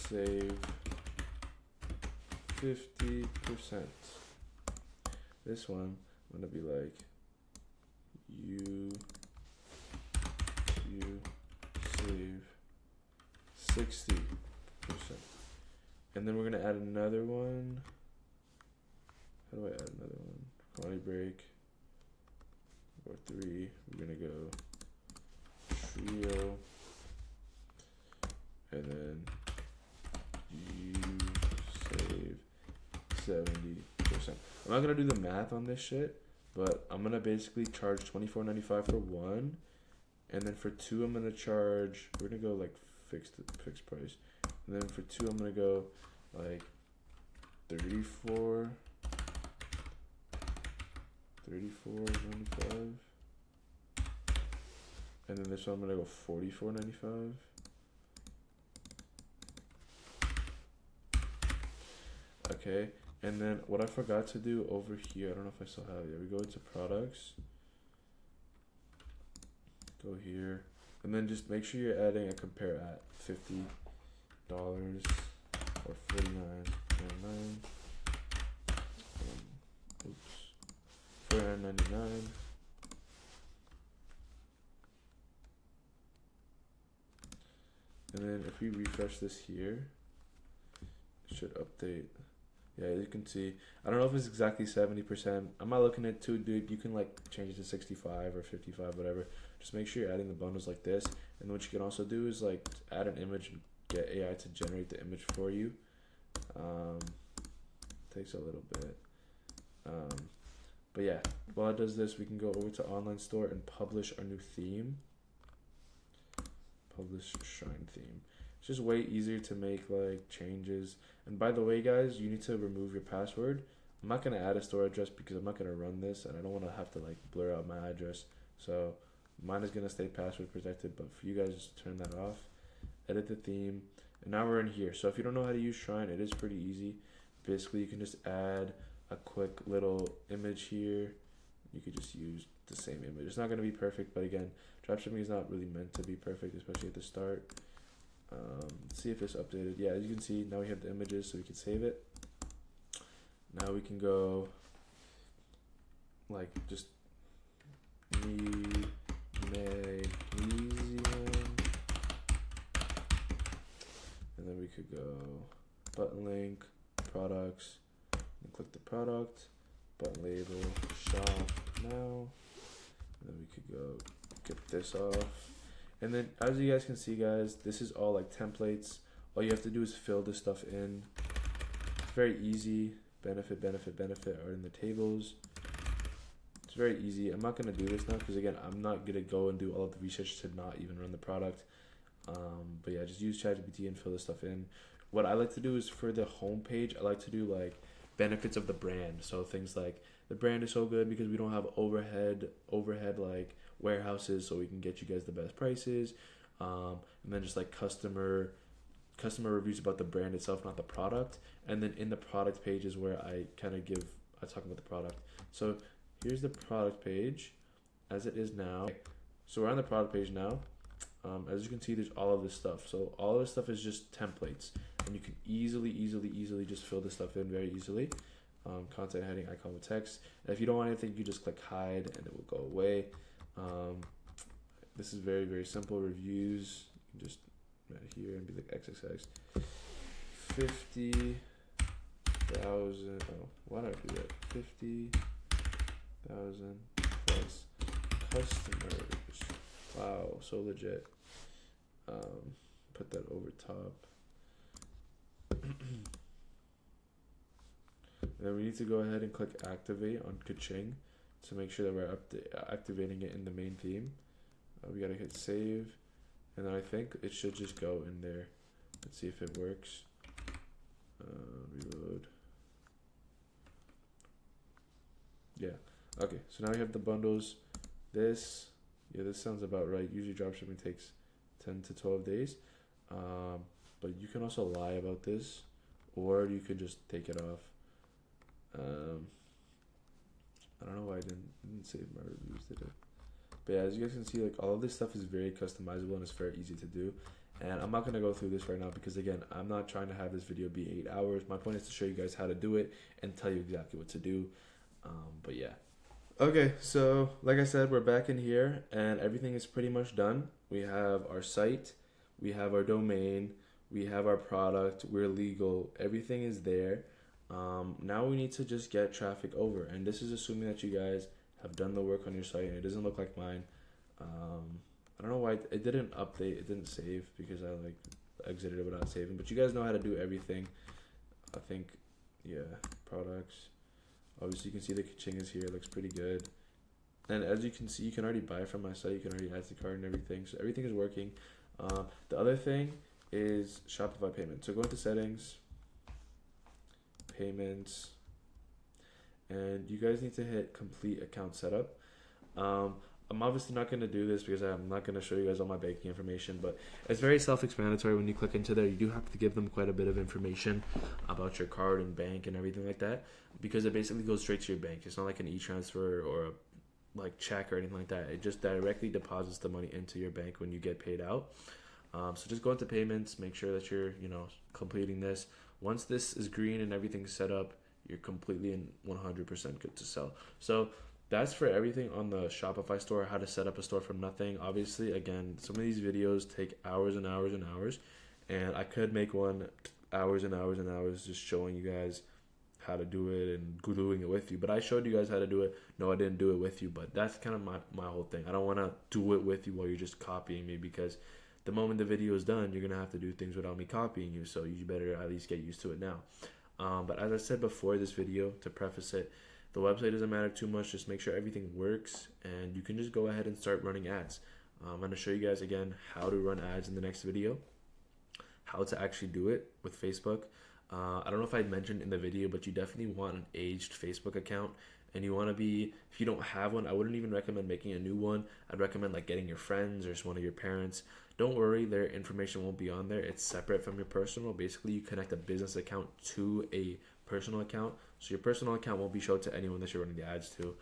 save 50%. This one, I'm gonna be like, you save 60%. And then we're gonna add another one. How do I add another one? Quantity break. Or 3. We're gonna go trio. And then you save 70%. I'm not gonna do the math on this shit, but I'm gonna basically charge $24.95 for one, and then for 2 I'm gonna charge. We're gonna go like fixed price, and then for 2 I'm gonna go like 34.95, and then this one I'm gonna go $44.95. Okay, and then what I forgot to do over here, I don't know if I still have it. We go into products, go here, and then just make sure you're adding a compare at $50 or $49.99. Oops, $49.99. And then if we refresh this here, it should update. Yeah, you can see. I don't know if it's exactly 70%. I'm not looking at too deep. You can like change it to 65 or 55, whatever. Just make sure you're adding the bundles like this. And what you can also do is like add an image and get AI to generate the image for you. Takes a little bit. But yeah, while it does this, we can go over to online store and publish our new theme. Publish shrine theme. It's just way easier to make like changes. And by the way, guys, you need to remove your password. I'm not gonna add a store address because I'm not gonna run this, and I don't want to have to like blur out my address. So mine is gonna stay password protected. But for you guys, just turn that off. Edit the theme, and now we're in here. So if you don't know how to use Shrine, it is pretty easy. Basically, you can just add a quick little image here. You could just use the same image. It's not going to be perfect, but again, dropshipping is not really meant to be perfect, especially at the start. Let's see if it's updated. Yeah, as you can see, now we have the images, so we can save it. Now we can go like just magnesium, and then we could go button link, products, and click the product, button label, shop now, and then we could go get this off. And then as you guys can see, guys, this is all like templates. All you have to do is fill this stuff in. It's very easy. Benefit are in the tables. It's very easy. I'm not going to do this now because again, I'm not going to go and do all of the research to not even run the product. But yeah, just use ChatGPT and fill this stuff in. What I like to do is for the homepage, I like to do like benefits of the brand. So things like the brand is so good because we don't have overhead like warehouses, so we can get you guys the best prices. And then just like customer reviews about the brand itself, not the product. And then in the product page is where I talk about the product. So here's the product page as it is now. So we're on the product page now. As you can see, there's all of this stuff. So all of this stuff is just templates, and you can easily just fill this stuff in very easily. Content heading, icon with text. And if you don't want anything, you just click hide and it will go away. This is very, very simple. Reviews, you can just right here and be like XXX 50,000. Oh, why did I do that? 50,000 plus customers. Wow, so legit. Put that over top. Then we need to go ahead and click activate on Kaching to make sure that we're activating it in the main theme. We gotta hit save, and then I think it should just go in there. Let's see if it works. Reload. Yeah. Okay, so now we have the bundles. This sounds about right. Usually dropshipping takes 10 to 12 days. But you can also lie about this, or you could just take it off. I don't know why I didn't save my reviews, did it? But yeah, as you guys can see, like all of this stuff is very customizable and it's very easy to do. And I'm not going to go through this right now because again, I'm not trying to have this video be 8 hours. My point is to show you guys how to do it and tell you exactly what to do. But yeah. Okay, so like I said, we're back in here and everything is pretty much done. We have our site, we have our domain, we have our product, we're legal, everything is there. Now we need to just get traffic over, and this is assuming that you guys have done the work on your site and it doesn't look like mine. I don't know why it didn't update, it didn't save because I like exited it without saving, but you guys know how to do everything. I think, yeah, products. Obviously, you can see the Kaching is here. It looks pretty good. And as you can see, you can already buy from my site. You can already add to cart and everything. So everything is working. The other thing is Shopify payment. So go into settings, payments, and you guys need to hit complete account setup. I'm obviously not going to do this because I'm not going to show you guys all my banking information, but it's very self-explanatory. When you click into there, you do have to give them quite a bit of information about your card and bank and everything like that, because it basically goes straight to your bank. It's not like an e-transfer or a like check or anything like that. It just directly deposits the money into your bank when you get paid out. So just go into payments, make sure that you're completing this. Once this is green and everything's set up, you're completely and 100% good to sell. So that's for everything on the Shopify store, how to set up a store from nothing. Obviously, again, some of these videos take hours and hours and hours, and I could make one hours and hours and hours just showing you guys how to do it and doing it with you. But I showed you guys how to do it. No, I didn't do it with you, but that's kind of my whole thing. I don't want to do it with you while you're just copying me, because the moment the video is done, you're going to have to do things without me copying you. So you better at least get used to it now. But as I said before this video, to preface it, the website doesn't matter too much. Just make sure everything works, and you can just go ahead and start running ads. I'm going to show you guys again how to run ads in the next video, how to actually do it with Facebook. I don't know if I mentioned in the video, but you definitely want an aged Facebook account. And you want to be, if you don't have one, I wouldn't even recommend making a new one. I'd recommend like getting your friends or just one of your parents. Don't worry, their information won't be on there. It's separate from your personal. Basically, you connect a business account to a personal account. So your personal account won't be shown to anyone that you're running the ads to.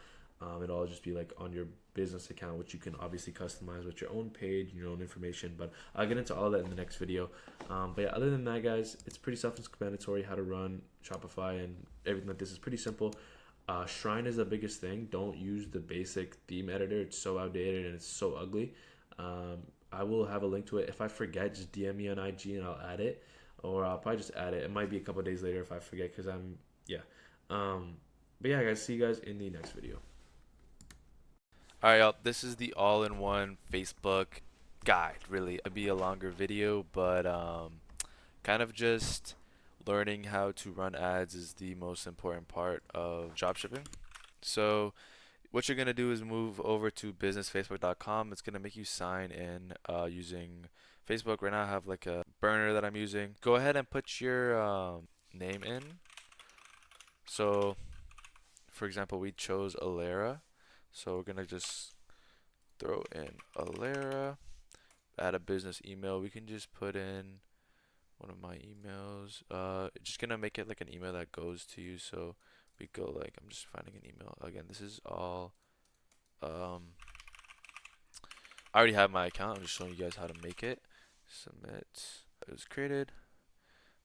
It'll all just be like on your business account, which you can obviously customize with your own page and your own information. But I'll get into all of that in the next video. But yeah, other than that, guys, it's pretty self-explanatory how to run Shopify, and everything like this is pretty simple. Shrine is the biggest thing. Don't use the basic theme editor. It's so outdated and it's so ugly. I will have a link to it. If I forget, just DM me on IG and I'll add it, or I'll probably just add it. It might be a couple days later if I forget, because yeah. But yeah, guys, see you guys in the next video. All right, y'all. This is the all-in-one Facebook guide. Really, it'd be a longer video, but kind of just learning how to run ads is the most important part of dropshipping. So what you're gonna do is move over to businessfacebook.com. It's gonna make you sign in using Facebook. Right now, I have like a burner that I'm using. Go ahead and put your name in. So, for example, we chose Alera. So we're gonna just throw in Alera, add a business email. We can just put in one of my emails. Just gonna make it like an email that goes to you. So we go like, I'm just finding an email. Again, this is all, I already have my account. I'm just showing you guys how to make it. Submit. It was created.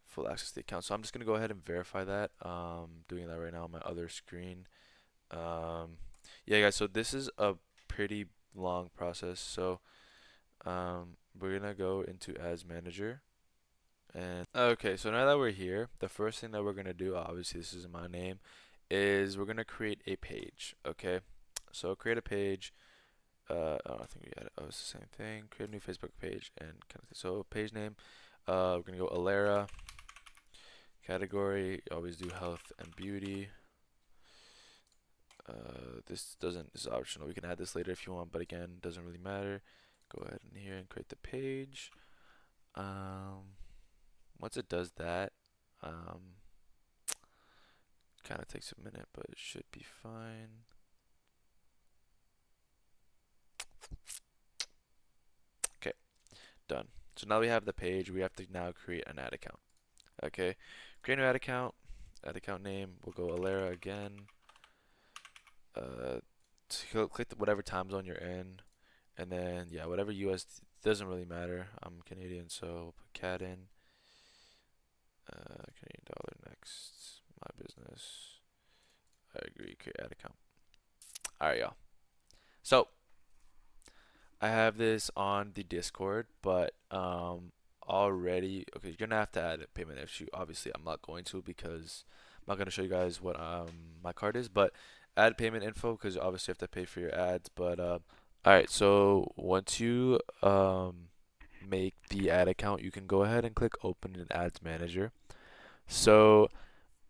Full access to the account. So I'm just gonna go ahead and verify that. Doing that right now on my other screen. Yeah, guys. So this is a pretty long process. So we're gonna go into Ads Manager, and okay, so now that we're here, the first thing that we're gonna do, obviously this is my name, is we're gonna create a page. Okay, so create a page. Oh, I think we had it. Oh, it's the same thing. Create a new Facebook page and kind of so page name. We're gonna go Alera. Category, always do health and beauty. This is optional. We can add this later if you want, but again, doesn't really matter. Go ahead in here and create the page. Once it does that, kind of takes a minute, but it should be fine. Okay, done. So now we have the page. We have to now create an ad account. Okay, create an ad account. Ad account name. We'll go Alera again. Click whatever time zone you're in, and then yeah, whatever US, doesn't really matter. I'm Canadian, so we'll put CAD in. Canadian dollar next. My business. I agree. Create ad account. All right, y'all. So I have this on the Discord, but already okay. You're gonna have to add a payment issue. Obviously, I'm not going to, because I'm not gonna show you guys what my card is, but add payment info because obviously you have to pay for your ads. But all right. So once you make the ad account, you can go ahead and click open in Ads Manager. So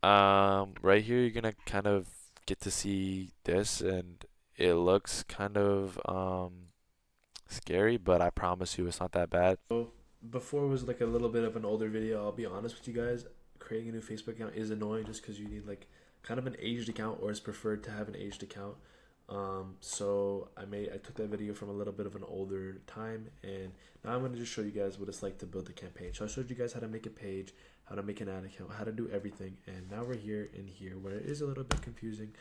right here you're gonna kind of get to see this, and it looks kind of scary, but I promise you it's not that bad. So before was like a little bit of an older video. I'll be honest with you guys. Creating a new Facebook account is annoying just because you need like kind of an aged account, or it's preferred to have an aged account. So I took that video from a little bit of an older time, and now I'm gonna just show you guys what it's like to build a campaign. So I showed you guys how to make a page, how to make an ad account, how to do everything, and now we're here in here where it is a little bit confusing.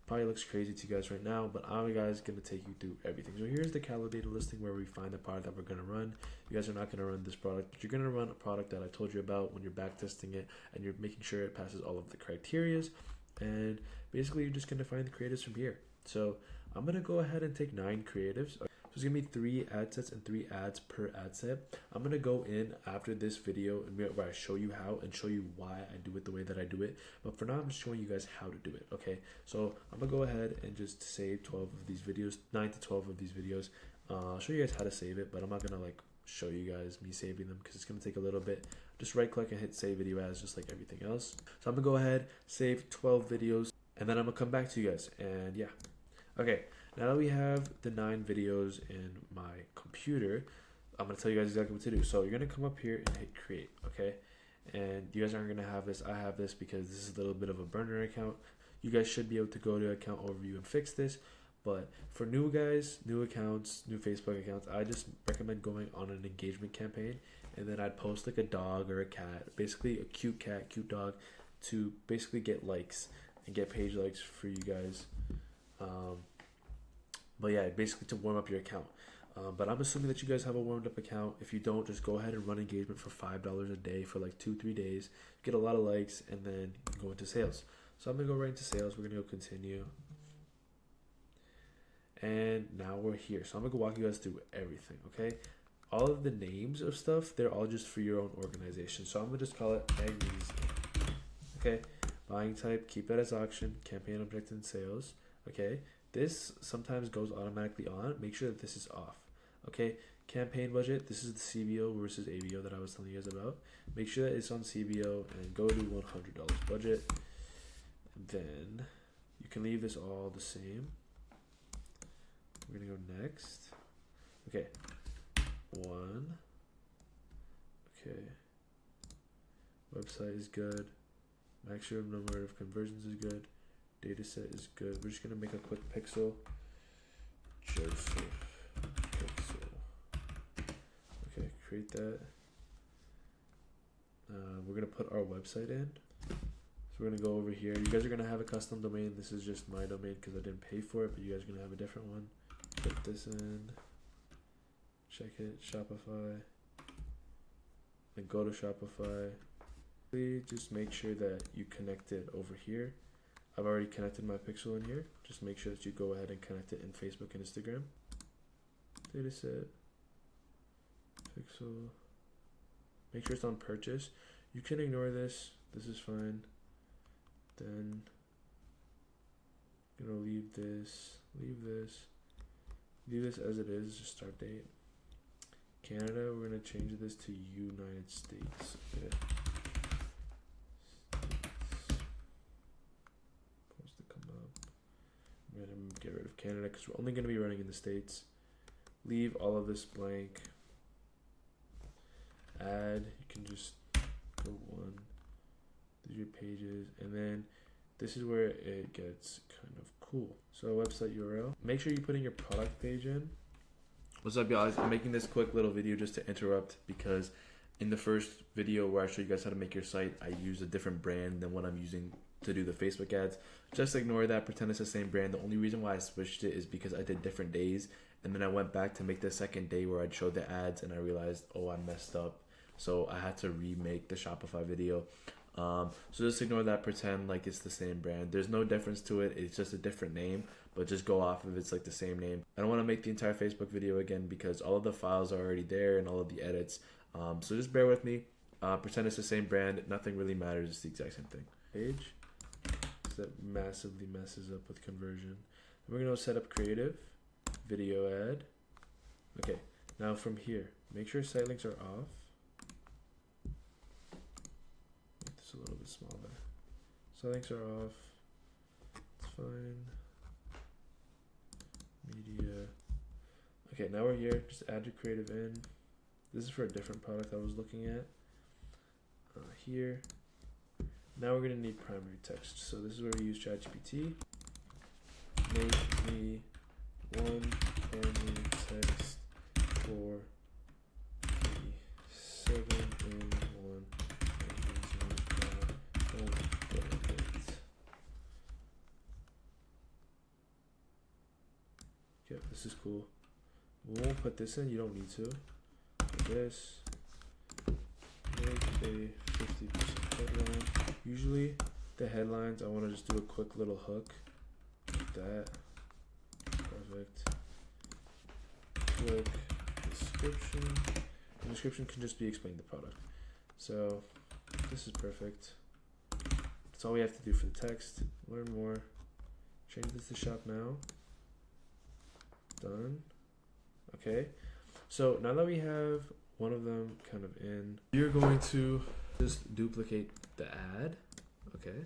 Probably looks crazy to you guys right now, but I'm guys gonna take you through everything. So here's the calibrated listing where we find the product that we're gonna run. You guys are not gonna run this product, but you're gonna run a product that I told you about when you're back testing it, and you're making sure it passes all of the criterias. And basically you're just going to find the creatives from here. So I'm going to go ahead and take 9 creatives. So it's going to be 3 ad sets and 3 ads per ad set. I'm going to go in after this video where I show you how and show you why I do it the way that I do it. But for now, I'm just showing you guys how to do it, okay? So I'm going to go ahead and just save 12 of these videos, 9 to 12 of these videos. I'll show you guys how to save it, but I'm not going to like show you guys me saving them because it's going to take a little bit. Just right click and hit save video as, just like everything else. So I'm going to go ahead, save 12 videos, and then I'm going to come back to you guys. And yeah. Okay, now that we have the 9 videos in my computer, I'm going to tell you guys exactly what to do. So you're going to come up here and hit create, okay? And you guys aren't going to have this. I have this because this is a little bit of a burner account. You guys should be able to go to account overview and fix this. But for new guys, new accounts, new Facebook accounts, I just recommend going on an engagement campaign. And then I'd post like a dog or a cat, basically a cute cat, cute dog, to basically get likes and get page likes for you guys. But yeah, basically to warm up your account. But I'm assuming that you guys have a warmed up account. If you don't, just go ahead and run engagement for $5 a day for like 2-3 days. Get a lot of likes, and then you can go into sales. So I'm gonna go right into sales. We're gonna go continue. And now we're here. So I'm gonna go walk you guys through everything, okay? All of the names of stuff, they're all just for your own organization. So I'm gonna just call it egg reason. Okay. Buying type, keep that as auction, campaign object and sales. Okay. This sometimes goes automatically on. Make sure that this is off. Okay. Campaign budget, this is the CBO versus ABO that I was telling you guys about. Make sure that it's on CBO and go to $100 budget. And then you can leave this all the same. We're gonna go next. Okay. 1. Okay. Website is good. Maximum number of conversions is good. Data set is good. We're just gonna make a quick pixel. Joseph pixel. Okay, create that. We're gonna put our website in. So we're gonna go over here. You guys are gonna have a custom domain. This is just my domain because I didn't pay for it, but you guys are gonna have a different one. Put this in. Check it. Shopify. Then go to Shopify. Just make sure that you connect it over here. I've already connected my pixel in here. Just make sure that you go ahead and connect it in Facebook and Instagram. Dataset. Pixel. Make sure it's on purchase. You can ignore this. This is fine. Then I'm gonna leave this. Leave this. Leave this as it is. Just start date. Canada. We're gonna change this to United States. Okay. Supposed to come up. I'm gonna get rid of Canada because we're only gonna be running in the States. Leave all of this blank. Add. You can just go 1. These are your pages, and then this is where it gets kind of cool. So website URL. Make sure you put in your product page in. What's up, guys? I'm making this quick little video just to interrupt because in the first video where I show you guys how to make your site, I use a different brand than what I'm using to do the Facebook ads. Just ignore that, pretend it's the same brand. The only reason why I switched it is because I did different days, and then I went back to make the second day where I'd show the ads, and I realized, oh, I messed up. So I had to remake the Shopify video. So just ignore that, pretend like it's the same brand. There's no difference to it, it's just a different name, but just go off if it's like the same name. I don't want to make the entire Facebook video again because all of the files are already there and all of the edits. So just bear with me, pretend it's the same brand, nothing really matters, it's the exact same thing. Page, so that massively messes up with conversion. Then we're gonna set up creative, video ad. Okay, now from here, make sure site links are off. It's a little bit smaller. So links are off. It's fine. Media. Okay, now we're here. Just add your creative in. This is for a different product I was looking at. Here. Now we're gonna need primary text. So this is where we use ChatGPT. Make me one primary text for the 7-in-1. Yeah, this is cool. We won't put this in, you don't need to. Put this. Make a 50% headline. Usually The headlines, I want to just do a quick little hook like that. Perfect. Quick description. The description can just be explaining the product. So this is perfect. That's all we have to do for the text. Learn more. Change this to shop now. Done. Okay. So now that we have one of them kind of in, you're going to just duplicate the ad. Okay.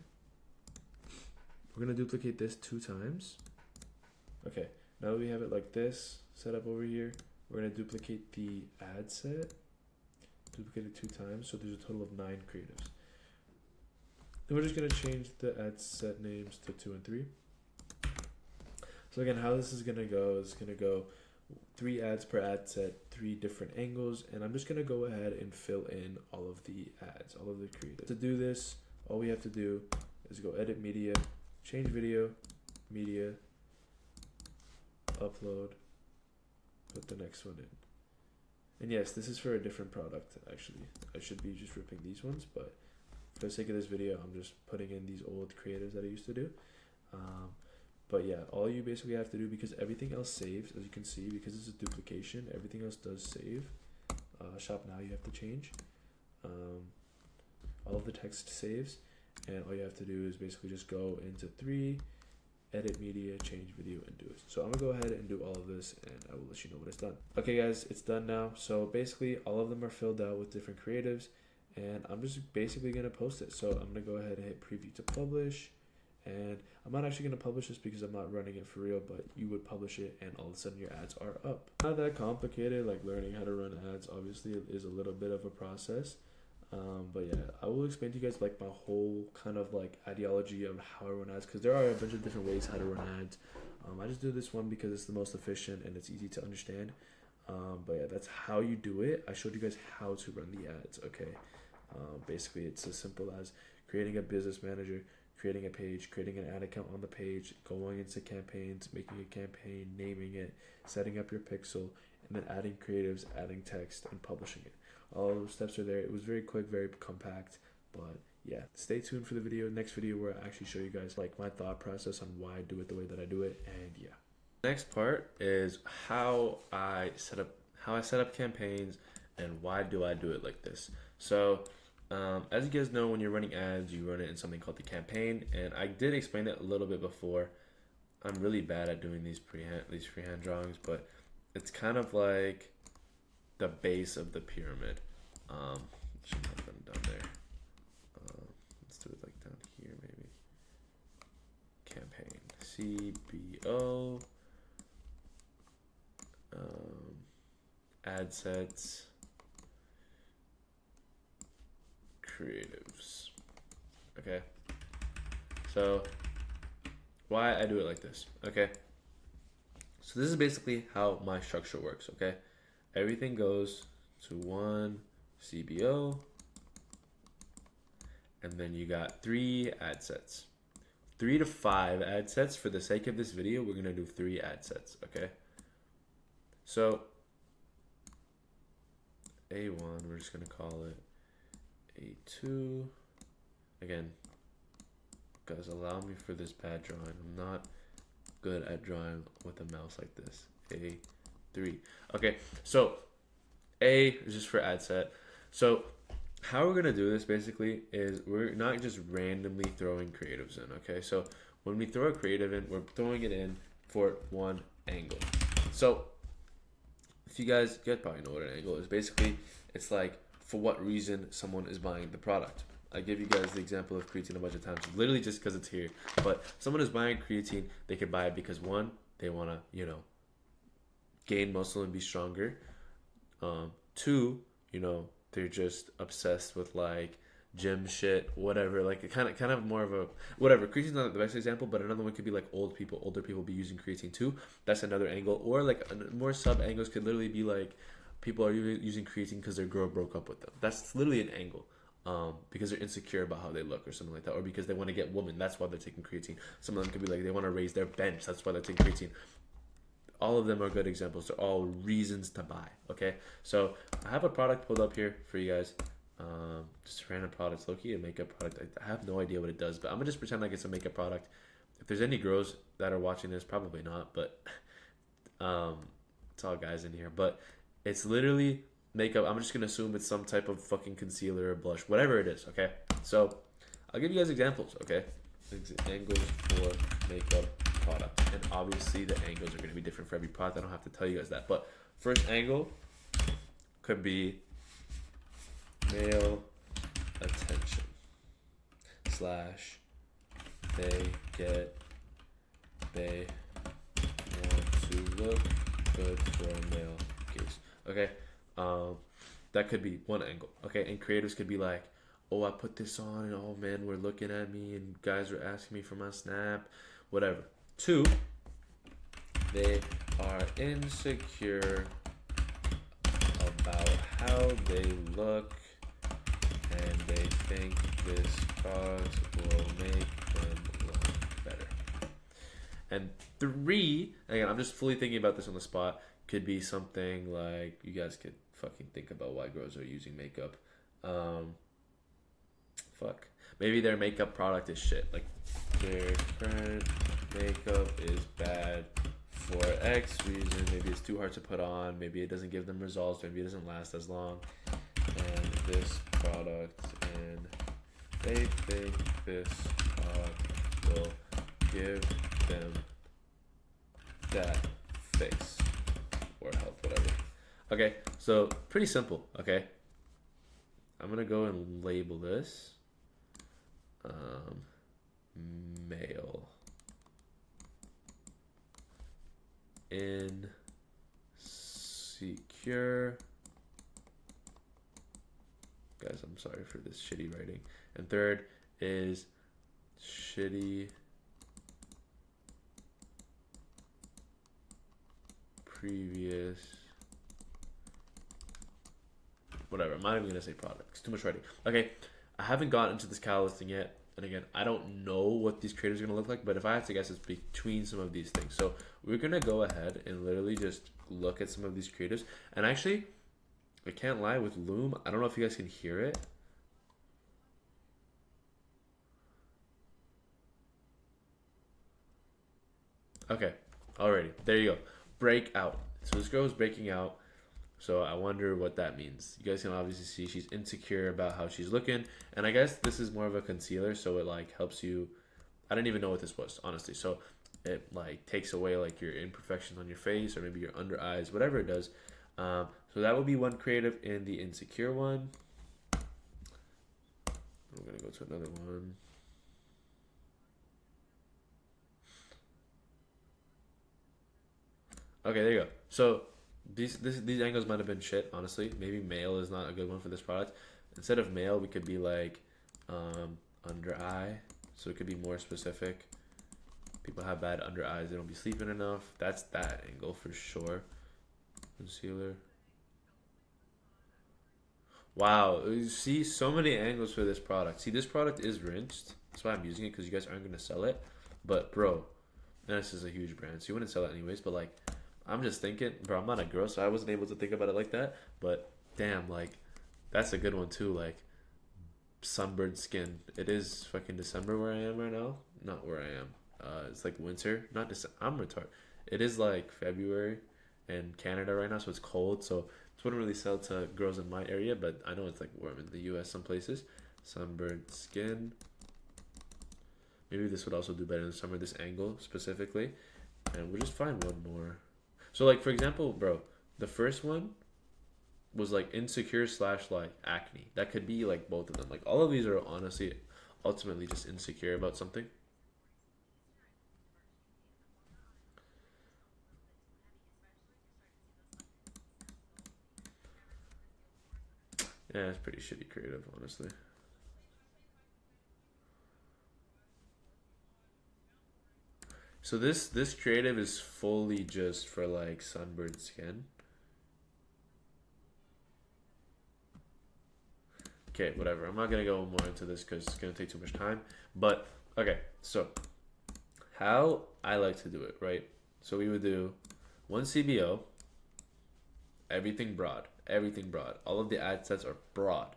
We're going to duplicate this 2 times. Okay. Now that we have it like this set up over here, we're going to duplicate the ad set. Duplicate it 2 times. So there's a total of 9 creatives. Then we're just going to change the ad set names to 2 and 3. So again, how this is going to go is going to go 3 ads per ad set, 3 different angles, and I'm just going to go ahead and fill in all of the ads, all of the creatives. To do this, all we have to do is go edit media, change video, media, upload, put the next one in. And yes, this is for a different product actually. I should be just ripping these ones, but for the sake of this video, I'm just putting in these old creatives that I used to do. But yeah, all you basically have to do, because everything else saves, as you can see, because it's a duplication, everything else does save. Shop now you have to change. All of the text saves, and all you have to do is basically just go into 3, edit media, change video, and do it. So I'm gonna go ahead and do all of this, and I will let you know when it's done. Okay guys, it's done now. So basically all of them are filled out with different creatives, and I'm just basically gonna post it. So I'm gonna go ahead and hit preview to publish. And I'm not actually going to publish this because I'm not running it for real, but you would publish it and all of a sudden your ads are up. Not that complicated, like learning how to run ads obviously is a little bit of a process. But yeah, I will explain to you guys like my whole kind of like ideology of how I run ads, because there are a bunch of different ways how to run ads. I just do this one because it's the most efficient and it's easy to understand. But yeah, that's how you do it. I showed you guys how to run the ads, okay? Basically, it's as simple as creating a business manager, creating a page, creating an ad account on the page, going into campaigns, making a campaign, naming it, setting up your pixel, and then adding creatives, adding text, and publishing it. All those steps are there. It was very quick, very compact, but yeah. Stay tuned for the video, next video, where I actually show you guys like my thought process on why I do it the way that I do it, and yeah. Next part is how I set up campaigns and why do I do it like this. So as you guys know, when you're running ads, you run it in something called the campaign, and I did explain it a little bit before. I'm really bad at doing these freehand drawings, but it's kind of like the base of the pyramid. Should have them down there. Let's do it like down here maybe. Campaign, CBO, ad sets, creatives. Okay, so why I do it like this. Okay, so this is basically how my structure works. Okay, everything goes to one CBO, and then you got 3 ad sets, 3 to 5 ad sets. For the sake of this video, we're gonna do 3 ad sets. Okay, so A1, we're just gonna call it A2. Again, guys, allow me for this bad drawing. I'm not good at drawing with a mouse like this. A3. Okay, so A is just for ad set. So how we're gonna do this basically is we're not just randomly throwing creatives in. Okay, so when we throw a creative in, we're throwing it in for one angle. So if you guys probably know what an angle is. Basically, it's like for what reason someone is buying the product. I give you guys the example of creatine a bunch of times, literally just because it's here. But someone is buying creatine, they could buy it because 1, they want to, gain muscle and be stronger. 2, they're just obsessed with like gym shit, whatever. Like kind of more of a whatever. Creatine's not the best example, but another one could be like older people be using creatine too. That's another angle. Or like more sub angles could literally be like people are using creatine because their girl broke up with them. That's literally an angle. Because they're insecure about how they look or something like that, or because they want to get women, that's why they're taking creatine. Some of them could be like they want to raise their bench, that's why they're taking creatine. All of them are good examples. They're all reasons to buy. Okay, so I have a product pulled up here for you guys. Just a random product, Loki, a makeup product. I have no idea what it does, but I'm gonna just pretend like it's a makeup product. If there's any girls that are watching this, probably not, but um, it's all guys in here. But it's literally makeup. I'm just gonna assume it's some type of fucking concealer or blush, whatever it is. Okay, so I'll give you guys examples. Okay, angles for makeup product, and obviously the angles are gonna be different for every product. I don't have to tell you guys that, but first angle could be male attention slash they get they want to look good for a male gaze. Okay, um, that could be one angle. Okay, and creatives could be like, oh, I put this on, and oh man, we're looking at me, and guys are asking me for my snap, whatever. Two, they are insecure about how they look and they think this product will make them look better. And three, again, I'm just fully thinking about this on the spot, could be something like, you guys could fucking think about why girls are using makeup. Um, fuck. Maybe their makeup product is shit. Like, their current makeup is bad for X reason. Maybe it's too hard to put on. Maybe it doesn't give them results. Maybe it doesn't last as long. And this product, and they think this product will give them that face or health, whatever. Okay, so pretty simple. Okay, I'm gonna go and label this male insecure. Guys, I'm sorry for this shitty writing. And third is shitty previous whatever. I'm not even gonna say product. It's too much writing. Okay, I haven't gotten into this cow listing yet. And again, I don't know what these creators are gonna look like, but if I had to guess, it's between some of these things. So we're gonna go ahead and literally just look at some of these creators. And actually, I can't lie, with Loom, I don't know if you guys can hear it. Okay, alrighty, there you go. Break out. So this girl is breaking out. So I wonder what that means. You guys can obviously see she's insecure about how she's looking. And I guess this is more of a concealer, so it like helps you. I didn't even know what this was, honestly. So it like takes away like your imperfections on your face or maybe your under eyes, whatever it does. So that would be one creative in the insecure one. We're gonna go to another one. Okay, there you go. So these angles might have been shit, honestly. Maybe male is not a good one for this product. Instead of male, we could be like under eye. So it could be more specific. People have bad under eyes. They don't be sleeping enough. That's that angle for sure. Concealer. Wow, you see so many angles for this product. See, this product is rinsed. That's why I'm using it because you guys aren't going to sell it. But bro, this is a huge brand, so you wouldn't sell it anyways. But like, I'm just thinking, bro, I'm not a girl, so I wasn't able to think about it like that. But damn, like, that's a good one too. Like, sunburned skin. It is fucking December where I am right now. Not where I am. It's like winter. Not December. I'm retarded. It is like February in Canada right now, so it's cold. So this wouldn't really sell to girls in my area, but I know it's like warm in the U.S. some places. Sunburned skin. Maybe this would also do better in the summer. This angle specifically, and we'll just find one more. So like for example, bro, the first one was like insecure slash like acne. That could be like both of them. Like all of these are honestly ultimately just insecure about something. Yeah, it's pretty shitty creative, honestly. So this creative is fully just for like sunburned skin. Okay, whatever. I'm not gonna go more into this because it's gonna take too much time. But okay, so how I like to do it, right? So we would do one CBO, everything broad, everything broad. All of the ad sets are broad,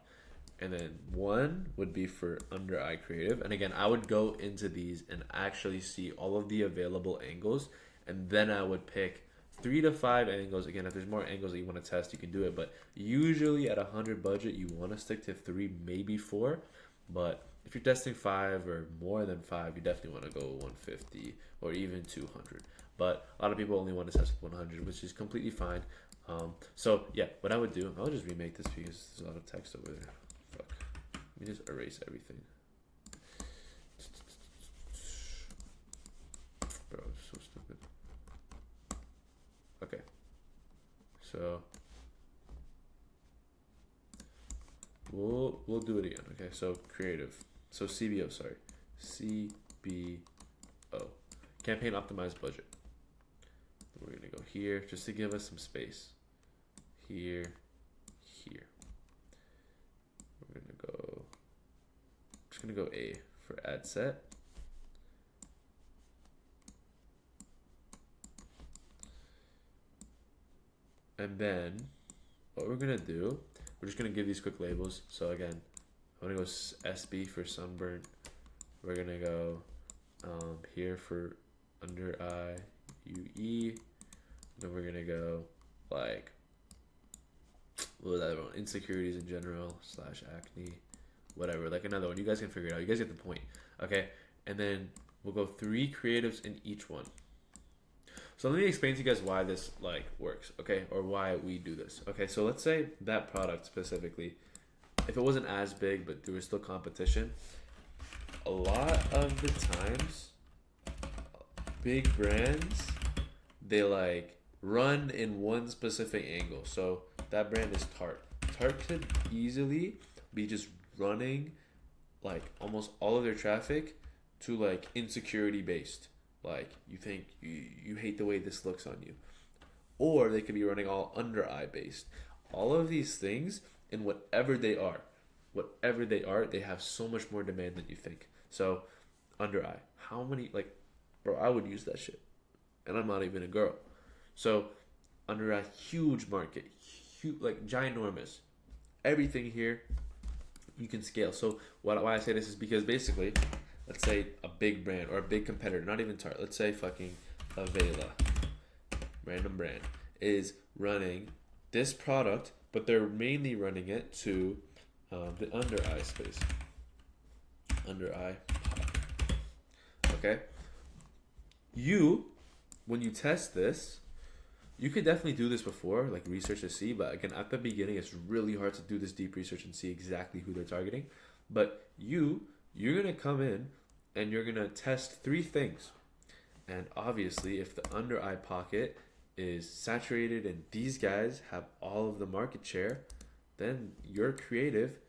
and then one would be for under eye creative. And again, I would go into these and actually see all of the available angles, and then I would pick 3 to 5 angles. Again, if there's more angles that you want to test, you can do it, but usually at 100 budget you want to stick to 3, maybe 4. But if you're testing 5 or more than 5, you definitely want to go 150 or even 200. But a lot of people only want to test with 100, which is completely fine. So yeah, what I would do, I'll just remake this because there's a lot of text over there. Fuck. Let me just erase everything. Bro, it's so stupid. Okay. So we'll do it again. Okay, so creative. So CBO, sorry. CBO. Campaign optimized budget. We're gonna go here just to give us some space. Here, here. We're gonna go, just gonna go A for ad set. And then what we're gonna do, we're just gonna give these quick labels. So again, I'm gonna go SB for sunburnt. We're gonna go here for under eye UE. Then we're gonna go like, what was that other one? Insecurities in general / acne, whatever. Like another one. You guys can figure it out. You guys get the point. Okay, and then we'll go 3 creatives in each one. So let me explain to you guys why this like works, okay, or why we do this. Okay, so let's say that product specifically, if it wasn't as big but there was still competition, a lot of the times big brands, they like run in one specific angle. So that brand is Tarte. Tarte could easily be just running like almost all of their traffic to like insecurity based. Like you think you hate the way this looks on you. Or they could be running all under eye based. All of these things, and whatever they are, they have so much more demand than you think. So under eye, how many, like, bro, I would use that shit. And I'm not even a girl. So under eye, huge market, huge, like ginormous. Everything here you can scale. So why I say this is because basically, let's say a big brand or a big competitor, not even Tarte, let's say fucking Avela, random brand, is running this product, but they're mainly running it to the under eye space. Under eye pop. Okay? When you test this, you could definitely do this before, like research to see, but again, at the beginning, it's really hard to do this deep research and see exactly who they're targeting. But you're gonna come in and you're gonna test 3 things. And obviously, if the under eye pocket is saturated and these guys have all of the market share, then your creative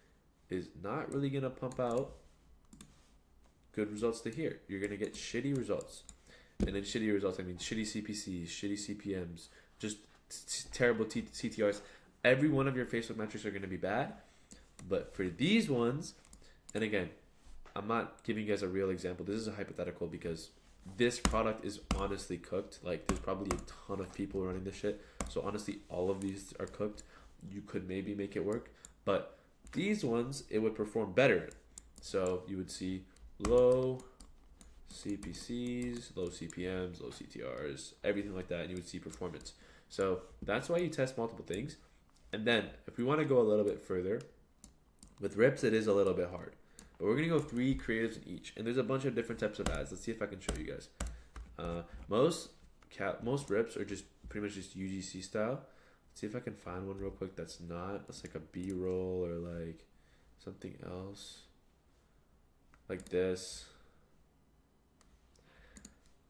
is not really gonna pump out good results to here. You're gonna get shitty results. And then shitty results, I mean shitty CPCs, shitty CPMs, just terrible CTRs. Every one of your Facebook metrics are gonna be bad. But for these ones, and again, I'm not giving you guys a real example. This is a hypothetical because this product is honestly cooked. Like there's probably a ton of people running this shit. So honestly, all of these are cooked. You could maybe make it work. But these ones, it would perform better. So you would see low CPCs, low CPMs, low CTRs, everything like that, and you would see performance. So that's why you test multiple things. And then if we want to go a little bit further, with rips, it is a little bit hard. But we're going to go 3 creatives in each. And there's a bunch of different types of ads. Let's see if I can show you guys. Most rips are just pretty much just UGC style. Let's see if I can find one real quick that's not. That's like a B-roll or like something else. Like this.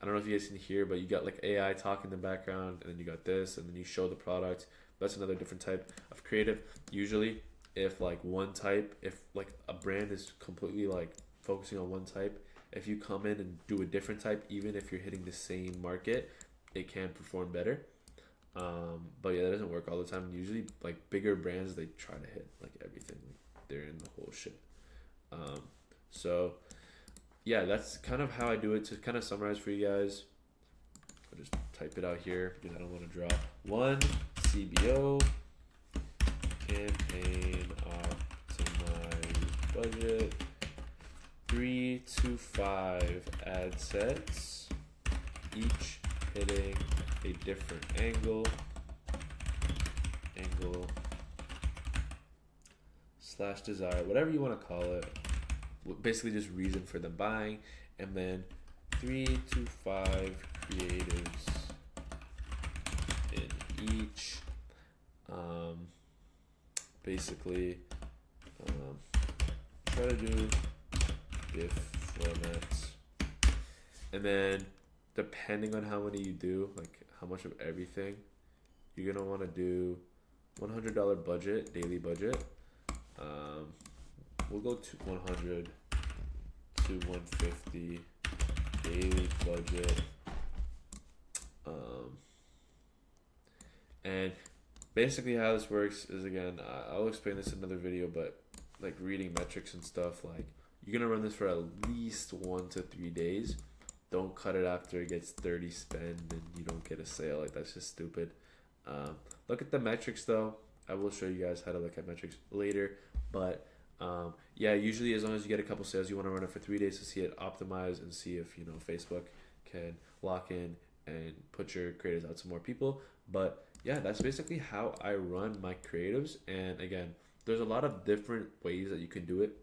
I don't know if you guys can hear, but you got like AI talk in the background, and then you got this, and then you show the product. That's another different type of creative. Usually, if like one type, if like a brand is completely like focusing on one type, if you come in and do a different type, even if you're hitting the same market, it can perform better. But yeah, that doesn't work all the time. Usually, like bigger brands, they try to hit like everything. They're in the whole shit. So yeah, that's kind of how I do it. To kind of summarize for you guys, I'll just type it out here because I don't want to drop. 1 CBO campaign optimized budget, 3 to 5 ad sets, each hitting a different angle slash desire, whatever you want to call it. Basically, just reason for them buying, and then 3 to 5 creatives in each. Basically, try to do diff formats, and then depending on how many you do, like how much of everything, you're gonna want to do $100 budget, daily budget. We'll go to 100 to 150 daily budget. And basically how this works is, again, I'll explain this in another video, but like reading metrics and stuff, like you're gonna run this for at least 1 to 3 days. Don't cut it after it gets 30 spend and you don't get a sale. Like, that's just stupid. Look at the metrics though. I will show you guys how to look at metrics later, but yeah, usually as long as you get a couple sales, you want to run it for 3 days to see it optimize and see if, you know, Facebook can lock in and put your creatives out to more people. But yeah, that's basically how I run my creatives. And again, there's a lot of different ways that you can do it.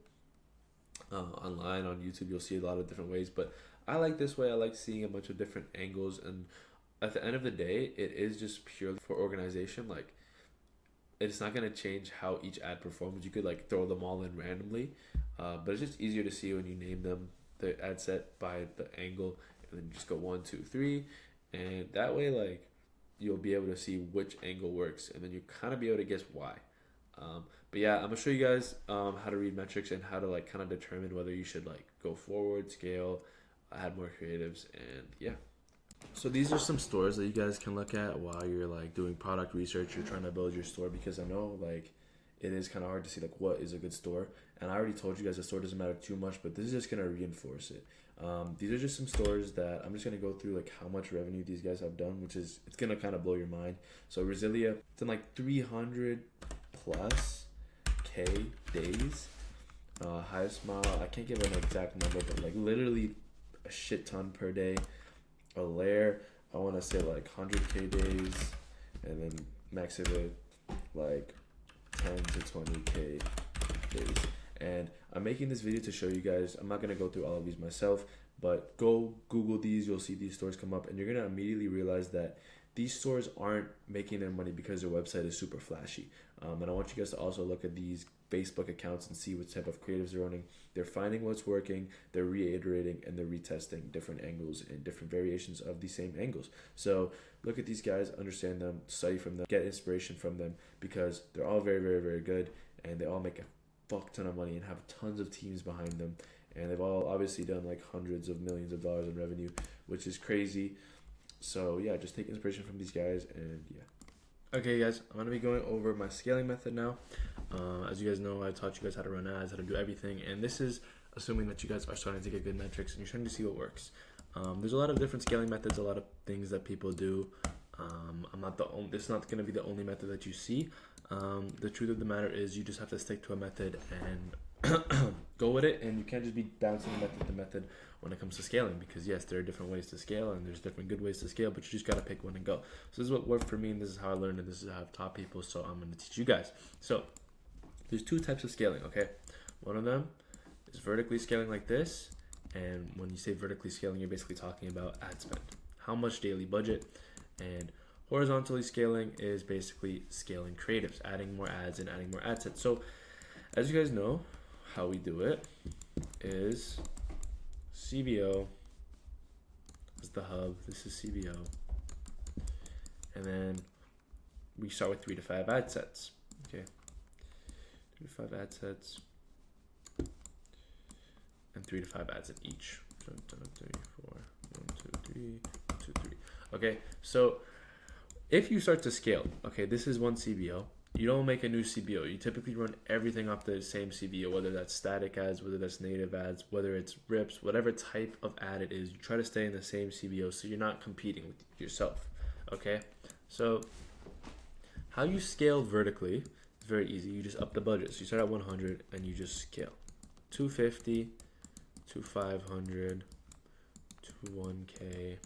Online on YouTube, you'll see a lot of different ways, but I like this way. I like seeing a bunch of different angles, and at the end of the day, it is just purely for organization. Like, it's not going to change how each ad performs. You could like throw them all in randomly, but it's just easier to see when you name them, the ad set by the angle, and then just go 1, 2, 3, and that way, like, you'll be able to see which angle works, and then you kind of be able to guess why. But yeah, I'm gonna show you guys how to read metrics and how to like kind of determine whether you should like go forward, scale, add more creatives, and yeah. So these are some stores that you guys can look at while you're like doing product research. You're trying to build your store, because I know like it is kind of hard to see like what is a good store. And I already told you guys the store doesn't matter too much, but this is just gonna reinforce it. These are just some stores that I'm just gonna go through, like how much revenue these guys have done, which is, it's gonna kind of blow your mind. So Resilia, it's in like 300 plus K days. High Smile, I can't give an exact number, but like literally a shit ton per day. A layer, I want to say like 100K days, and then max of it like 10 to 20K days. And I'm making this video to show you guys. I'm not going to go through all of these myself, but go Google these. You'll see these stores come up, and you're going to immediately realize that these stores aren't making their money because their website is super flashy. And I want you guys to also look at these Facebook accounts and see what type of creatives they're running. They're finding what's working, they're reiterating, and they're retesting different angles and different variations of the same angles. So look at these guys, understand them, study from them, get inspiration from them, because they're all very, very, very good, and they all make a fuck ton of money and have tons of teams behind them. And they've all obviously done like hundreds of millions of dollars in revenue, which is crazy. So yeah, just take inspiration from these guys, and yeah. Okay guys, I'm going to be going over my scaling method now. As you guys know, I taught you guys how to run ads, how to do everything, and this is assuming that you guys are starting to get good metrics and you're starting to see what works. There's a lot of different scaling methods, a lot of things that people do. I'm not the only, this is not going to be the only method that you see. The truth of the matter is you just have to stick to a method and go with it, and you can't just be bouncing method to method when it comes to scaling, because yes, there are different ways to scale and there's different good ways to scale, but you just got to pick one and go. So this is what worked for me, and this is how I learned, and this is how I've taught people, so I'm going to teach you guys. So there's 2 types of scaling, okay? One of them is vertically scaling like this, and when you say vertically scaling, you're basically talking about ad spend, how much daily budget. And horizontally scaling is basically scaling creatives, adding more ads and adding more ad sets. So as you guys know, how we do it is CBO is the hub. This is CBO, and then we start with 3 to 5 ad sets. Okay, 3 to 5 ad sets, and 3 to 5 ads in each. 1, 2, 3, 1, 2, 3. Okay, so if you start to scale, okay, this is one CBO. You don't make a new CBO. You typically run everything off the same CBO, whether that's static ads, whether that's native ads, whether it's rips, whatever type of ad it is. You try to stay in the same CBO so you're not competing with yourself, okay? So how you scale vertically is very easy. You just up the budget. So you start at 100 and you just scale. 250 to 500 to 1K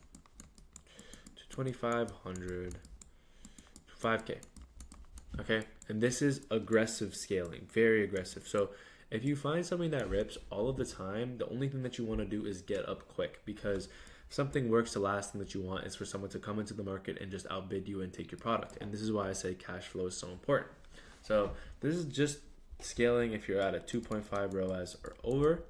to 2500 to 5K. Okay, and this is aggressive scaling, very aggressive. So if you find something that rips all of the time, the only thing that you want to do is get up quick, because if something works, the last thing that you want is for someone to come into the market and just outbid you and take your product. And this is why I say cash flow is so important. So this is just scaling if you're at a 2.5 ROAS or over.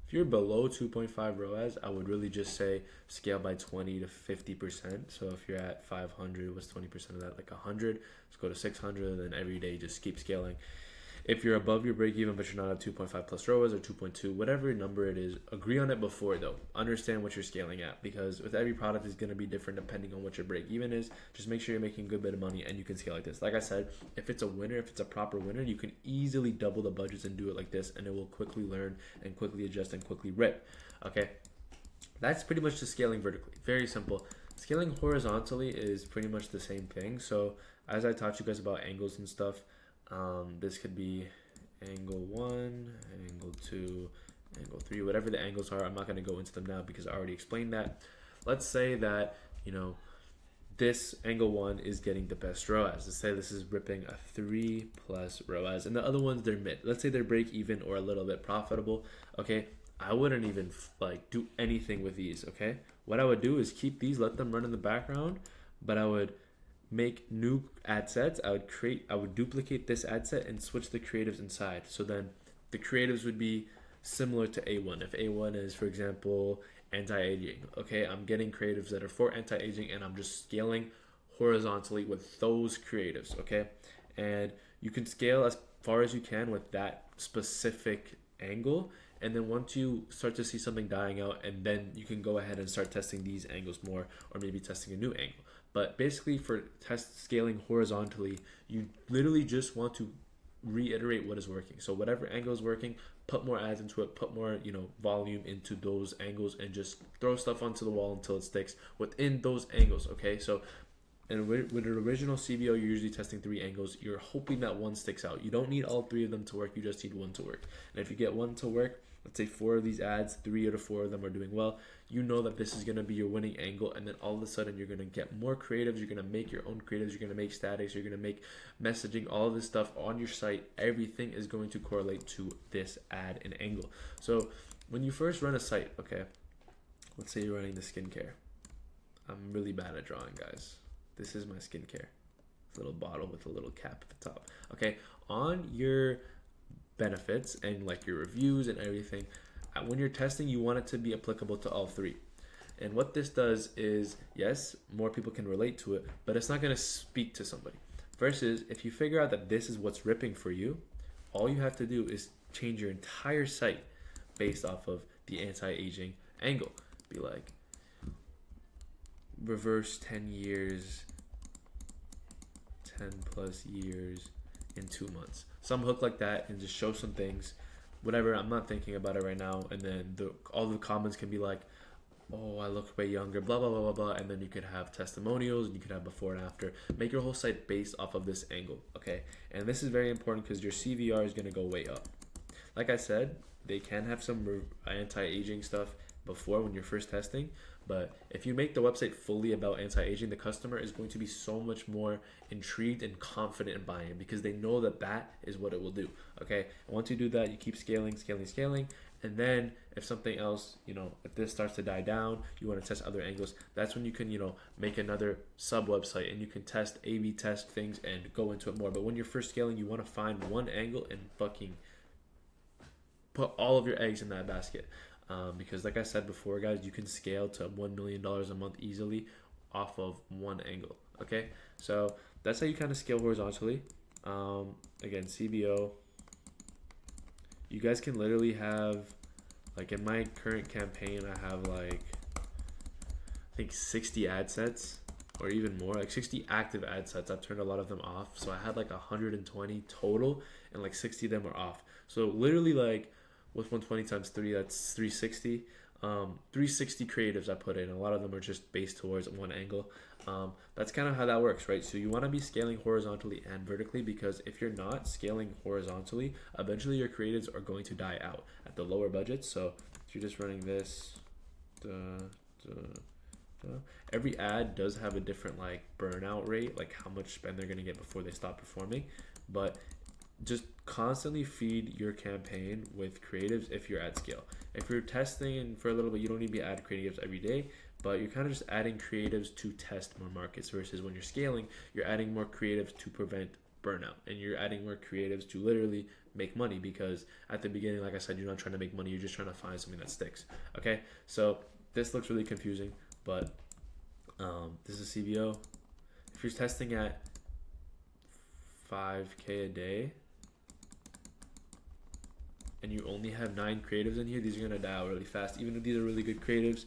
If you're below 2.5 ROAS, I would really just say scale by 20 to 50%. So if you're at 500, what's 20% of that? Like 100. Let's go to 600, and then every day just keep scaling. If you're above your break even, but you're not at 2.5 plus ROAS or 2.2, whatever number it is, agree on it before though. Understand what you're scaling at, because with every product is going to be different depending on what your break even is. Just make sure you're making a good bit of money and you can scale like this. Like I said, if it's a winner, if it's a proper winner, you can easily double the budgets and do it like this, and it will quickly learn and quickly adjust and quickly rip. Okay, that's pretty much the scaling vertically. Very simple. Scaling horizontally is pretty much the same thing. So as I taught you guys about angles and stuff, this could be angle 1, angle 2, angle 3, whatever the angles are. I'm not going to go into them now because I already explained that. Let's say that, this angle 1 is getting the best ROAS. Let's say this is ripping a 3 plus ROAS, and the other ones, they're mid. Let's say they're break even or a little bit profitable. Okay, I wouldn't even do anything with these. Okay, what I would do is keep these, let them run in the background, but I would make new ad sets. I would duplicate this ad set and switch the creatives inside. So then the creatives would be similar to A1. If A1 is, for example, anti-aging, okay, I'm getting creatives that are for anti-aging, and I'm just scaling horizontally with those creatives. Okay, and you can scale as far as you can with that specific angle, and then once you start to see something dying out, and then you can go ahead and start testing these angles more, or maybe testing a new angle. But basically, for scaling horizontally, you literally just want to reiterate what is working. So whatever angle is working, put more ads into it, put more volume into those angles, and just throw stuff onto the wall until it sticks within those angles. Okay, so and with an original CBO, you're usually testing 3 angles. You're hoping that one sticks out. You don't need all 3 of them to work. You just need one to work. And if you get one to work, let's say 4 of these ads, 3 out of 4 of them are doing well, you know that this is going to be your winning angle. And then all of a sudden, you're going to get more creatives. You're going to make your own creatives. You're going to make statics. You're going to make messaging, all of this stuff on your site. Everything is going to correlate to this ad and angle. So when you first run a site, okay, let's say you're running the skincare. I'm really bad at drawing, guys. This is my skincare. It's a little bottle with a little cap at the top. Okay, on your benefits and your reviews and everything, when you're testing, you want it to be applicable to all 3. And what this does is, yes, more people can relate to it, but it's not going to speak to somebody. Versus if you figure out that this is what's ripping for you, all you have to do is change your entire site based off of the anti-aging angle. Be like, reverse 10 years, 10 plus years in 2 months. Some hook like that, and just show some things. Whatever, I'm not thinking about it right now. And then all the comments can be like, oh, I look way younger, blah, blah, blah, blah, blah. And then you could have testimonials, and you could have before and after. Make your whole site based off of this angle, okay? And this is very important because your CVR is going to go way up. Like I said, they can have some anti-aging stuff before when you're first testing, but if you make the website fully about anti-aging, the customer is going to be so much more intrigued and confident in buying, because they know that that is what it will do. Okay, and once you do that, you keep scaling, and then if something else, if this starts to die down, you want to test other angles, that's when you can make another sub website, and you can test A/B test things and go into it more. But when you're first scaling, you want to find one angle and fucking put all of your eggs in that basket. Because like I said before, guys, you can scale to $1 million a month easily off of one angle. Okay, so that's how you kind of scale horizontally. Again, CBO, you guys can literally have, in my current campaign, I have I think 60 ad sets, or even more, 60 active ad sets. I've turned a lot of them off, so I had 120 total, and 60 of them are off. So literally with 120 times 3, that's 360. 360 creatives I put in. A lot of them are just based towards one angle. That's kind of how that works, right? So you want to be scaling horizontally and vertically, because if you're not scaling horizontally, eventually your creatives are going to die out at the lower budgets. So if you're just running this, duh, duh, duh, every ad does have a different like burnout rate, like how much spend they're going to get before they stop performing. But just constantly feed your campaign with creatives if you're at scale. If you're testing for a little bit, you don't need to be adding creatives every day, but you're kind of just adding creatives to test more markets, versus when you're scaling, you're adding more creatives to prevent burnout, and you're adding more creatives to literally make money, because at the beginning, like I said, you're not trying to make money, you're just trying to find something that sticks. Okay, so this looks really confusing, but this is CBO. If you're testing at 5K a day and you only have 9 creatives in here, these are gonna die out really fast. Even if these are really good creatives,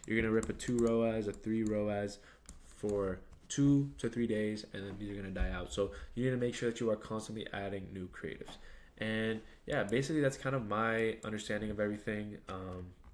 you're gonna rip a 2 ROAS, a 3 ROAS for 2 to 3 days, and then these are gonna die out. So you need to make sure that you are constantly adding new creatives. And yeah, basically that's kind of my understanding of everything.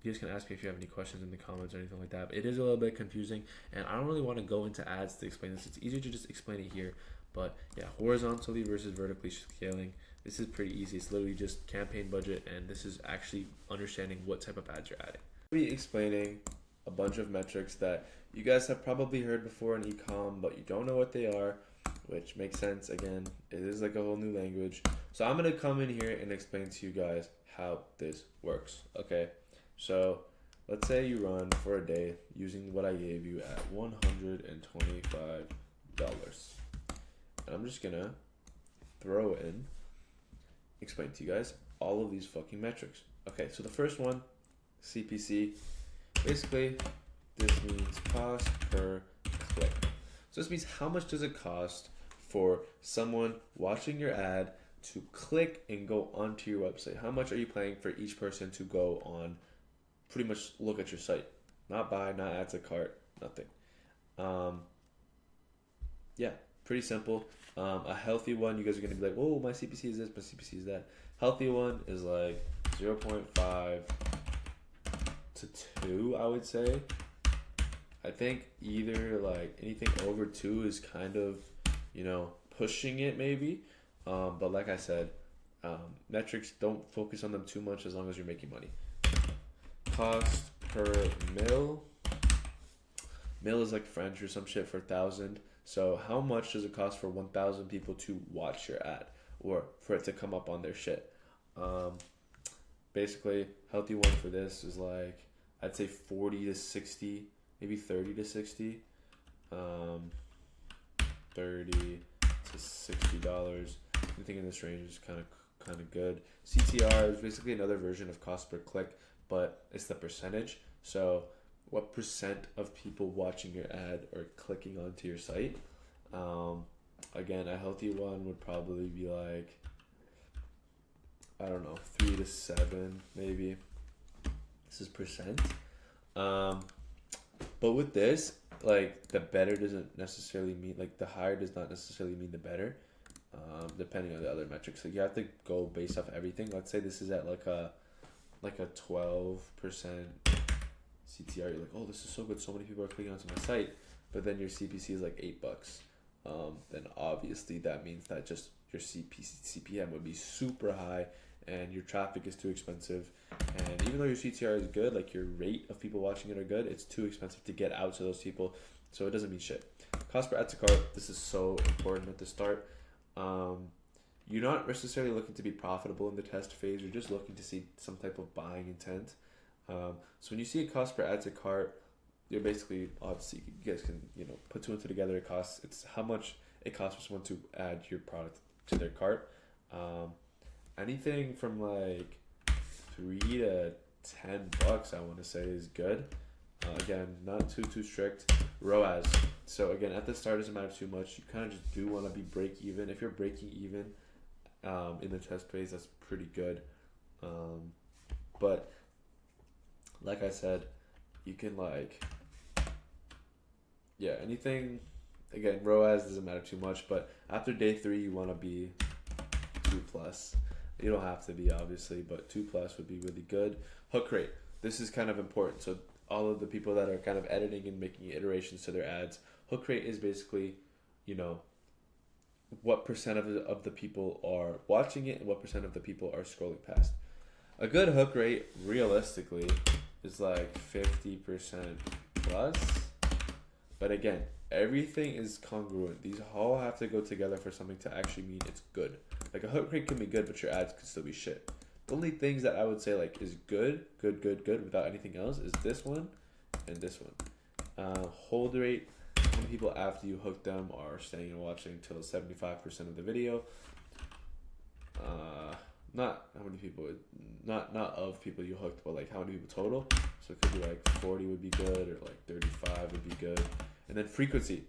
You guys can ask me if you have any questions in the comments or anything like that. But it is a little bit confusing, and I don't really want to go into ads to explain this. It's easier to just explain it here. But yeah, horizontally versus vertically scaling. This is pretty easy. It's literally just campaign budget, and this is actually understanding what type of ads you're adding. I'll be explaining a bunch of metrics that you guys have probably heard before in ecom, but you don't know what they are, which makes sense. Again, it is like a whole new language. So I'm gonna come in here and explain to you guys how this works. Okay, so let's say you run for a day using what I gave you at $125. And I'm just gonna throw in, explain to you guys all of these fucking metrics. Okay, so the first one, CPC. Basically, this means cost per click. So this means how much does it cost for someone watching your ad to click and go onto your website? How much are you paying for each person to go on, pretty much look at your site? Not buy, not add to cart, nothing. Yeah, pretty simple. A healthy one, you guys are gonna be like, "Oh, my CPC is this, my CPC is that." Healthy one is like 0.5 to 2, I would say. I think either like anything over 2 is kind of, pushing it maybe. But like I said, metrics, don't focus on them too much as long as you're making money. Cost per mil. Mil is like French or some shit for 1,000. So how much does it cost for 1,000 people to watch your ad or for it to come up on their shit? Basically, healthy one for this is like, I'd say 40 to 60, maybe 30 to 60, 30 to $60. Anything in this range is kind of good. CTR is basically another version of cost per click, but it's the percentage. So what percent of people watching your ad are clicking onto your site? Again, a healthy one would probably be like, I don't know, 3 to 7 maybe. This is percent. But with this, like, the better doesn't necessarily mean, like, the higher does not necessarily mean the better, depending on the other metrics. So you have to go based off everything. Let's say this is at like a 12% CTR. You're like, oh, this is so good, so many people are clicking onto my site. But then your CPC is like $8. Then obviously that means that just your CPM would be super high, and your traffic is too expensive. And even though your CTR is good, like your rate of people watching it are good, it's too expensive to get out to those people, so it doesn't mean shit. Cost per add to cart, this is so important at the start. You're not necessarily looking to be profitable in the test phase, you're just looking to see some type of buying intent. So when you see a cost per add to cart, you're basically, obviously, you guys can, put two and two together. It's how much it costs for someone to add your product to their cart. Anything from like $3 to $10, I want to say, is good. Again, not too strict. ROAS. So again, at the start, it doesn't matter too much. You kind of just do want to be break even. If you're breaking even in the test phase, that's pretty good. But like I said, you can anything. Again, ROAS doesn't matter too much, but after day 3, you want to be 2+. You don't have to be, obviously, but 2+ would be really good. Hook rate. This is kind of important. So all of the people that are kind of editing and making iterations to their ads, Hook rate is basically, you know, what percent of the people are watching it and what percent of the people are scrolling past. A good hook rate, realistically, is like 50% plus. But again, everything is congruent. These all have to go together for something to actually mean it's good. Like a hook rate can be good, but your ads could still be shit. The only things that I would say like is good without anything else is this one and this one. Hold rate, how many people after you hook them are staying and watching until 75% of the video. Not how many people, not of people you hooked, but like how many people total. So it could be like 40 would be good, or like 35 would be good. And then frequency.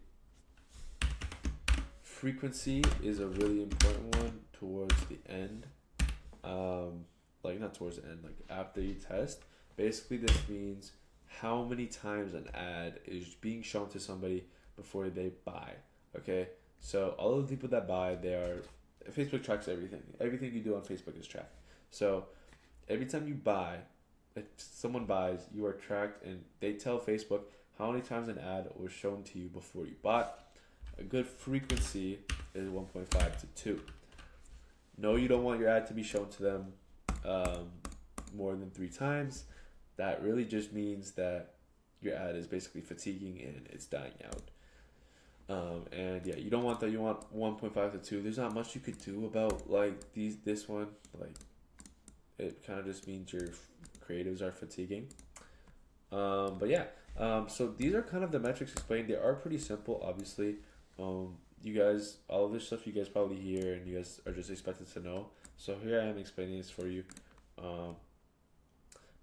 Frequency is a really important one towards the end. Like not towards the end, like after you test. Basically, this means how many times an ad is being shown to somebody before they buy. Okay, so all of the people that buy, Facebook tracks everything. Everything you do on Facebook is tracked. So every time you buy, if someone buys, you are tracked, and they tell Facebook how many times an ad was shown to you before you bought. A good frequency is 1.5 to 2. No, you don't want your ad to be shown to them more than 3 times. That really just means that your ad is basically fatiguing and it's dying out. And yeah, you don't want that. You want 1.5 to 2. There's not much you could do about like this one. Like it kind of just means your creatives are fatiguing. But yeah, so these are kind of the metrics explained. They are pretty simple, obviously. You guys, all of this stuff you guys probably hear and you guys are just expected to know. So here I am explaining this for you.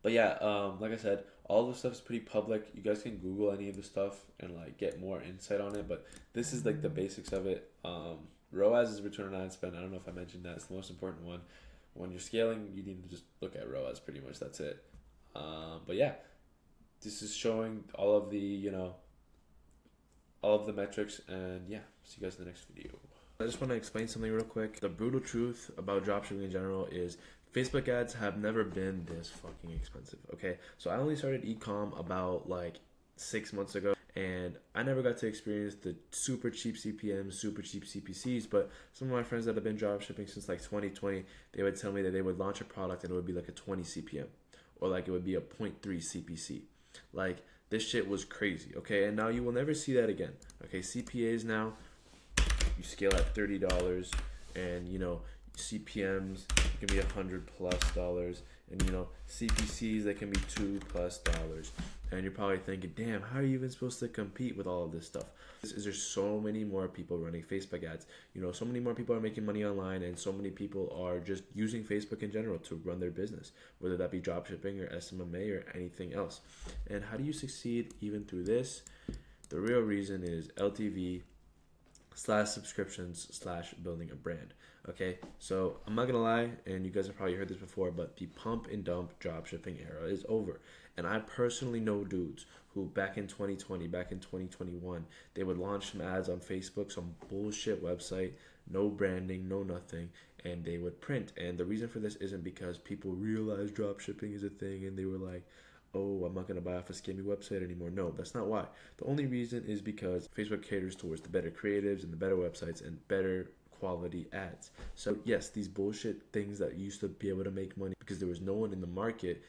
But yeah, like I said, all the stuff is pretty public. You guys can Google any of the stuff and like get more insight on it. But this is like the basics of it. ROAS is return on ad spend. I don't know if I mentioned that. It's the most important one. When you're scaling, you need to just look at ROAS pretty much. That's it. But yeah, this is showing all of the all of the metrics, and yeah, see you guys in the next video. I just want to explain something real quick. The brutal truth about dropshipping in general is Facebook ads have never been this fucking expensive, okay? So I only started e-com about like 6 months ago, and I never got to experience the super cheap CPMs, super cheap CPCs, but some of my friends that have been dropshipping since like 2020, they would tell me that they would launch a product and it would be like a 20 CPM, or like it would be a 0.3 CPC. Like, this shit was crazy, okay? And now you will never see that again, okay? CPAs now, you scale at $30, and CPMs can be $100+, and CPCs that can be $2+, and you're probably thinking, damn, how are you even supposed to compete with all of this stuff? There's so many more people running Facebook ads. So many more people are making money online, and so many people are just using Facebook in general to run their business, whether that be dropshipping or SMMA or anything else. And how do you succeed even through this? The real reason is LTV / subscriptions / building a brand. Okay, so I'm not gonna lie, and you guys have probably heard this before, but the pump and dump dropshipping era is over. And I personally know dudes who back in 2020, back in 2021, they would launch some ads on Facebook, some bullshit website, no branding, no nothing, and they would print. And the reason for this isn't because people realized dropshipping is a thing and they were like, oh, I'm not going to buy off a scammy website anymore. No, that's not why. The only reason is because Facebook caters towards the better creatives and the better websites and better quality ads. So yes, these bullshit things that used to be able to make money because there was no one in the market,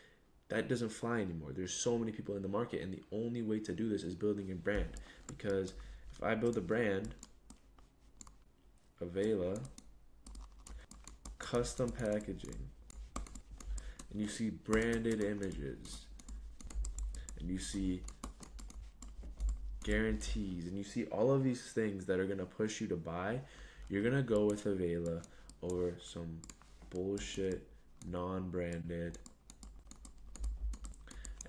that doesn't fly anymore. There's so many people in the market, and the only way to do this is building a brand. Because if I build a brand, Avela, custom packaging, and you see branded images, and you see guarantees, and you see all of these things that are going to push you to buy, you're going to go with Avela over some bullshit, non-branded.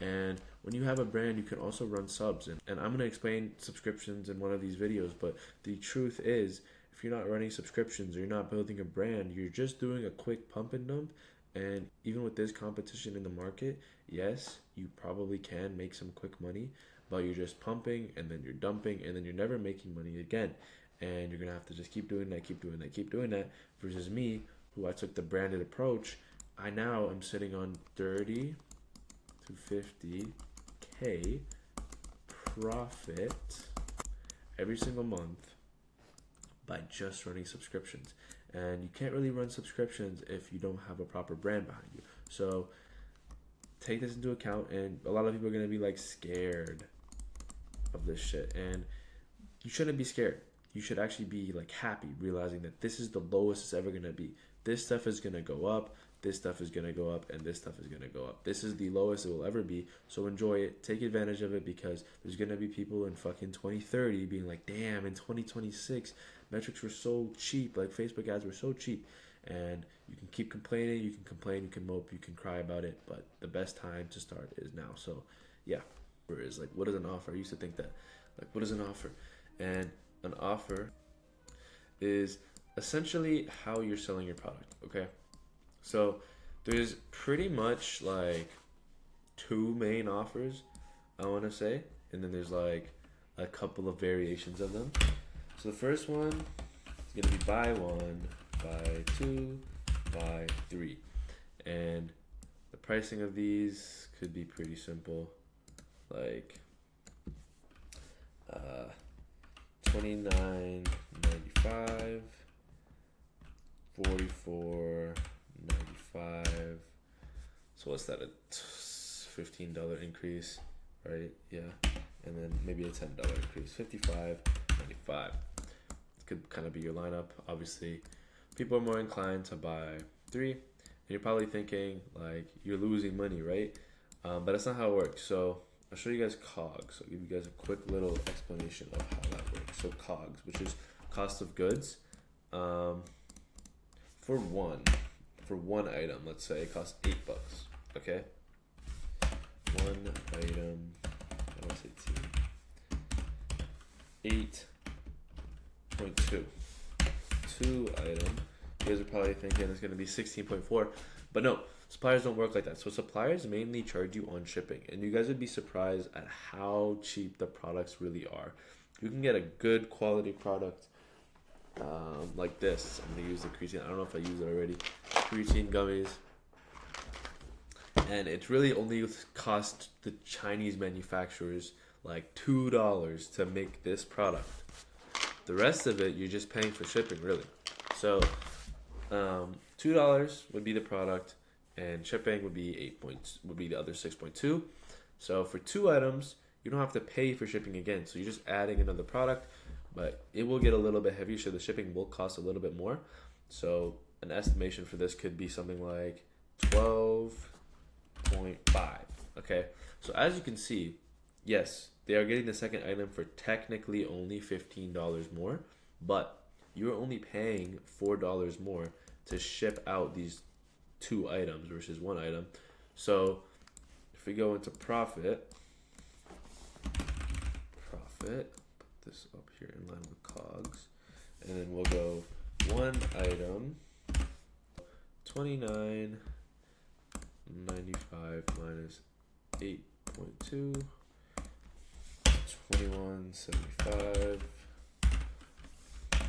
And when you have a brand, you can also run subs. And I'm going to explain subscriptions in one of these videos, but the truth is, if you're not running subscriptions or you're not building a brand, you're just doing a quick pump and dump. And even with this competition in the market, yes, you probably can make some quick money, but you're just pumping and then you're dumping and then you're never making money again. And you're going to have to just keep doing that, keep doing that, keep doing that. Versus me, who I took the branded approach, I now am sitting on 30 to 50K profit every single month by just running subscriptions. And you can't really run subscriptions if you don't have a proper brand behind you. So take this into account, and a lot of people are going to be like scared of this shit, and you shouldn't be scared. You should actually be like happy, realizing that this is the lowest it's ever going to be. This stuff is going to go up, this stuff is going to go up, and this stuff is going to go up. This is the lowest it will ever be. So enjoy it, take advantage of it, because there's going to be people in fucking 2030 being like, damn, in 2026 metrics were so cheap, like Facebook ads were so cheap. And you can keep complaining, you can complain, you can mope, you can cry about it, but the best time to start is now. So yeah, is like, what is an offer? I used to think that, like, what is an offer? And an offer is essentially how you're selling your product. Okay, so there's pretty much like two main offers, I want to say, and then there's like a couple of variations of them. So the first one is gonna be buy one, buy two, buy three, and the pricing of these could be pretty simple, like $29.95, $44.95. So what's that? A $15 increase, right? Yeah, and then maybe a $10 increase, $55.95. It could kind of be your lineup. Obviously, people are more inclined to buy three, and you're probably thinking like you're losing money, right? But that's not how it works. So I'll show you guys COGS. I'll give you guys a quick little explanation of how that works. So COGS, which is cost of goods, for one item, let's say it costs $8. Okay, one item. I want to say 8.2. Two item. You guys are probably thinking it's going to be 16.4, but no, suppliers don't work like that. So suppliers mainly charge you on shipping, and you guys would be surprised at how cheap the products really are. You can get a good quality product like this. I'm going to use the creatine. I don't know if I used it already. Creatine gummies. And it really only cost the Chinese manufacturers like $2 to make this product. The rest of it, you're just paying for shipping, really. So $2 would be the product, and shipping would be would be the other 6.2. So for two items, you don't have to pay for shipping again. So you're just adding another product, but it will get a little bit heavier, so the shipping will cost a little bit more. So an estimation for this could be something like 12.5. Okay, so as you can see, yes, they are getting the second item for technically only $15 more, but you're only paying $4 more to ship out these two items versus one item. So if we go into profit, put this up here in line with COGS, and then we'll go one item, $29.95 minus 8.2, $21.75.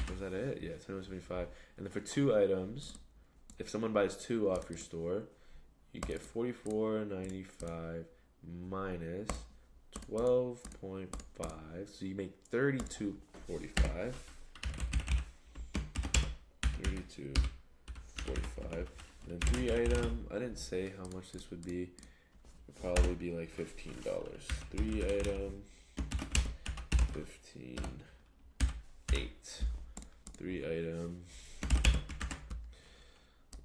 Was that it? Yeah, $21.75. And then for two items, if someone buys two off your store, you get $44.95 minus 12.5, so you make $32.45. $32.45. And then three item, I didn't say how much this would be. It'd probably be like $15. Three item, 15.8. Three item.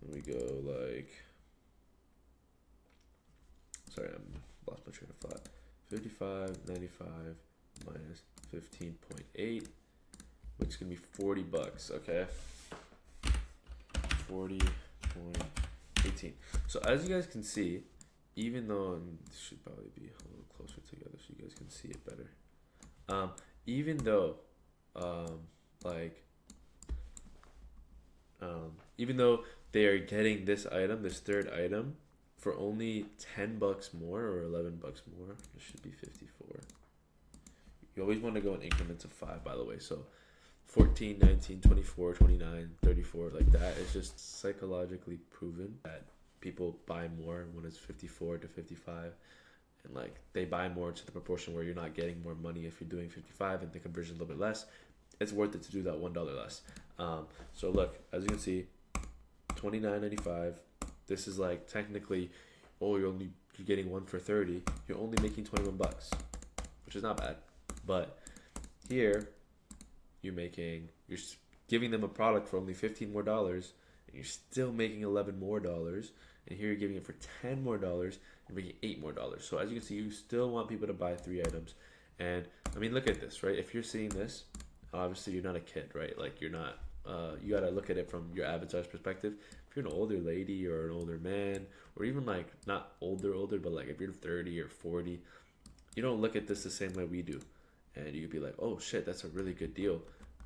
Let me go like. Sorry, I'm lost my train of thought. $55.95 minus 15.8, which is gonna be $40. Okay. 40.18. So as you guys can see, even though this should probably be a little closer together so you guys can see it better. Even though, even though they are getting this item, this third item, for only $10 more or $11 more, this should be 54. You always want to go in increments of 5, by the way. So 14, 19, 24, 29, 34, like that. It's just psychologically proven that people buy more when it's 54 to 55. and like they buy more to the proportion where you're not getting more money if you're doing 55 and the conversion is a little bit less, it's worth it to do that $1 less. So look, as you can see, $29.95. This is like technically, oh, you're getting one for 30. You're only making 21 bucks, which is not bad. But here, you're giving them a product for only 15 more dollars, and you're still making 11 more dollars. And here you're giving it for 10 more dollars and making 8 more dollars. So as you can see, you still want people to buy 3 items. And I mean, look at this, right? If you're seeing this, obviously you're not a kid, right? Like you're not. You gotta look at it from your avatar's perspective. If you're an older lady or an older man, or even like not older, but like if you're 30 or 40, you don't look at this the same way we do, and you could be like, oh shit, that's a really good deal,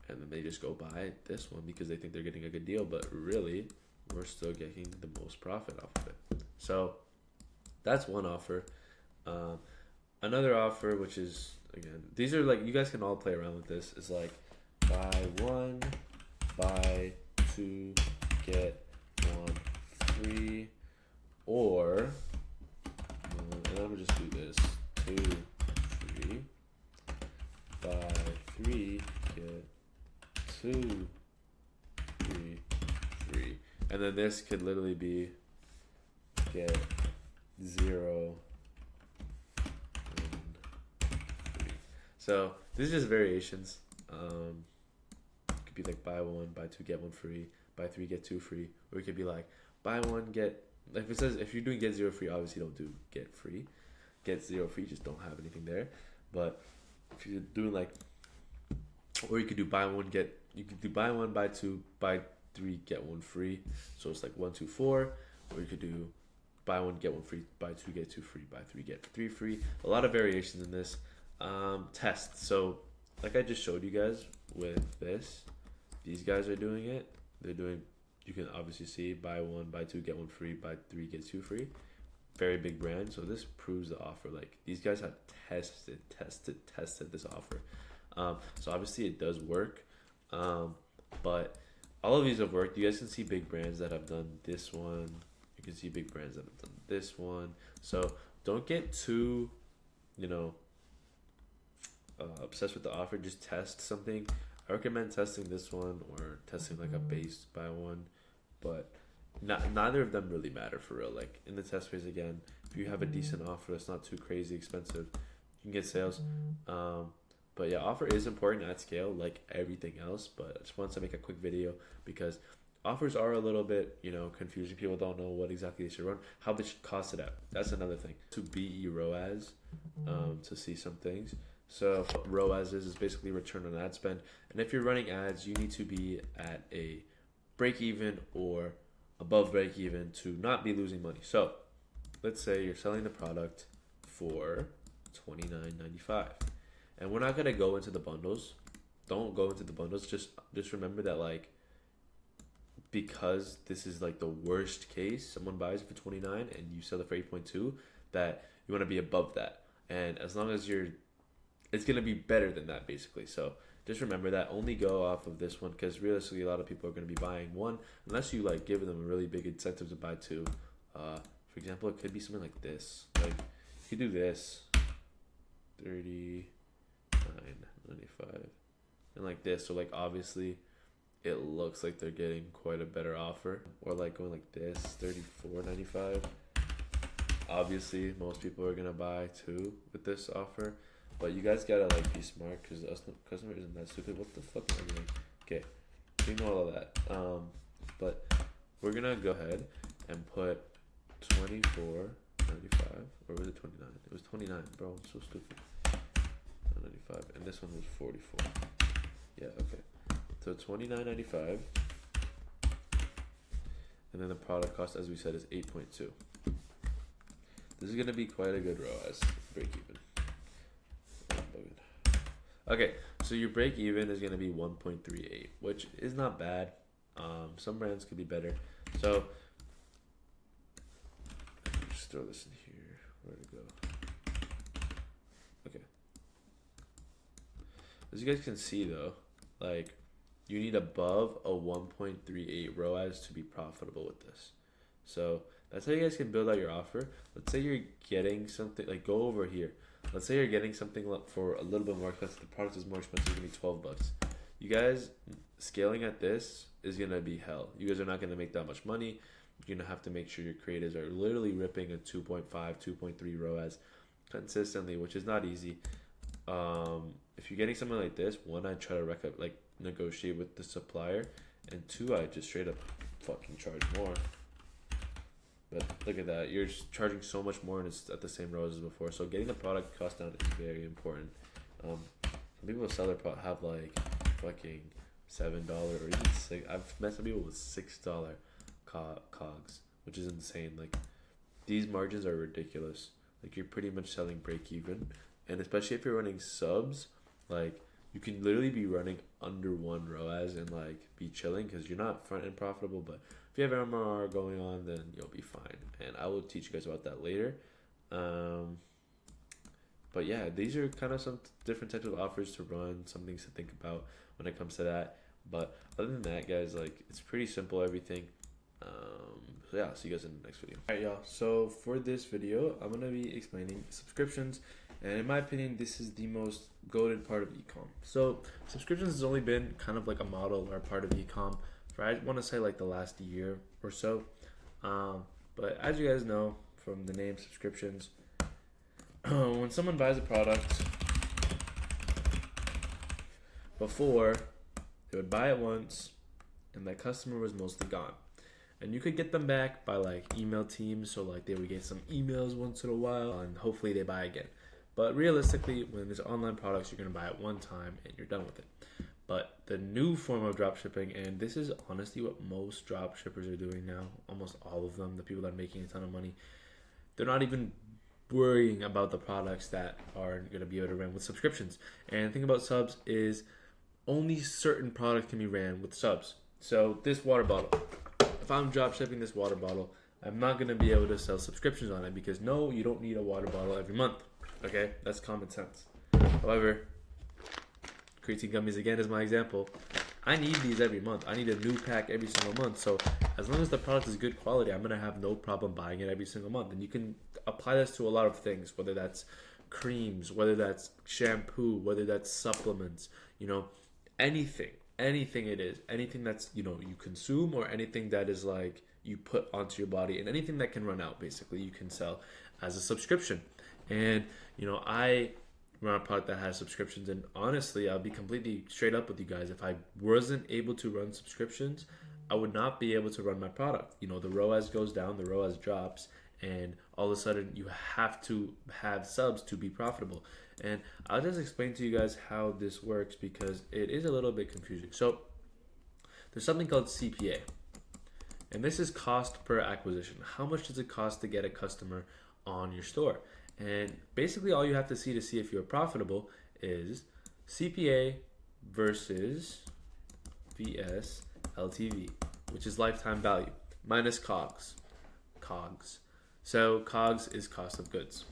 and then they just go buy this one because they think they're getting a good deal, but really we're still getting the most profit off of it. So that's one offer. Another offer, which is, again, these are like, you guys can all play around with this, is like buy one, buy two, get one free, or and I'm gonna just do this, two free, buy three, get two free. And then this could literally be get 0 and free. So these are just variations. It could be like buy one, buy two, get one free, buy three, get two free, or it could be like buy one, get, like if it says, if you're doing get 0 free, obviously don't do get free. Get 0 free, just don't have anything there. But if you're doing like, or you could do buy one, you could do buy one, buy two, buy three, get one free. So it's like 1, 2, 4. Or you could do buy one, get one free, buy two, get two free, buy three, get three free. A lot of variations in this. Test. So like I just showed you guys with this, these guys are doing it. They're doing, you can obviously see buy one, buy two, get one free, buy three, get two free. Very big brand. So this proves the offer. Like these guys have tested this offer. So obviously it does work. But all of these have worked. You guys can see big brands that have done this one. You can see big brands that have done this one. So don't get too, obsessed with the offer. Just test something. I recommend testing this one or testing like a base buy one, but neither of them really matter for real. Like in the test phase, again, if you have a decent offer that's not too crazy expensive, you can get sales. But yeah, offer is important at scale, like everything else. But I just wanted to make a quick video because offers are a little bit, confusing. People don't know what exactly they should run, how they should cost it out. That's another thing. To BE ROAS, to see some things. So ROAS is basically return on ad spend. And if you're running ads, you need to be at a break even or above break even to not be losing money. So let's say you're selling the product for $29.95. And we're not gonna go into the bundles. Don't go into the bundles. Just remember that, like, because this is like the worst case, someone buys it for 29 and you sell it for 8.2, that you want to be above that. And as long as it's gonna be better than that basically. So just remember that. Only go off of this one because realistically, a lot of people are gonna be buying one unless you like give them a really big incentive to buy two. For example, it could be something like this. Like you could do this, 39.95, and like this. So like obviously it looks like they're getting quite a better offer. Or like going like this, 34.95. Obviously most people are gonna buy two with this offer, but you guys gotta like be smart because the customer isn't that stupid. What the fuck am I doing? Okay, ignore all of that. But we're gonna go ahead and put 24.95, or was it 29? It was 29, bro. I'm so stupid. 95, and this one was 44. Yeah, okay. So 29.95, and then the product cost, as we said, is 8.2. This is gonna be quite a good ROAS break even. Okay, so your break even is gonna be 1.38, which is not bad. Some brands could be better. So just throw this in here. Where to go? Okay. As you guys can see though, like you need above a 1.38 ROAS to be profitable with this. So That's how you guys can build out your offer. Let's say you're getting something, like go over here. Let's say you're getting something for a little bit more expensive. The product is more expensive, it's gonna be 12 bucks. You guys scaling at this is gonna be hell. You guys are not gonna make that much money. You're gonna have to make sure your creatives are literally ripping a 2.5, 2.3 ROAS consistently, which is not easy. If you're getting something like this, one, I try to negotiate with the supplier, and two, I just straight up fucking charge more. But look at that, you're just charging so much more and it's at the same ROAS as before. So getting the product cost down is very important. Some people sell their product have like fucking $7 or even $6. I've met some people with $6 cogs, which is insane. Like these margins are ridiculous. Like you're pretty much selling break even, and especially if you're running subs, like you can literally be running under 1 ROAS and like be chilling because you're not front end profitable. But if you have MRR going on, then you'll be fine, and I will teach you guys about that later. But yeah, these are kind of some different types of offers to run, some things to think about when it comes to that. But other than that, guys, like it's pretty simple, everything. So yeah, I'll see you guys in the next video. Alright, y'all, so for this video I'm gonna be explaining subscriptions, and in my opinion this is the most goated part of ecom. So subscriptions has only been kind of like a model or a part of ecom for, I want to say, like the last year or so. But as you guys know from the name subscriptions, when someone buys a product, before they would buy it once and that customer was mostly gone, and you could get them back by like email teams, so like they would get some emails once in a while and hopefully they buy again. But realistically, when there's online products, you're gonna buy it one time and you're done with it. But the new form of dropshipping, and this is honestly what most dropshippers are doing now, almost all of them, the people that are making a ton of money, they're not even worrying about the products that are going to be able to run with subscriptions. And the thing about subs is only certain products can be ran with subs. So this water bottle, if I'm drop shipping this water bottle, I'm not going to be able to sell subscriptions on it because no, you don't need a water bottle every month. Okay, that's common sense. However, creatine gummies again is my example. I need these every month. I need a new pack every single month. So as long as the product is good quality, I'm going to have no problem buying it every single month. And you can apply this to a lot of things, whether that's creams, whether that's shampoo, whether that's supplements, anything it is, anything that's, you consume, or anything that is like you put onto your body, and anything that can run out, basically, you can sell as a subscription. And, I run a product that has subscriptions, and honestly, I'll be completely straight up with you guys. If I wasn't able to run subscriptions, I would not be able to run my product. The ROAS goes down, the ROAS drops, and all of a sudden you have to have subs to be profitable. And I'll just explain to you guys how this works because it is a little bit confusing. So there's something called CPA, and this is cost per acquisition. How much does it cost to get a customer on your store? And basically all you have to see if you're profitable is CPA versus VS LTV, which is lifetime value, minus COGS. So COGS is cost of goods.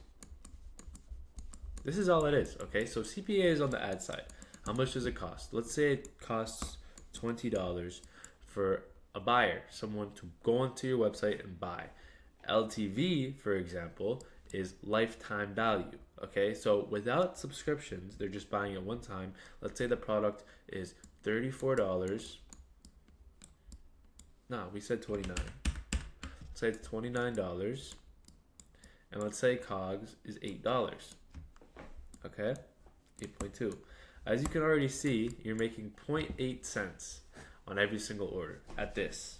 This is all it is, okay? So CPA is on the ad side. How much does it cost? Let's say it costs $20 for a buyer, someone to go onto your website and buy. LTV, for example, is lifetime value, okay? So without subscriptions, they're just buying it one time. Let's say the product is $34. No, we said 29. Let's say it's $29. And let's say COGS is $8. Okay? 8.2. As you can already see, you're making 0.8 cents on every single order at this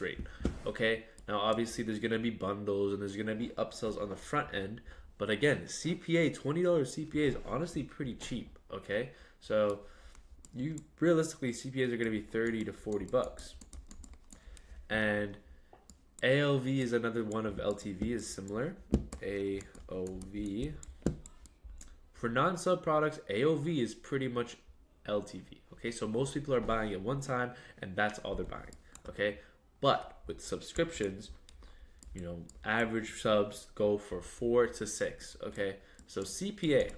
rate. Okay? Now obviously there's gonna be bundles and there's gonna be upsells on the front end, but again, CPA, $20 CPA is honestly pretty cheap. Okay? So you realistically, CPAs are gonna be 30 to 40 bucks. And AOV is another one of LTV, is similar. AOV. For non-sub products, AOV is pretty much LTV. Okay, so most people are buying it one time and that's all they're buying. Okay, but with subscriptions, average subs go for 4 to 6. Okay, so CPA,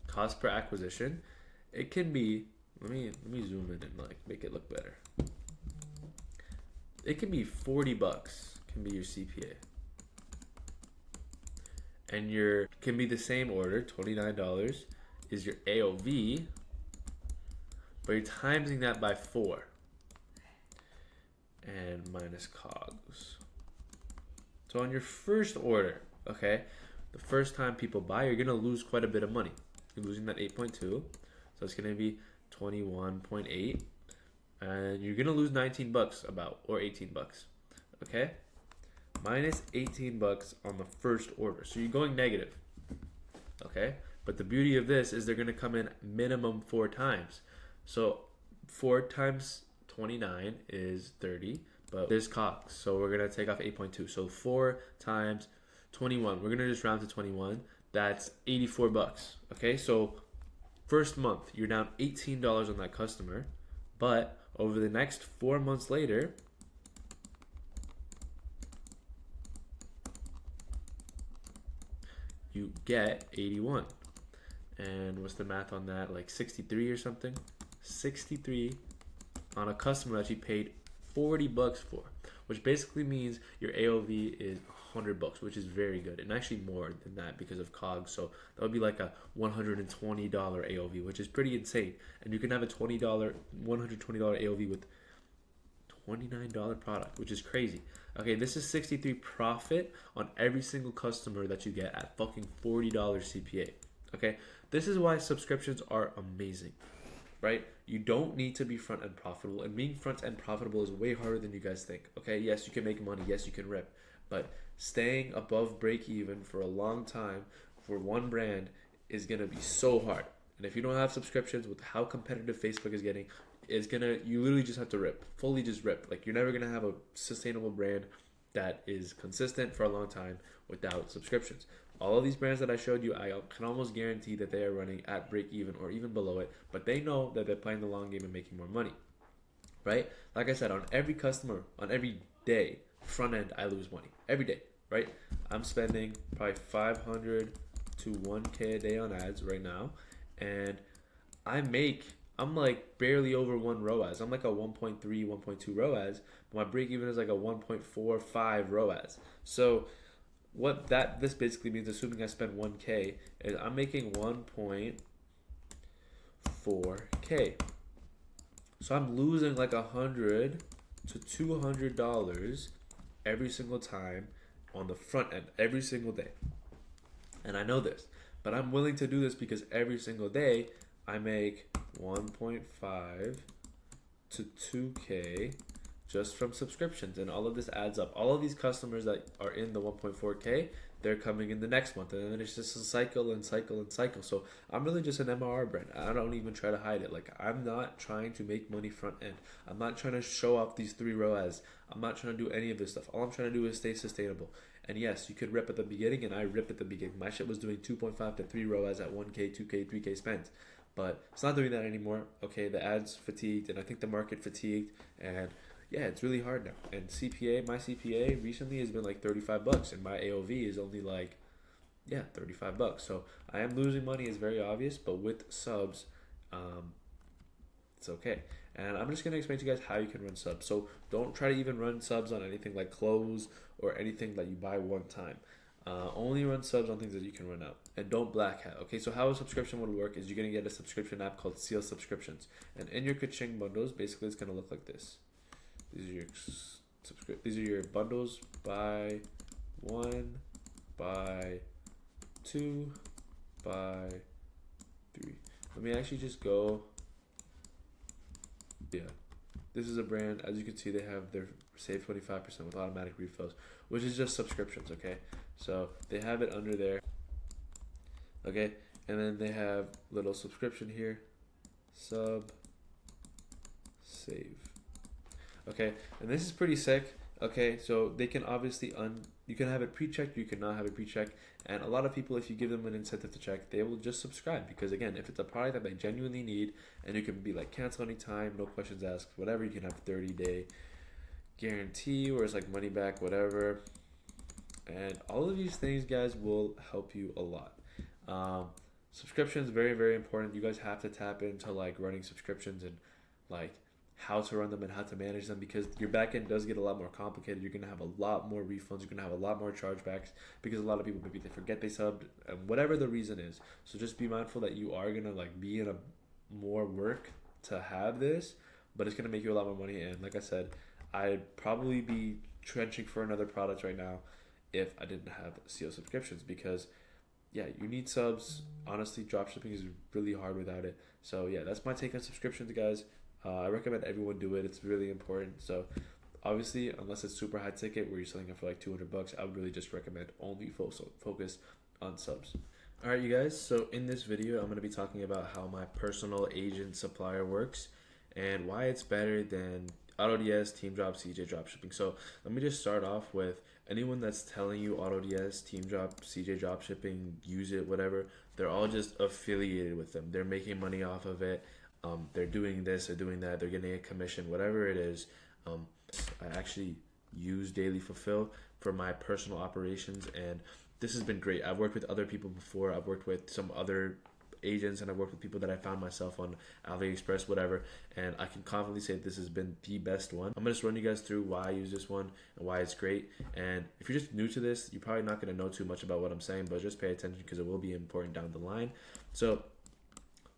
cost per acquisition, it can be, let me zoom in and like make it look better. It can be 40 bucks. can be your CPA. And your can be the same order, $29 is your AOV, but you're timesing that by 4 and minus COGS. So on your first order, okay, the first time people buy, you're gonna lose quite a bit of money. You're losing that 8.2, so it's gonna be 21.8, and you're gonna lose 19 bucks about, or 18 bucks, okay? Minus 18 bucks on the first order, so you're going negative, okay? But the beauty of this is they're gonna come in minimum 4 times. So 4 times 29 is 30, but there's COGS, so we're gonna take off 8.2. So 4 times 21, we're gonna just round to 21. That's 84 bucks. Okay, so first month you're down $18 on that customer, but over the next 4 months later, you get 81. And what's the math on that? Like 63 or something? 63 on a customer that you paid 40 bucks for, which basically means your AOV is 100 bucks, which is very good, and actually more than that because of COGS. So that would be like a $120 AOV, which is pretty insane. And you can have a $120 AOV with $29 product, which is crazy. Okay, this is 63 profit on every single customer that you get at fucking $40 CPA. Okay, this is why subscriptions are amazing, right? You don't need to be front end profitable, and being front end profitable is way harder than you guys think. Okay, yes, you can make money, yes, you can rip, but staying above break even for a long time for one brand is gonna be so hard. And if you don't have subscriptions, with how competitive Facebook is getting, you literally just have to rip, fully just rip. Like, you're never gonna have a sustainable brand that is consistent for a long time without subscriptions. All of these brands that I showed you, I can almost guarantee that they are running at break even or even below it, but they know that they're playing the long game and making more money, right? Like I said, on every customer, on every day, front end, I lose money every day, right? I'm spending probably 500 to 1K a day on ads right now, and I'm like barely over 1 ROAS. I'm like a 1.3, 1.2 ROAS, but my break even is like a 1.45 ROAS. So this basically means, assuming I spend 1K, is I'm making 1.4K. So I'm losing like $100 to $200 every single time on the front end, every single day. And I know this, but I'm willing to do this because every single day I make 1.5 to 2K just from subscriptions, and all of this adds up. All of these customers that are in the 1.4K, they're coming in the next month, and then it's just a cycle and cycle and cycle. So I'm really just an MRR brand. I don't even try to hide it. Like, I'm not trying to make money front end. I'm not trying to show off these 3 ROAS. I'm not trying to do any of this stuff. All I'm trying to do is stay sustainable. And yes, you could rip at the beginning, and I ripped at the beginning. My shit was doing 2.5 to 3 ROAS at 1K, 2K, 3K spent. But it's not doing that anymore. Okay, the ads fatigued, and I think the market fatigued, and yeah, it's really hard now. And my CPA recently has been like 35 bucks, and my AOV is only like, 35 bucks. So I am losing money, is very obvious, but with subs, it's okay. And I'm just gonna explain to you guys how you can run subs. So don't try to even run subs on anything like clothes or anything that you buy one time. Only run subs on things that you can run out, and don't black hat. Okay, so how a subscription would work is you're gonna get a subscription app called Seal Subscriptions, and in your Kaching bundles, basically it's gonna look like this. These are your bundles: buy 1, buy 2, buy 3. Let me actually just go. Yeah, this is a brand. As you can see, they have their save 25% with automatic refills, which is just subscriptions. Okay, so they have it under there. Okay, and then they have little subscription here, sub, save. Okay, and this is pretty sick. Okay, so they can obviously you can have it pre-checked, you cannot have it pre-checked, and a lot of people, if you give them an incentive to check, they will just subscribe, because again, if it's a product that they genuinely need, and you can be like, cancel anytime, no questions asked, whatever, you can have 30-day guarantee where it's like money back, whatever, and all of these things, guys, will help you a lot. Subscriptions, very, very important. You guys have to tap into like running subscriptions and like how to run them and how to manage them, because your backend does get a lot more complicated. You're gonna have a lot more refunds. You're gonna have a lot more chargebacks because a lot of people, maybe they forget they subbed, and whatever the reason is. So just be mindful that you are gonna like be in a more work to have this, but it's gonna make you a lot more money. And like I said, I'd probably be trenching for another product right now if I didn't have CO subscriptions, because yeah, you need subs. Honestly, dropshipping is really hard without it. So yeah, that's my take on subscriptions, guys. I recommend everyone do it. It's really important. So obviously, unless it's super high ticket where you're selling it for like $200, I would really just recommend only focus on subs. All right, you guys. So in this video, I'm going to be talking about how my personal agent supplier works and why it's better than AutoDS, TeamDrop, CJ Dropshipping. So let me just start off with anyone that's telling you AutoDS, TeamDrop, CJ Dropshipping, use it, whatever. They're all just affiliated with them. They're making money off of it. They're doing this, they're doing that, they're getting a commission, whatever it is. I actually use Daily Fulfill for my personal operations, and this has been great. I've worked with other people before. I've worked with some other agents, and I've worked with people that I found myself on AliExpress, whatever, and I can confidently say this has been the best one. I'm gonna just run you guys through why I use this one and why it's great. And if you're just new to this, you're probably not gonna know too much about what I'm saying, but just pay attention because it will be important down the line. So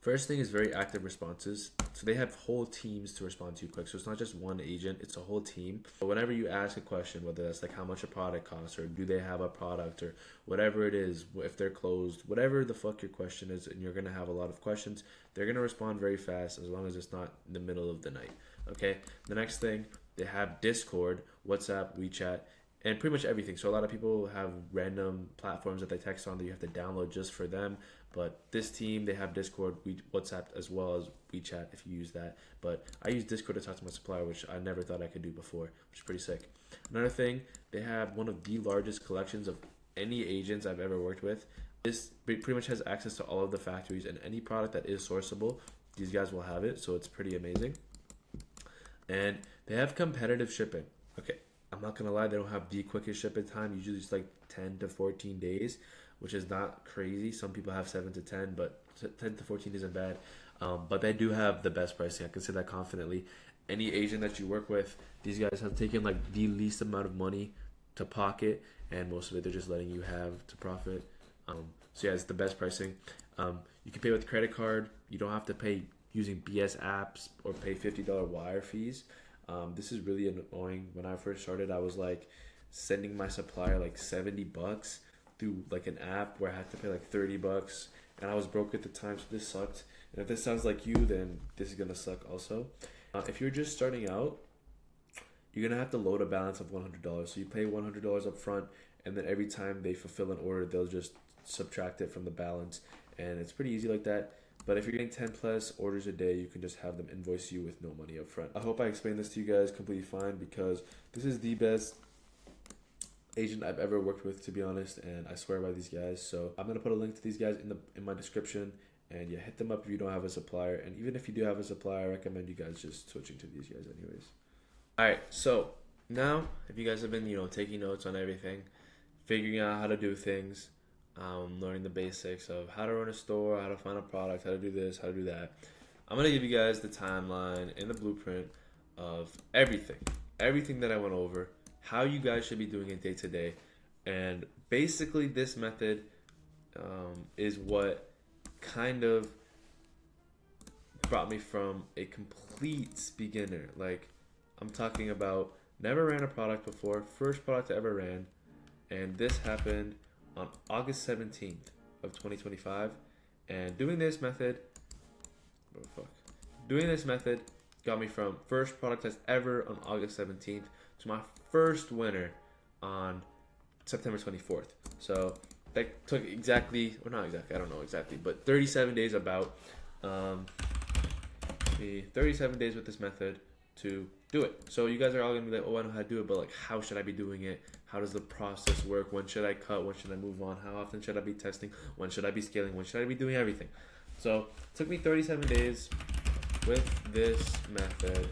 first thing is very active responses. So they have whole teams to respond to you quick. So it's not just one agent, it's a whole team. But whenever you ask a question, whether that's like how much a product costs or do they have a product or whatever it is, if they're closed, whatever the fuck your question is, and you're going to have a lot of questions, they're going to respond very fast as long as it's not in the middle of the night. Okay? The next thing, they have Discord, WhatsApp, WeChat, and pretty much everything. So a lot of people have random platforms that they text on that you have to download just for them. But this team, they have Discord, WhatsApp, as well as WeChat if you use that. But I use Discord to talk to my supplier, which I never thought I could do before, which is pretty sick. Another thing, they have one of the largest collections of any agents I've ever worked with. This pretty much has access to all of the factories, and any product that is sourceable, these guys will have it. So it's pretty amazing. And they have competitive shipping. Okay, I'm not gonna lie, they don't have the quickest shipping time. Usually it's like 10 to 14 days, which is not crazy. Some people have 7 to 10, but 10 to 14 isn't bad. But they do have the best pricing. I can say that confidently. Any agent that you work with, these guys have taken like the least amount of money to pocket, and most of it they're just letting you have to profit. So yeah, it's the best pricing. You can pay with credit card. You don't have to pay using BS apps or pay $50 wire fees. This is really annoying. When I first started, I was like sending my supplier like $70 through like an app where I had to pay like $30, and I was broke at the time, so this sucked. And if this sounds like you, then this is gonna suck also. If you're just starting out, you're gonna have to load a balance of $100. So you pay $100 up front, and then every time they fulfill an order, they'll just subtract it from the balance, and it's pretty easy like that. But if you're getting 10 plus orders a day, you can just have them invoice you with no money up front. I hope I explained this to you guys completely fine, because this is the best agent I've ever worked with, to be honest, and I swear by these guys. So I'm gonna put a link to these guys in my description, and yeah, hit them up if you don't have a supplier. And even if you do have a supplier, I recommend you guys just switching to these guys anyways. All right, so now if you guys have been taking notes on everything, figuring out how to do things, learning the basics of how to run a store, how to find a product, how to do this, how to do that, I'm gonna give you guys the timeline and the blueprint of everything that I went over, how you guys should be doing it day to day. And basically this method is what kind of brought me from a complete beginner. Like, I'm talking about never ran a product before, first product I ever ran, and this happened on August 17th of 2025. And doing this method got me from first product test ever on August 17th to my first winner on September 24th. So that took exactly, or not exactly, I don't know exactly, but 37 days about. 37 days with this method to do it. So you guys are all gonna be like, oh, I know how to do it, but like, how should I be doing it? How does the process work? When should I cut? When should I move on? How often should I be testing? When should I be scaling? When should I be doing everything? So it took me 37 days with this method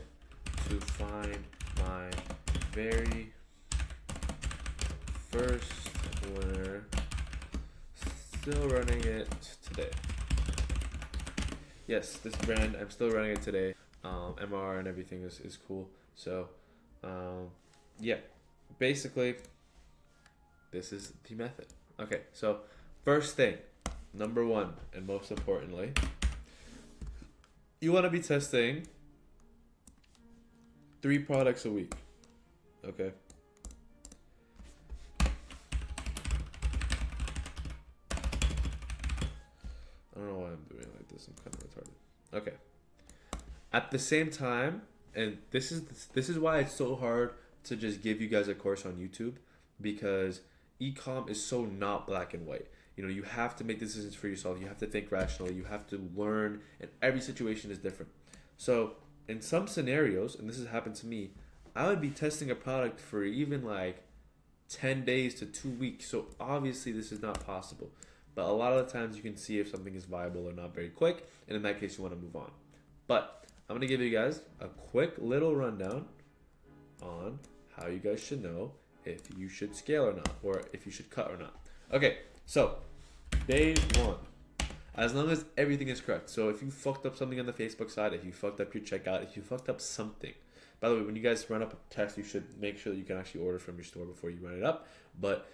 to find my very first winner. Still running it today. Yes, this brand, I'm still running it today. MR and everything is cool. So yeah, basically this is the method. Okay, so first thing, number one, and most importantly, you want to be testing 3 products a week. Okay. I don't know why I'm doing it like this. I'm kind of retarded. Okay. At the same time, and this is why it's so hard to just give you guys a course on YouTube, because ecom is so not black and white. You know, you have to make decisions for yourself. You have to think rationally. You have to learn, and every situation is different. So in some scenarios, and this has happened to me, I would be testing a product for even like 10 days to 2 weeks. So obviously this is not possible. But a lot of the times you can see if something is viable or not very quick, and in that case you want to move on. But I'm going to give you guys a quick little rundown on how you guys should know if you should scale or not, or if you should cut or not. Okay, so day 1, as long as everything is correct. So if you fucked up something on the Facebook side, if you fucked up your checkout, if you fucked up something. By the way, when you guys run up a test, you should make sure that you can actually order from your store before you run it up. But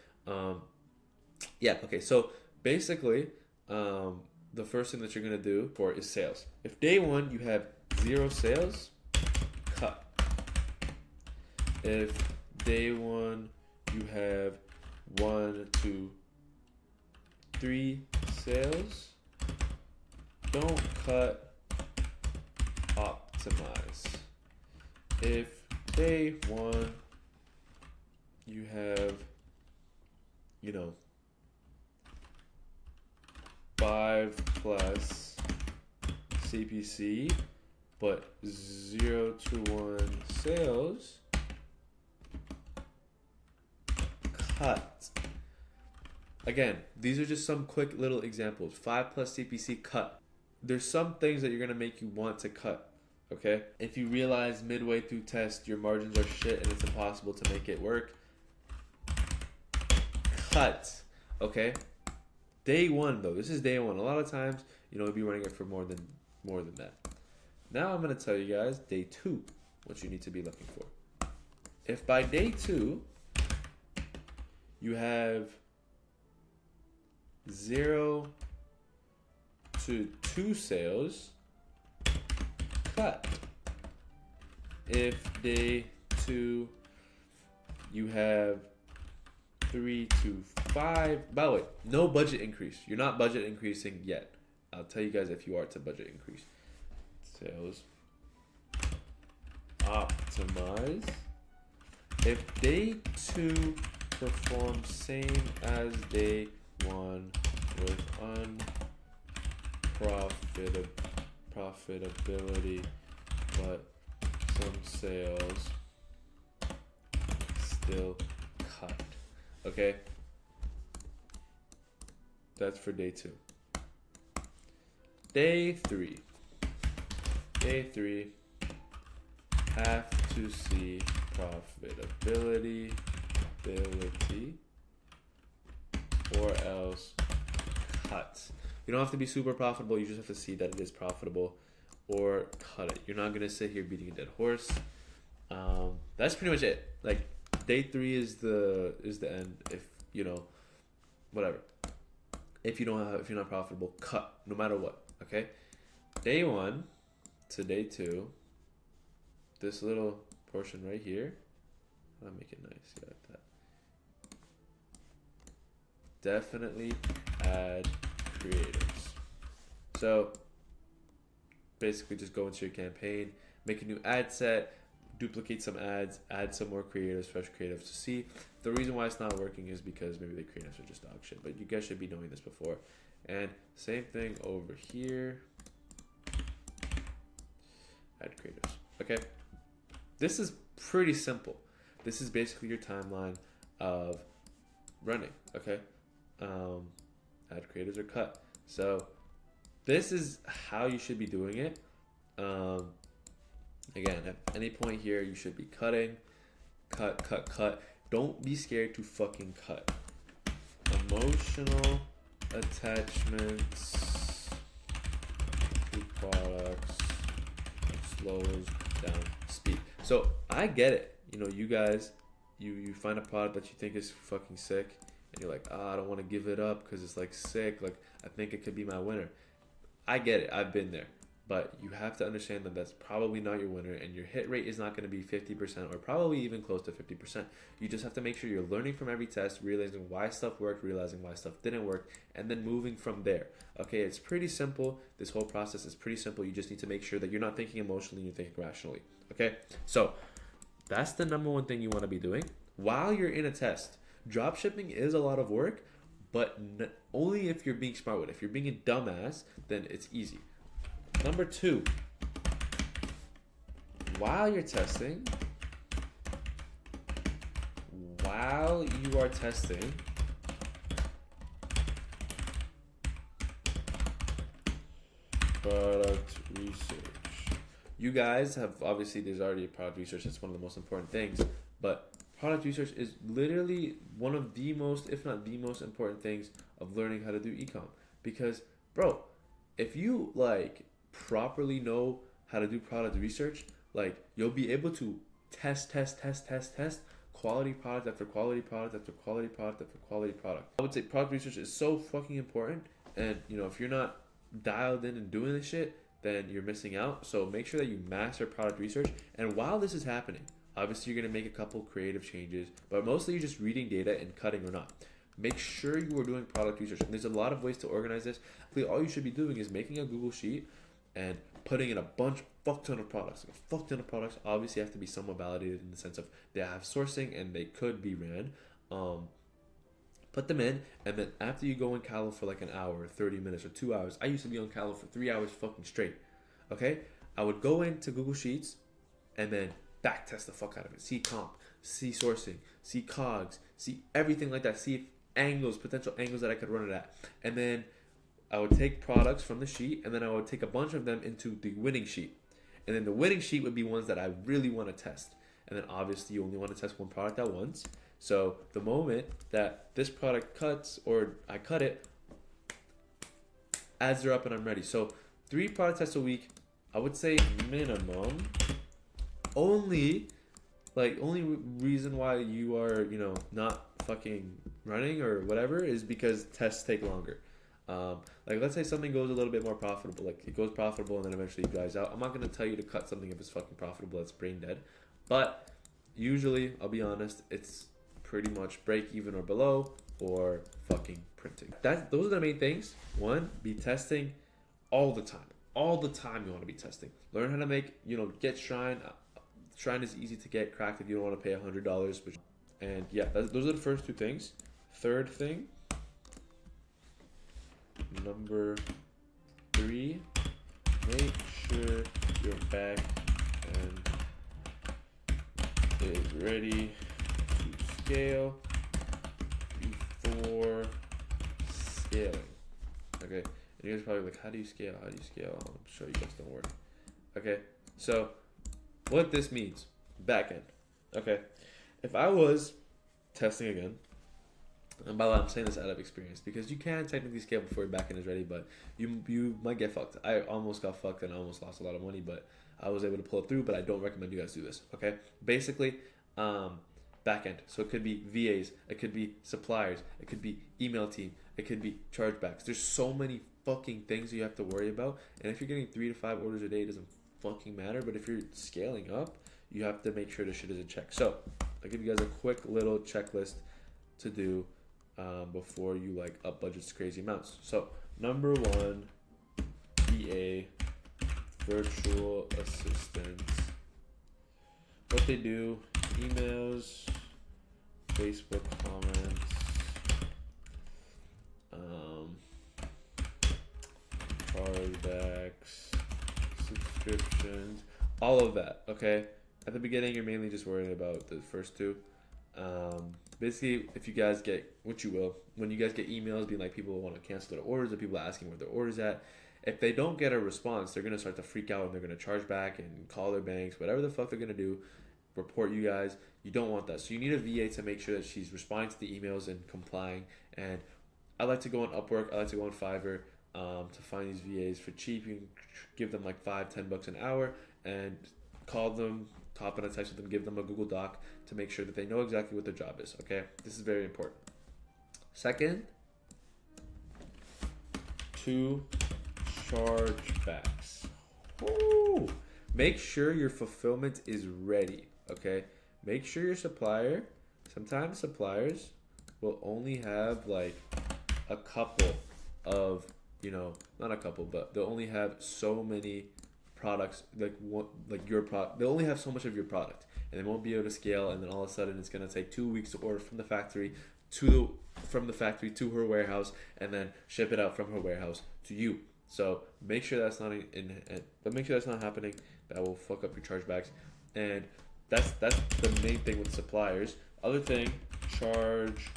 yeah, okay, so basically, the first thing that you're gonna do for is sales. If day 1 you have 0 sales, cut. If day 1 you have 1, 2, 3 sales, don't cut, optimize. If day 1 you have, 5 plus CPC, but 0 to 1 sales, cut. Again, these are just some quick little examples. 5 plus CPC, cut. There's some things that you're gonna make you want to cut, okay? If you realize midway through test your margins are shit and it's impossible to make it work, cut, okay? Day 1 though, this is day 1. A lot of times, you'll be running it for more than that. Now I'm gonna tell you guys day 2, what you need to be looking for. If by day 2 you have 0 to 2 sales, cut. If day 2 you have 3 to 5, by the way, no budget increase. You're not budget increasing yet. I'll tell you guys if you are to budget increase. Sales, optimize. If day 2 performs same as day 1 with profitability, but some sales, still cut. Okay? That's for day 2. Day 3. Day 3, have to see profitability, or else cut. You don't have to be super profitable, you just have to see that it is profitable, or cut it. You're not gonna sit here beating a dead horse. That's pretty much it. Like, day 3 is the end. If whatever. If you're not profitable, cut no matter what. Okay. Day 1 to day 2. This little portion right here. I'll make it nice. Yeah, like that. Definitely add creatives. So basically just go into your campaign, make a new ad set, duplicate some ads, add some more creatives, fresh creatives to see. The reason why it's not working is because maybe the creatives are just dog shit, but you guys should be knowing this before. And same thing over here. Add creatives. Okay. This is pretty simple. This is basically your timeline of running. Okay. Add creatives or cut. So this is how you should be doing it. Again, at any point here, you should be cutting. Cut. Don't be scared to fucking cut. Emotional attachments to products slows down speed. So I get it. You know, you guys, you find a product that you think is fucking sick, and you're like, I don't want to give it up because it's like sick. Like I think it could be my winner. I get it. I've been there. But you have to understand that that's probably not your winner, and your hit rate is not going to be 50% or probably even close to 50%. You just have to make sure you're learning from every test, realizing why stuff worked, realizing why stuff didn't work, and then moving from there. Okay, it's pretty simple. This whole process is pretty simple. You just need to make sure that you're not thinking emotionally, you're thinking rationally. Okay, so that's the number one thing you want to be doing while you're in a test. Dropshipping is a lot of work, but only if you're being smart with it. If you're being a dumbass, then it's easy. Number two, while you're testing, product research. You guys have, obviously there's already a product research, that's one of the most important things, but product research is literally one of the most, if not the most important things of learning how to do ecom. Because, bro, if you like properly know how to do product research, like you'll be able to test quality product after quality product after quality product after quality product. I would say product research is so fucking important, and you know, if you're not dialed in and doing this shit, then you're missing out. So make sure that you master product research. And while this is happening, obviously you're gonna make a couple creative changes, but mostly you're just reading data and cutting or not. Make sure you are doing product research. And there's a lot of ways to organize this. All you should be doing is making a Google Sheet and putting in a fuck ton of products. Like a fuck ton of products obviously have to be somewhat validated in the sense of they have sourcing and they could be ran. Put them in, and then after you go in Calo for like an hour, 30 minutes, or 2 hours. I used to be on Calo for 3 hours fucking straight. Okay? I would go into Google Sheets and then back test the fuck out of it. See comp, see sourcing, see cogs, see everything like that. See if potential angles that I could run it at. And then I would take products from the sheet, and then I would take a bunch of them into the winning sheet. And then the winning sheet would be ones that I really want to test. And then obviously you only want to test one product at once. So the moment that this product cuts or I cut it, ads are up and I'm ready. So 3 product tests a week, I would say minimum. Only reason why you are, not fucking running or whatever is because tests take longer. Like let's say something goes a little bit more profitable, like it goes profitable and then eventually it dies out. I'm not gonna tell you to cut something if it's fucking profitable, it's brain dead. But usually, I'll be honest, it's pretty much break even or below or fucking printing. Those are the main things. One, be testing all the time. All the time you want to be testing. Learn how to make, get Shrine. Shrine is easy to get cracked if you don't want to pay $100. And yeah, those are the first 2 things. Third thing, number 3, make sure your back end is ready to scale before scaling. Okay, and you guys are probably like, how do you scale? I'm sure you guys don't work. Okay, so what this means, back end. Okay, if I was testing again, and by the way, I'm saying this out of experience because you can technically scale before your backend is ready, but you might get fucked. I almost got fucked and I almost lost a lot of money, but I was able to pull it through. But I don't recommend you guys do this. Okay, basically, backend. So it could be VAs, it could be suppliers, it could be email team, it could be chargebacks. There's so many fucking things you have to worry about, and if you're getting 3 to 5 orders a day, it doesn't fucking matter. But if you're scaling up, you have to make sure this shit is in check. So I'll give you guys a quick little checklist to do before you like up budgets crazy amounts. So number 1, VA, virtual assistants. What they do: emails, Facebook comments, chargebacks, subscriptions, all of that. Okay, at the beginning you're mainly just worrying about the first 2. Basically, if you guys get, what you will, when you guys get emails being like people want to cancel their orders or people asking where their orders at, if they don't get a response, they're going to start to freak out and they're going to charge back and call their banks, whatever the fuck they're going to do, report you guys. You don't want that. So you need a VA to make sure that she's responding to the emails and complying. And I like to go on Upwork, I like to go on Fiverr to find these VAs for cheap. You can give them like $5-10 an hour, and call them, hop on a text with them, give them a Google Doc to make sure that they know exactly what their job is. Okay, this is very important. Second, 2 chargebacks. Woo! Make sure your fulfillment is ready. Okay, make sure your supplier. Sometimes suppliers will only have like a couple of, not a couple, but they'll only have so many products, like one, like your product. They'll only have so much of your product, and they won't be able to scale. And then all of a sudden, it's gonna take 2 weeks to order from the factory to her warehouse, and then ship it out from her warehouse to you. So make sure that's not but make sure that's not happening. That will fuck up your chargebacks, and that's the main thing with suppliers. Other thing, charge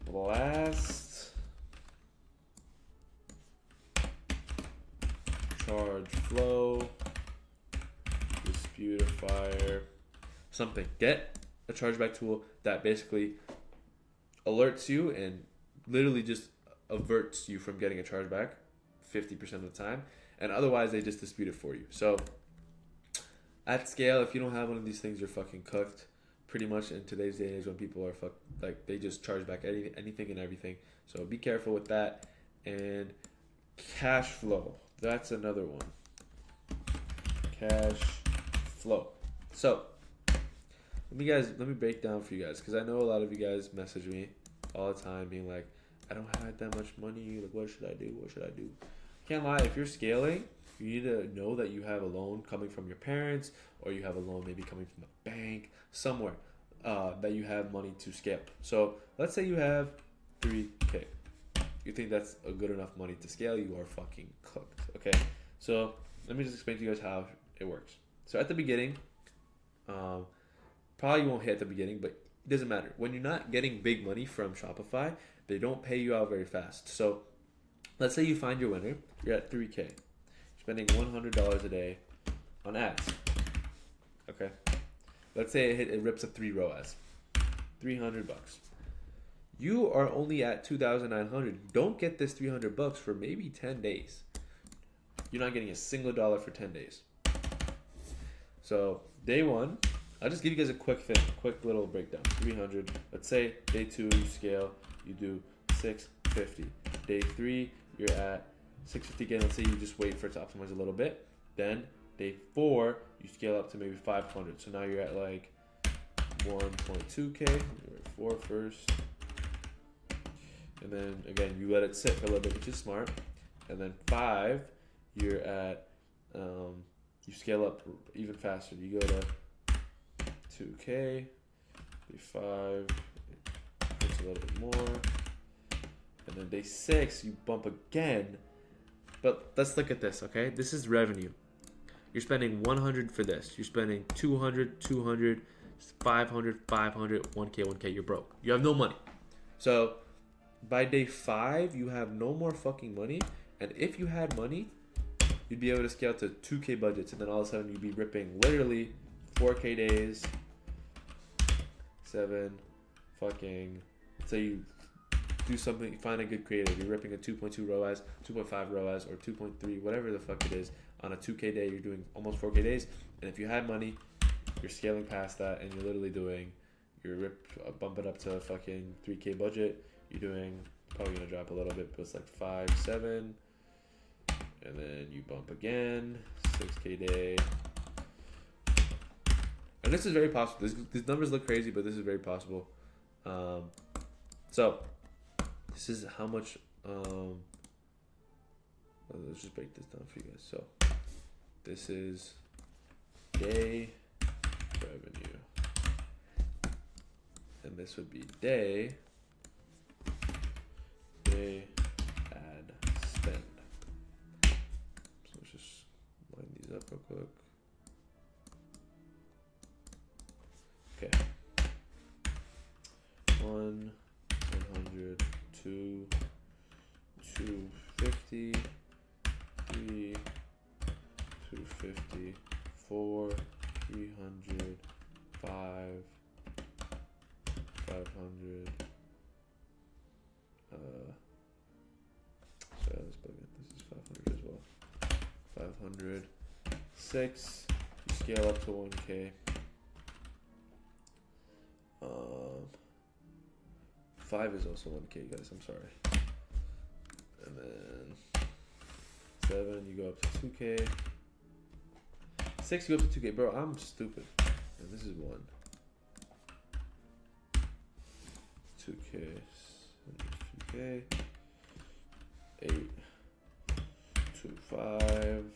blast, charge flow, disputifier, something. Get a chargeback tool that basically alerts you and literally just averts you from getting a chargeback 50% of the time, and otherwise they just dispute it for you. So at scale, if you don't have one of these things, you're fucking cooked. Pretty much in today's day and age, when people are like they just charge back anything and everything. So be careful with that. And cash flow, that's another one. Cash flow. So let me break down for you guys, because I know a lot of you guys message me all the time being like, I don't have that much money, like what should I do, can't lie. If you're scaling, you need to know that you have a loan coming from your parents, or you have a loan maybe coming from a bank somewhere, that you have money to scale. So let's say you have 3K. You think that's a good enough money to scale, you are fucking cooked. Okay, so let me just explain to you guys how it works. So at the beginning, probably won't hit at the beginning, but it doesn't matter. When you're not getting big money from Shopify, they don't pay you out very fast. So let's say you find your winner, you're at 3K, you're spending $100 a day on ads. Okay, let's say it rips up 3 ROAS, $300. You are only at 2,900. You don't get this $300 for maybe 10 days. You're not getting a single dollar for 10 days. So day 1, I'll just give you guys a quick little breakdown. 300. Let's say day 2 you scale, you do 650. Day 3 you're at 650 again. Let's say you just wait for it to optimize a little bit. Then day 4 you scale up to maybe 500. So now you're at like 1.2K. You're at 4 first. And then again you let it sit for a little bit, which is smart. And then 5 you're at you scale up even faster. You go to 2K, day 5, it's a little bit more, and then day 6 you bump again. But let's look at this, okay? This is revenue. You're spending 100 for this. You're spending 200, 500, 1K. You're broke. You have no money. So by day 5 you have no more fucking money. And if you had money, you'd be able to scale to 2K budgets, and then all of a sudden you'd be ripping literally 4K days, 7 fucking, so you do something, you find a good creative, you're ripping a 2.2 ROAS, 2.5 ROAS, or 2.3, whatever the fuck it is, on a 2K day, you're doing almost 4K days. And if you had money, you're scaling past that, and you're literally doing, bump it up to fucking 3K budget, you're doing, probably gonna drop a little bit, but it's like 5, 7, and then you bump again, 6K day. And this is very possible. These numbers look crazy, but this is very possible. So this is how much. Let's just break this down for you guys. So this is day revenue, and this would be day ad spend. So let's just line these up real quick. Okay. 1, 100, 2, 250, 3, 250, 4, 300, 5, 500. So let's plug in. This is 500 as well. 500, 6. scale up to 1K. 5 is also 1K, guys. I'm sorry. And then 7, you go up to 2K. 6, you go up to 2K. Bro, I'm stupid. And this is 1. 2K. 2K. 8. 2, 5. 9,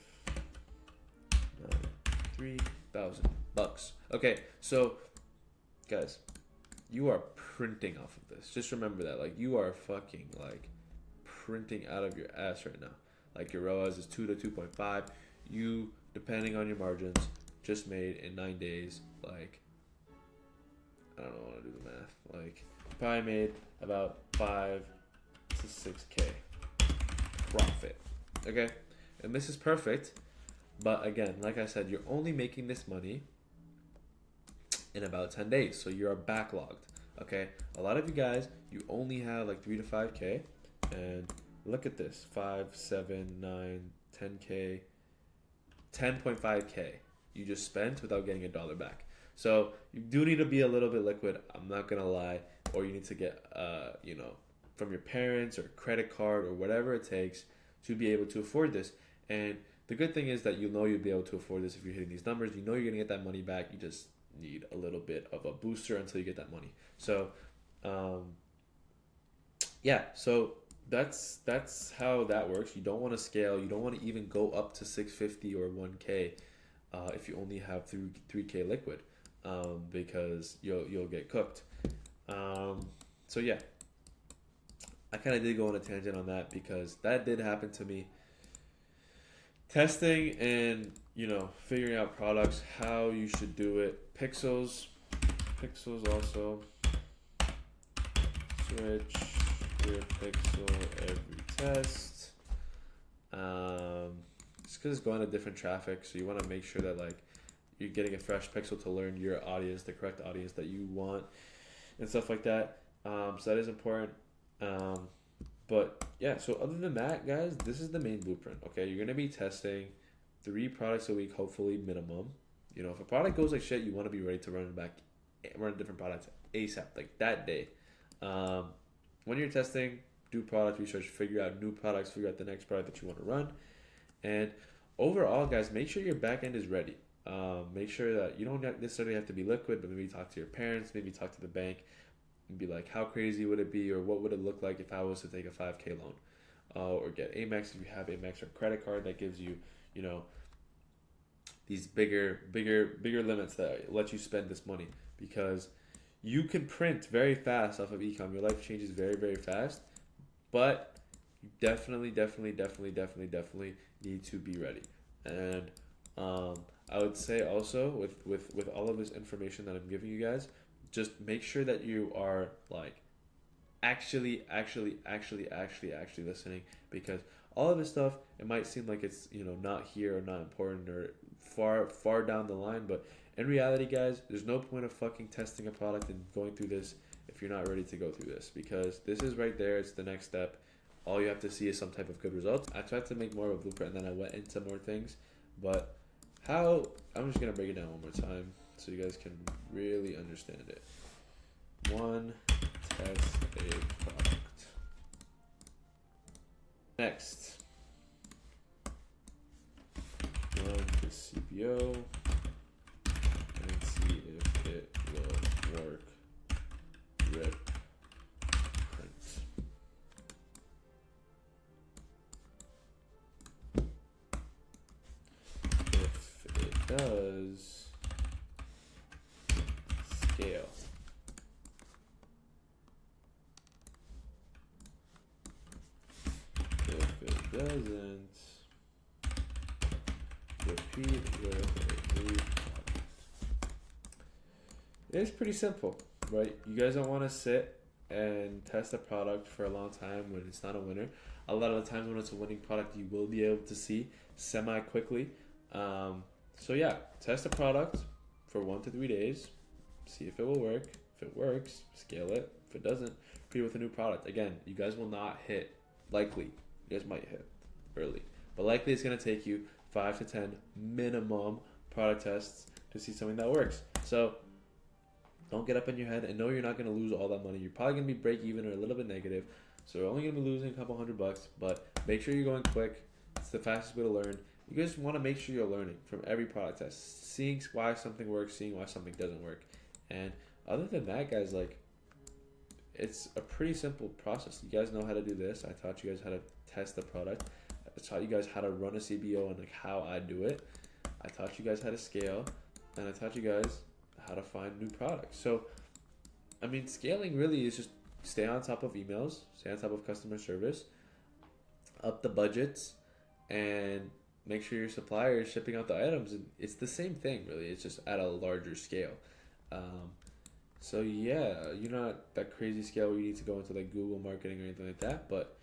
3,000 bucks. Okay, so guys, you are printing off of this. Just remember that. Like, you are fucking like printing out of your ass right now. Like, your ROAS is 2 to 2.5. You, depending on your margins, just made in 9 days, like, I don't know how to do the math. Like, probably made about 5 to 6K profit. Okay? And this is perfect. But again, like I said, you're only making this money in about 10 days. So you're backlogged. Okay? A lot of you guys, you only have like 3 to 5K. And look at this. 5, 7, 9, 10K, 10.5K you just spent without getting $1 back. So you do need to be a little bit liquid. I'm not going to lie. Or you need to get, from your parents or credit card or whatever it takes to be able to afford this. And the good thing is that you'll be able to afford this if you're hitting these numbers. You know you're going to get that money back. You just need a little bit of a booster until you get that money. So, so that's how that works. You don't want to scale. You don't want to even go up to 650 or 1K if you only have 3K liquid because you'll get cooked. So yeah, I kind of did go on a tangent on that because that did happen to me. Testing and, figuring out products, how you should do it. Pixels also. Switch your pixel every test. Just because it's going to different traffic, so you want to make sure that like you're getting a fresh pixel to learn your audience, the correct audience that you want, and stuff like that. So that is important. But yeah, so other than that, guys, this is the main blueprint. Okay, you're gonna be testing 3 products a week, hopefully minimum. If a product goes like shit, you want to be ready to run different products ASAP, like that day. When you're testing, do product research, figure out new products, figure out the next product that you want to run, and overall, guys, make sure your back end is ready. Make sure that you don't necessarily have to be liquid, but maybe talk to your parents, maybe talk to the bank. And be like, how crazy would it be, or what would it look like if I was to take a 5K loan, or get Amex if you have Amex, or credit card that gives you, these bigger limits that let you spend this money, because you can print very fast off of ecom. Your life changes very, very fast, but you definitely need to be ready. And I would say also with all of this information that I'm giving you guys, just make sure that you are like actually listening, because all of this stuff, it might seem like it's not here or not important or far down the line, but in reality, guys, there's no point of fucking testing a product and going through this if you're not ready to go through this, because this is right there. It's the next step. All you have to see is some type of good results. I tried to make more of a blueprint and then I went into more things, but I'm just gonna break it down one more time so you guys can really understand it. 1, test a product. Next, run the CPO and see if it will work. Rip, print. If it does, scale. If it doesn't, repeat with a new product. It's pretty simple, right? You guys don't want to sit and test a product for a long time when it's not a winner. A lot of the times when it's a winning product, you will be able to see semi-quickly. So yeah, test a product for 1 to 3 days. See if it will work. If it works, scale it. If it doesn't, repeat with a new product. Again, you guys will not hit. Likely, you guys might hit early, but likely it's going to take you 5 to 10 minimum product tests to see something that works. So don't get up in your head and know you're not going to lose all that money. You're probably going to be break even or a little bit negative. So you're only going to be losing a couple $100, but make sure you're going quick. It's the fastest way to learn. You just want to make sure you're learning from every product test, seeing why something works, seeing why something doesn't work. And other than that, guys, like, it's a pretty simple process. You guys know how to do this. I taught you guys how to test the product. I taught you guys how to run a CBO and like how I do it. I taught you guys how to scale, and I taught you guys how to find new products. So, I mean, scaling really is just stay on top of emails, stay on top of customer service, up the budgets, and make sure your supplier is shipping out the items. And it's the same thing, really. It's just at a larger scale. So yeah, you're not that crazy scale where you need to go into like Google marketing or anything like that. But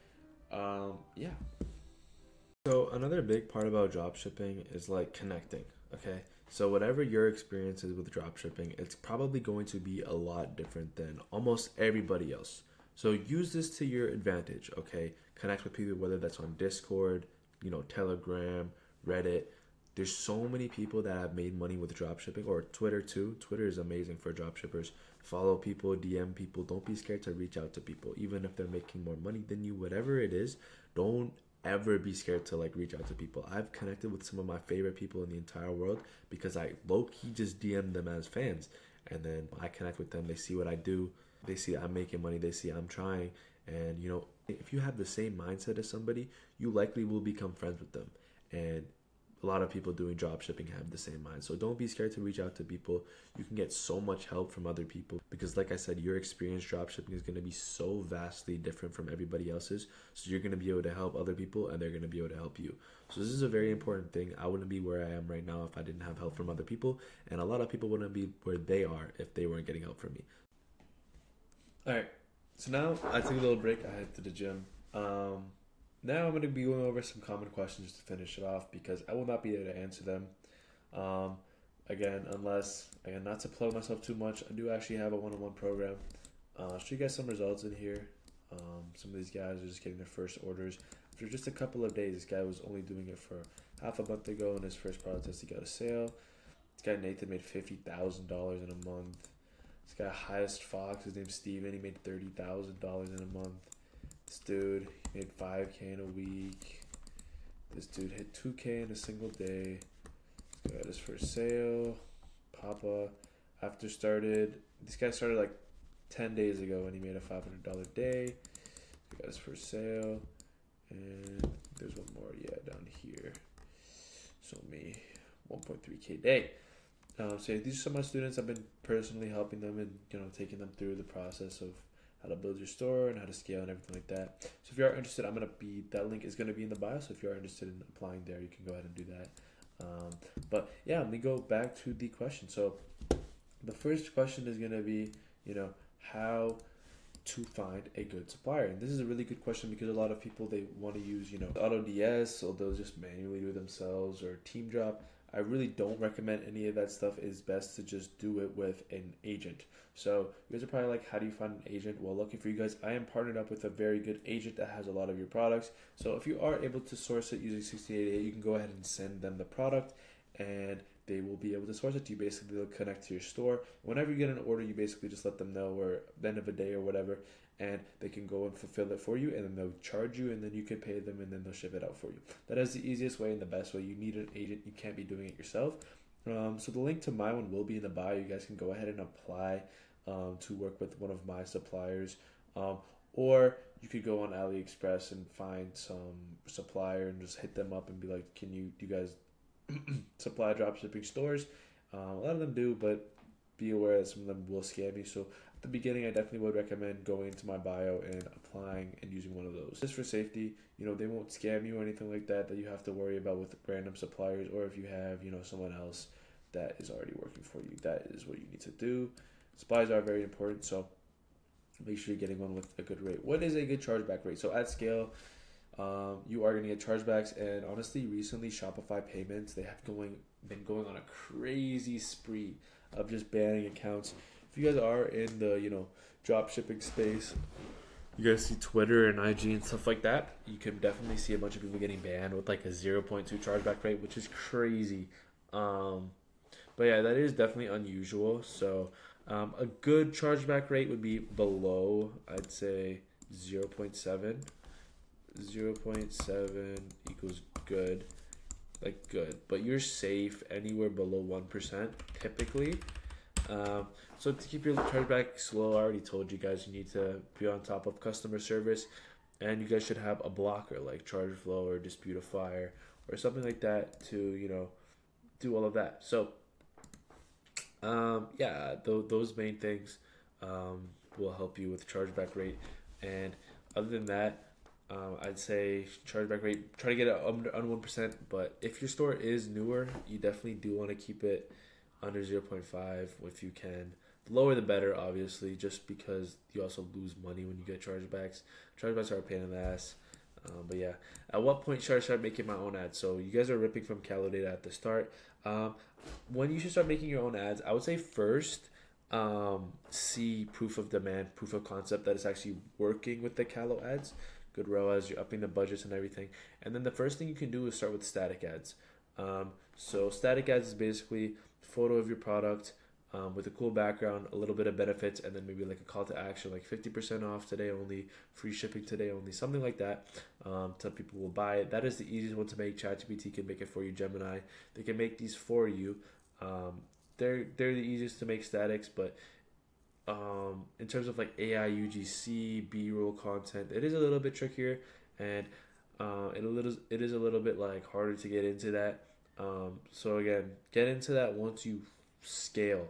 yeah. So another big part about dropshipping is like connecting. Okay, so whatever your experience is with dropshipping, it's probably going to be a lot different than almost everybody else. So use this to your advantage. Okay, connect with people, whether that's on Discord, Telegram, Reddit. There's so many people that have made money with dropshipping, or Twitter too. Twitter is amazing for dropshippers. Follow people, DM people. Don't be scared to reach out to people, even if they're making more money than you. Whatever it is, don't ever be scared to like reach out to people. I've connected with some of my favorite people in the entire world because I low-key just DM them as fans, and then I connect with them. They see what I do. They see I'm making money. They see I'm trying, and if you have the same mindset as somebody, you likely will become friends with them. And a lot of people doing drop shipping have the same mind. So don't be scared to reach out to people. You can get so much help from other people because, like I said, your experience drop shipping is going to be so vastly different from everybody else's. So you're going to be able to help other people and they're going to be able to help you. So this is a very important thing. I wouldn't be where I am right now if I didn't have help from other people. And a lot of people wouldn't be where they are if they weren't getting help from me. All right. So now I took a little break. I head to the gym. Now I'm going to be going over some common questions to finish it off because I will not be able to answer them. Again, not to plug myself too much, I do actually have a one-on-one program. I'll show you guys some results in here. Some of these guys are just getting their first orders. After just a couple of days, this guy was only doing it for half a month ago, and his first product test, he got a sale. This guy Nathan made $50,000 in a month. This guy Highest Fox, his name's Steven, he made $30,000 in a month. This dude made $5K in a week. This dude hit $2K in a single day. This guy got his first sale. Papa, this guy started like 10 days ago and he made a $500 day. He got his first sale. And there's one more, down here. So me, 1.3K day. So these are some of my students. I've been personally helping them and taking them through the process of how to build your store and how to scale and everything like that. So if you are interested, that link is going to be in the bio. So if you are interested in applying there, you can go ahead and do that. But yeah, let me go back to the question. So the first question is going to be, how to find a good supplier. And this is a really good question because a lot of people, they want to use, AutoDS, or they'll just manually do it themselves, or TeamDrop. I really don't recommend any of that stuff. It's best to just do it with an agent. So you guys are probably like, how do you find an agent? Well, lucky for you guys, I am partnered up with a very good agent that has a lot of your products. So if you are able to source it using 6088, you can go ahead and send them the product and they will be able to source it to you. Basically, they'll connect to your store. Whenever you get an order, you basically just let them know, or at the end of a day or whatever, and they can go and fulfill it for you, and then they'll charge you, and then you can pay them, and then they'll ship it out for you. That is the easiest way and the best way. You need an agent. You can't be doing it yourself. So the link to my one will be in the bio. You guys can go ahead and apply to work with one of my suppliers. Or you could go on AliExpress and find some supplier and just hit them up and be like, do you guys supply dropshipping stores? A lot of them do, but be aware that some of them will scam you. So at the beginning, I definitely would recommend going into my bio and applying and using one of those. Just for safety, they won't scam you or anything like that you have to worry about with random suppliers, or if you have, someone else that is already working for you. That is what you need to do. Supplies are very important, so make sure you're getting one with a good rate. What is a good chargeback rate? So at scale, you are going to get chargebacks, and honestly, recently Shopify payments, they have been going on a crazy spree of just banning accounts. If you guys are in the drop shipping space, you guys see Twitter and IG and stuff like that, you can definitely see a bunch of people getting banned with like a 0.2 chargeback rate, which is crazy. Um, but yeah, that is definitely unusual. So a good chargeback rate would be below, I'd say 0.7. 0.7 equals good, like good. But you're safe anywhere below 1% typically. So to keep your chargebacks low, I already told you guys you need to be on top of customer service, and you guys should have a blocker like ChargeFlow or Disputify or something like that to do all of that. So yeah, those main things will help you with chargeback rate. And other than that, I'd say chargeback rate, try to get it under 1%. But if your store is newer, you definitely do want to keep it under 0.5 if you can. The lower the better, obviously, just because you also lose money when you get chargebacks. Chargebacks are a pain in the ass. But yeah, at what point should I start making my own ads? So you guys are ripping from Callow data at the start. Um, when you should start making your own ads, I would say first see proof of demand, proof of concept that it's actually working with the Callow ads. Good ROAS, you're upping the budgets and everything. And then the first thing you can do is start with static ads. So static ads is basically photo of your product with a cool background, a little bit of benefits, and then maybe like a call to action, like 50% off today only, free shipping today only, something like that. So people will buy it. That is the easiest one to make. ChatGPT can make it for you. Gemini, they can make these for you. Um, they're the easiest to make statics, but in terms of like AI UGC B-roll content, it is a little bit trickier, and it is a little bit like harder to get into that. So again, get into that once you scale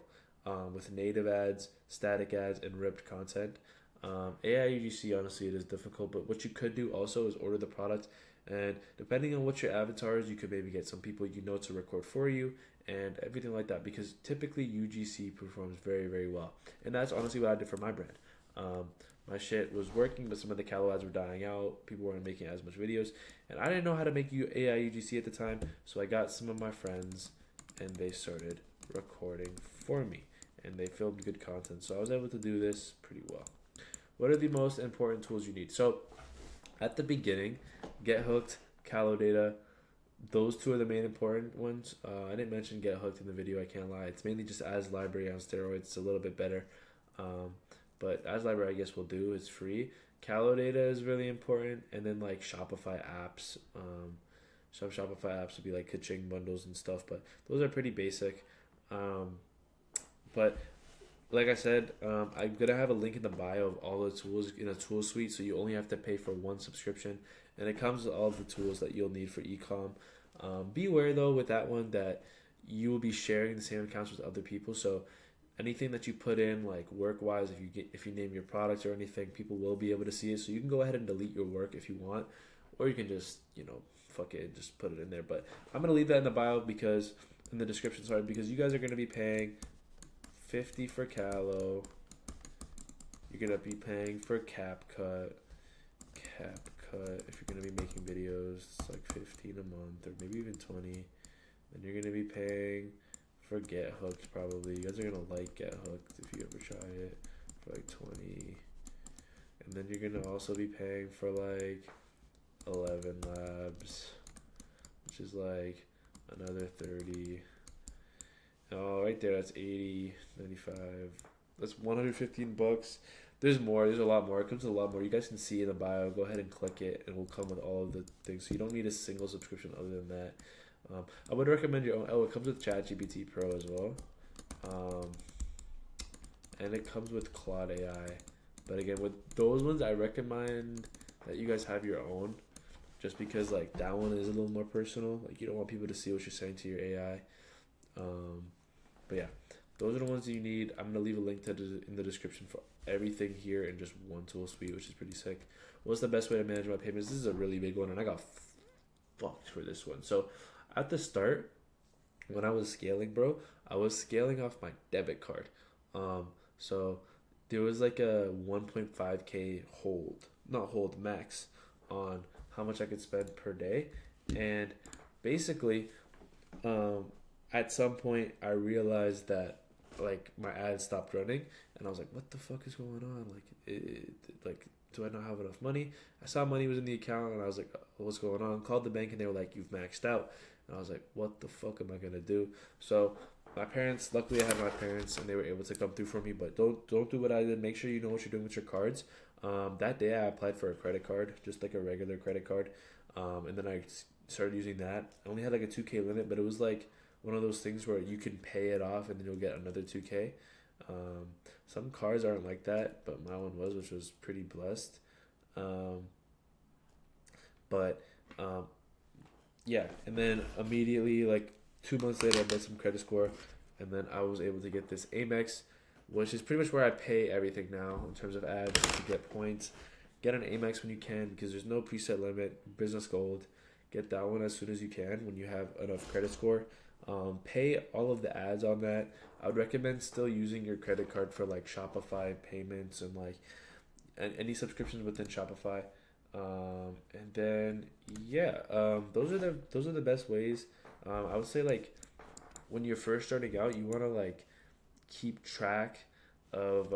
with native ads, static ads, and ripped content. AI UGC, honestly, it is difficult, but what you could do also is order the product, and depending on what your avatar is, you could maybe get some people you know to record for you and everything like that, because typically UGC performs very, very well. And that's honestly what I did for my brand. Um, my shit was working, but some of the Callow ads were dying out. People weren't making as much videos, and I didn't know how to make AI UGC at the time, so I got some of my friends, and they started recording for me, and they filmed good content. So I was able to do this pretty well. What are the most important tools you need? So at the beginning, Get Hooked, Callow Data, those two are the main important ones. I didn't mention Get Hooked in the video. I can't lie. It's mainly just as library on steroids. It's a little bit better, um, but as library I guess will do. It's free. Callow data is really important, and then like Shopify apps. Some Shopify apps would be like Kaching bundles and stuff, but those are pretty basic. Um, but like I said, I'm gonna have a link in the bio of all the tools in a tool suite, so you only have to pay for one subscription, and it comes with all of the tools that you'll need for ecom. Be aware though with that one that you will be sharing the same accounts with other people, so anything that you put in like work wise, if you name your products or anything, people will be able to see it. So you can go ahead and delete your work if you want, or you can just fuck it, just put it in there. But I'm gonna leave that in the bio because in the description, sorry, because you guys are gonna be paying 50 for Callow. You're gonna be paying for CapCut. CapCut. If you're gonna be making videos, it's like 15 a month, or maybe even 20. Then you're gonna be paying for Get Hooked probably. You guys are gonna like Get Hooked if you ever try it for like 20. And then you're gonna also be paying for like 11 Labs, which is like another 30. Oh, right there, that's 80, 95. That's 115 bucks. There's more. There's a lot more. It comes with a lot more. You guys can see in the bio. Go ahead and click it, and it will come with all of the things. So you don't need a single subscription other than that. I would recommend your own. Oh, it comes with ChatGPT Pro as well, um, and it comes with Claude AI. But again, with those ones, I recommend that you guys have your own, just because like that one is a little more personal. Like you don't want people to see what you're saying to your AI. Um, but yeah, those are the ones that you need. I'm gonna leave a link to in the description for everything here in just one tool suite, which is pretty sick. What's the best way to manage my payments? This is a really big one, and I got fucked for this one. So at the start, when I was scaling, bro, I was scaling off my debit card. So there was like a 1.5k not hold max on how much I could spend per day, and basically, um, at some point I realized that like my ads stopped running, and I was like, what the fuck is going on? Like do I not have enough money? I saw money was in the account, and I was like, what's going on? Called the bank, and they were like, you've maxed out. And I was like, what the fuck am I gonna do? So my parents, luckily I had my parents, and they were able to come through for me. But don't do what I did. Make sure you know what you're doing with your cards. That day I applied for a credit card, just like a regular credit card, and then I started using that. I only had like a 2K limit, but it was like one of those things where you can pay it off and then you'll get another 2K. Um, some cars aren't like that, but my one was, which was pretty blessed. Um, but um, yeah, and then immediately, like 2 months later, I built some credit score, and then I was able to get this Amex, which is pretty much where I pay everything now in terms of ads to get points. Get an Amex when you can because there's no preset limit. Business Gold, get that one as soon as you can when you have enough credit score. Pay all of the ads on that. I would recommend still using your credit card for like Shopify payments and like any subscriptions within Shopify. And then yeah, those are the best ways. I would say like when you're first starting out, you want to like keep track of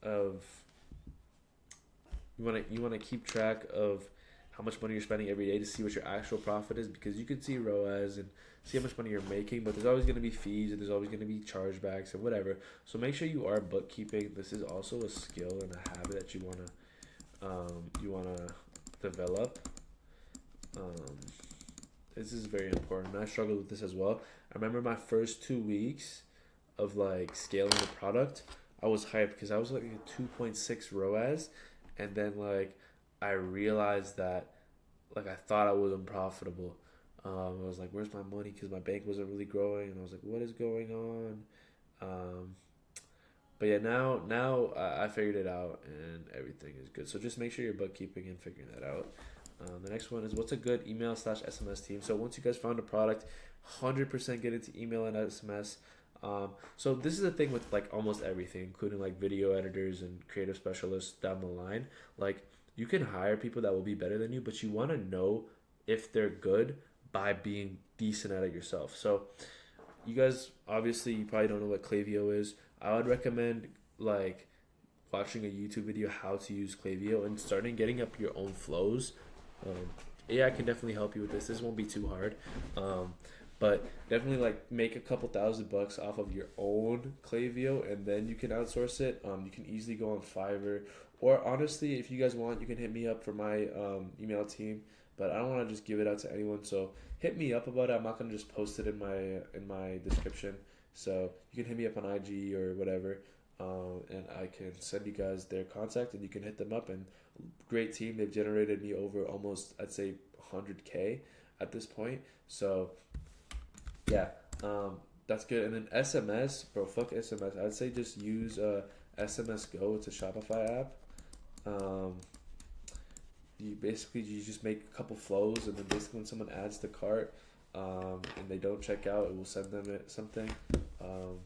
of you want to keep track of how much money you're spending every day to see what your actual profit is because you can see ROAS and see how much money you're making, but there's always going to be fees and there's always going to be chargebacks and whatever. So make sure you are bookkeeping. This is also a skill and a habit that you wanna develop. Um, this is very important. I struggled with this as well. I remember my first 2 weeks of like scaling the product. I was hyped because I was like a 2.6 ROAS, and then like I realized that like I thought I was unprofitable. I was like, "Where's my money?" Because my bank wasn't really growing, and I was like, "What is going on?" Um, but yeah, now I figured it out, and everything is good. So just make sure you're bookkeeping and figuring that out. The next one is what's a good email/SMS team. So once you guys found a product, 100% get into email and SMS. So this is the thing with like almost everything, including like video editors and creative specialists down the line. Like you can hire people that will be better than you, but you want to know if they're good by being decent at it yourself. So you guys obviously you probably don't know what Klaviyo is. I would recommend like watching a YouTube video how to use Klaviyo and starting getting up your own flows. Um, AI can definitely help you with this. This won't be too hard. Um, but definitely like make a couple $1,000 off of your own Klaviyo and then you can outsource it. You can easily go on Fiverr or honestly, if you guys want, you can hit me up for my email team. But I don't want to just give it out to anyone, so hit me up about it. I'm not gonna just post it in my description. So you can hit me up on IG or whatever, and I can send you guys their contact, and you can hit them up. And great team. They've generated me over almost I'd say 100K at this point. So yeah, that's good. And then SMS, bro, fuck SMS. I'd say just use SMS Go. It's a Shopify app. Um, you just make a couple flows, and then basically when someone adds the cart, and they don't check out, it will send them something. Um,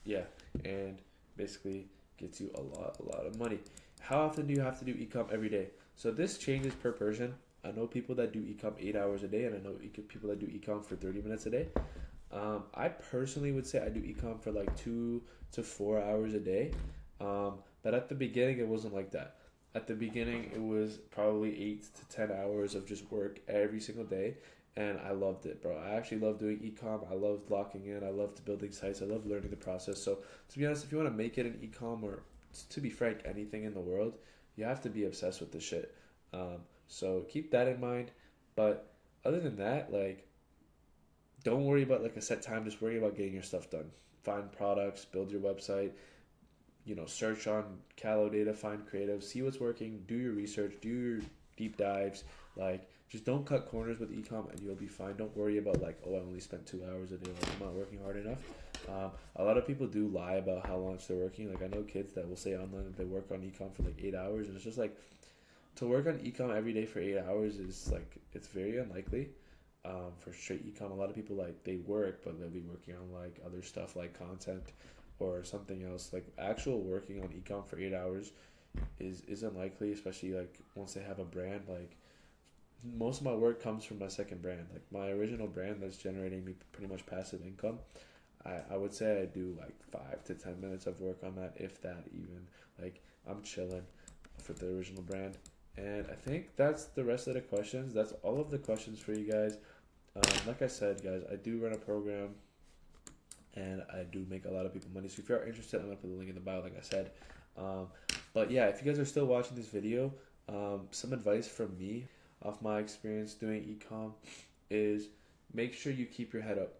yeah, and basically gets you a lot of money. How often do you have to do ecom every day? So this changes per person. I know people that do ecom 8 hours a day, and I know people that do ecom for 30 minutes a day. I personally would say I do ecom for like 2 to 4 hours a day. But at the beginning, it wasn't like that. At the beginning, it was probably 8 to 10 hours of just work every single day, and I loved it, bro. I actually love doing ecom. I loved locking in. I loved building sites. I love learning the process. So to be honest, if you want to make it in ecom or to be frank, anything in the world, you have to be obsessed with the shit. So keep that in mind. But other than that, like, don't worry about like a set time. Just worry about getting your stuff done. Find products, build your website, search on Callow data, find creative, see what's working, do your research, do your deep dives. Like, just don't cut corners with ecom and you'll be fine. Don't worry about like, oh, I only spent 2 hours a day. Like, I'm not working hard enough. A lot of people do lie about how much they're working. Like, I know kids that will say online that they work on ecom for like 8 hours, and it's just like to work on ecom every day for 8 hours is like it's very unlikely. For straight ecom, a lot of people like they work, but they'll be working on like other stuff like content or something else. Like actual working on ecom for 8 hours is unlikely, especially like once they have a brand. Like most of my work comes from my second brand, like my original brand that's generating me pretty much passive income. I would say I do like 5 to 10 minutes of work on that, if that even. Like I'm chilling. for the original brand. And I think that's the rest of the questions. That's all of the questions for you guys. Like I said, guys, I do run a program and I do make a lot of people money. So if you're interested, I'm gonna put the link in the bio, like I said. Um, but yeah, if you guys are still watching this video, some advice from me off my experience doing ecom is make sure you keep your head up.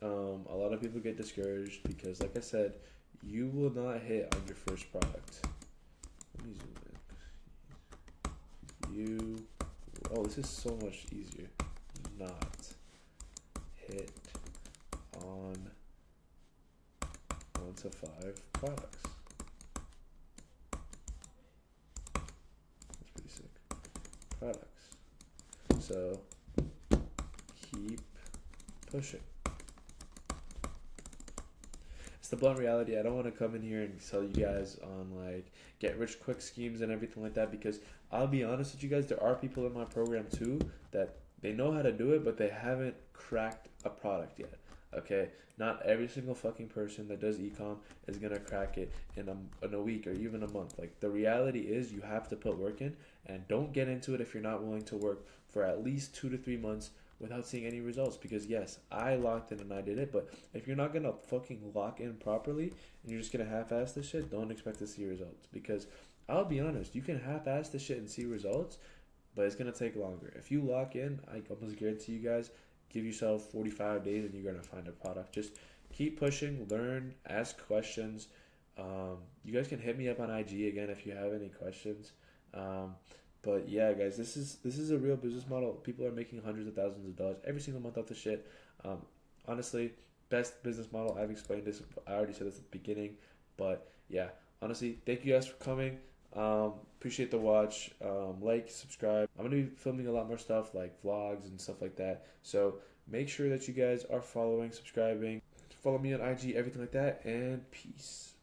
A lot of people get discouraged because, like I said, you will not hit on your first product. Let me zoom in. Oh, this is so much easier. Not hit on 1 to 5 products. That's pretty sick. Products. So keep pushing. It's the blunt reality. I don't want to come in here and tell you guys on like get rich quick schemes and everything like that, because I'll be honest with you guys, there are people in my program too that they know how to do it, but they haven't cracked a product yet. Okay, not every single fucking person that does ecom is gonna crack it in a week or even a month. Like, the reality is you have to put work in, and don't get into it if you're not willing to work for at least 2 to 3 months without seeing any results. Because yes, I locked in and I did it, but if you're not gonna fucking lock in properly and you're just gonna half-ass this shit, don't expect to see results. Because I'll be honest, you can half-ass this shit and see results, but it's gonna take longer. If you lock in, I almost guarantee you guys, give yourself 45 days and you're gonna find a product. Just keep pushing, learn, ask questions. You guys can hit me up on IG again if you have any questions. But yeah, guys, this is a real business model. People are making hundreds of thousands of dollars every single month off the shit. Honestly, best business model. I've explained this. I already said this at the beginning, but yeah, honestly, thank you guys for coming. Appreciate the watch. Like, subscribe. I'm gonna be filming a lot more stuff like vlogs and stuff like that. So make sure that you guys are following, subscribing, follow me on IG, everything like that, and peace.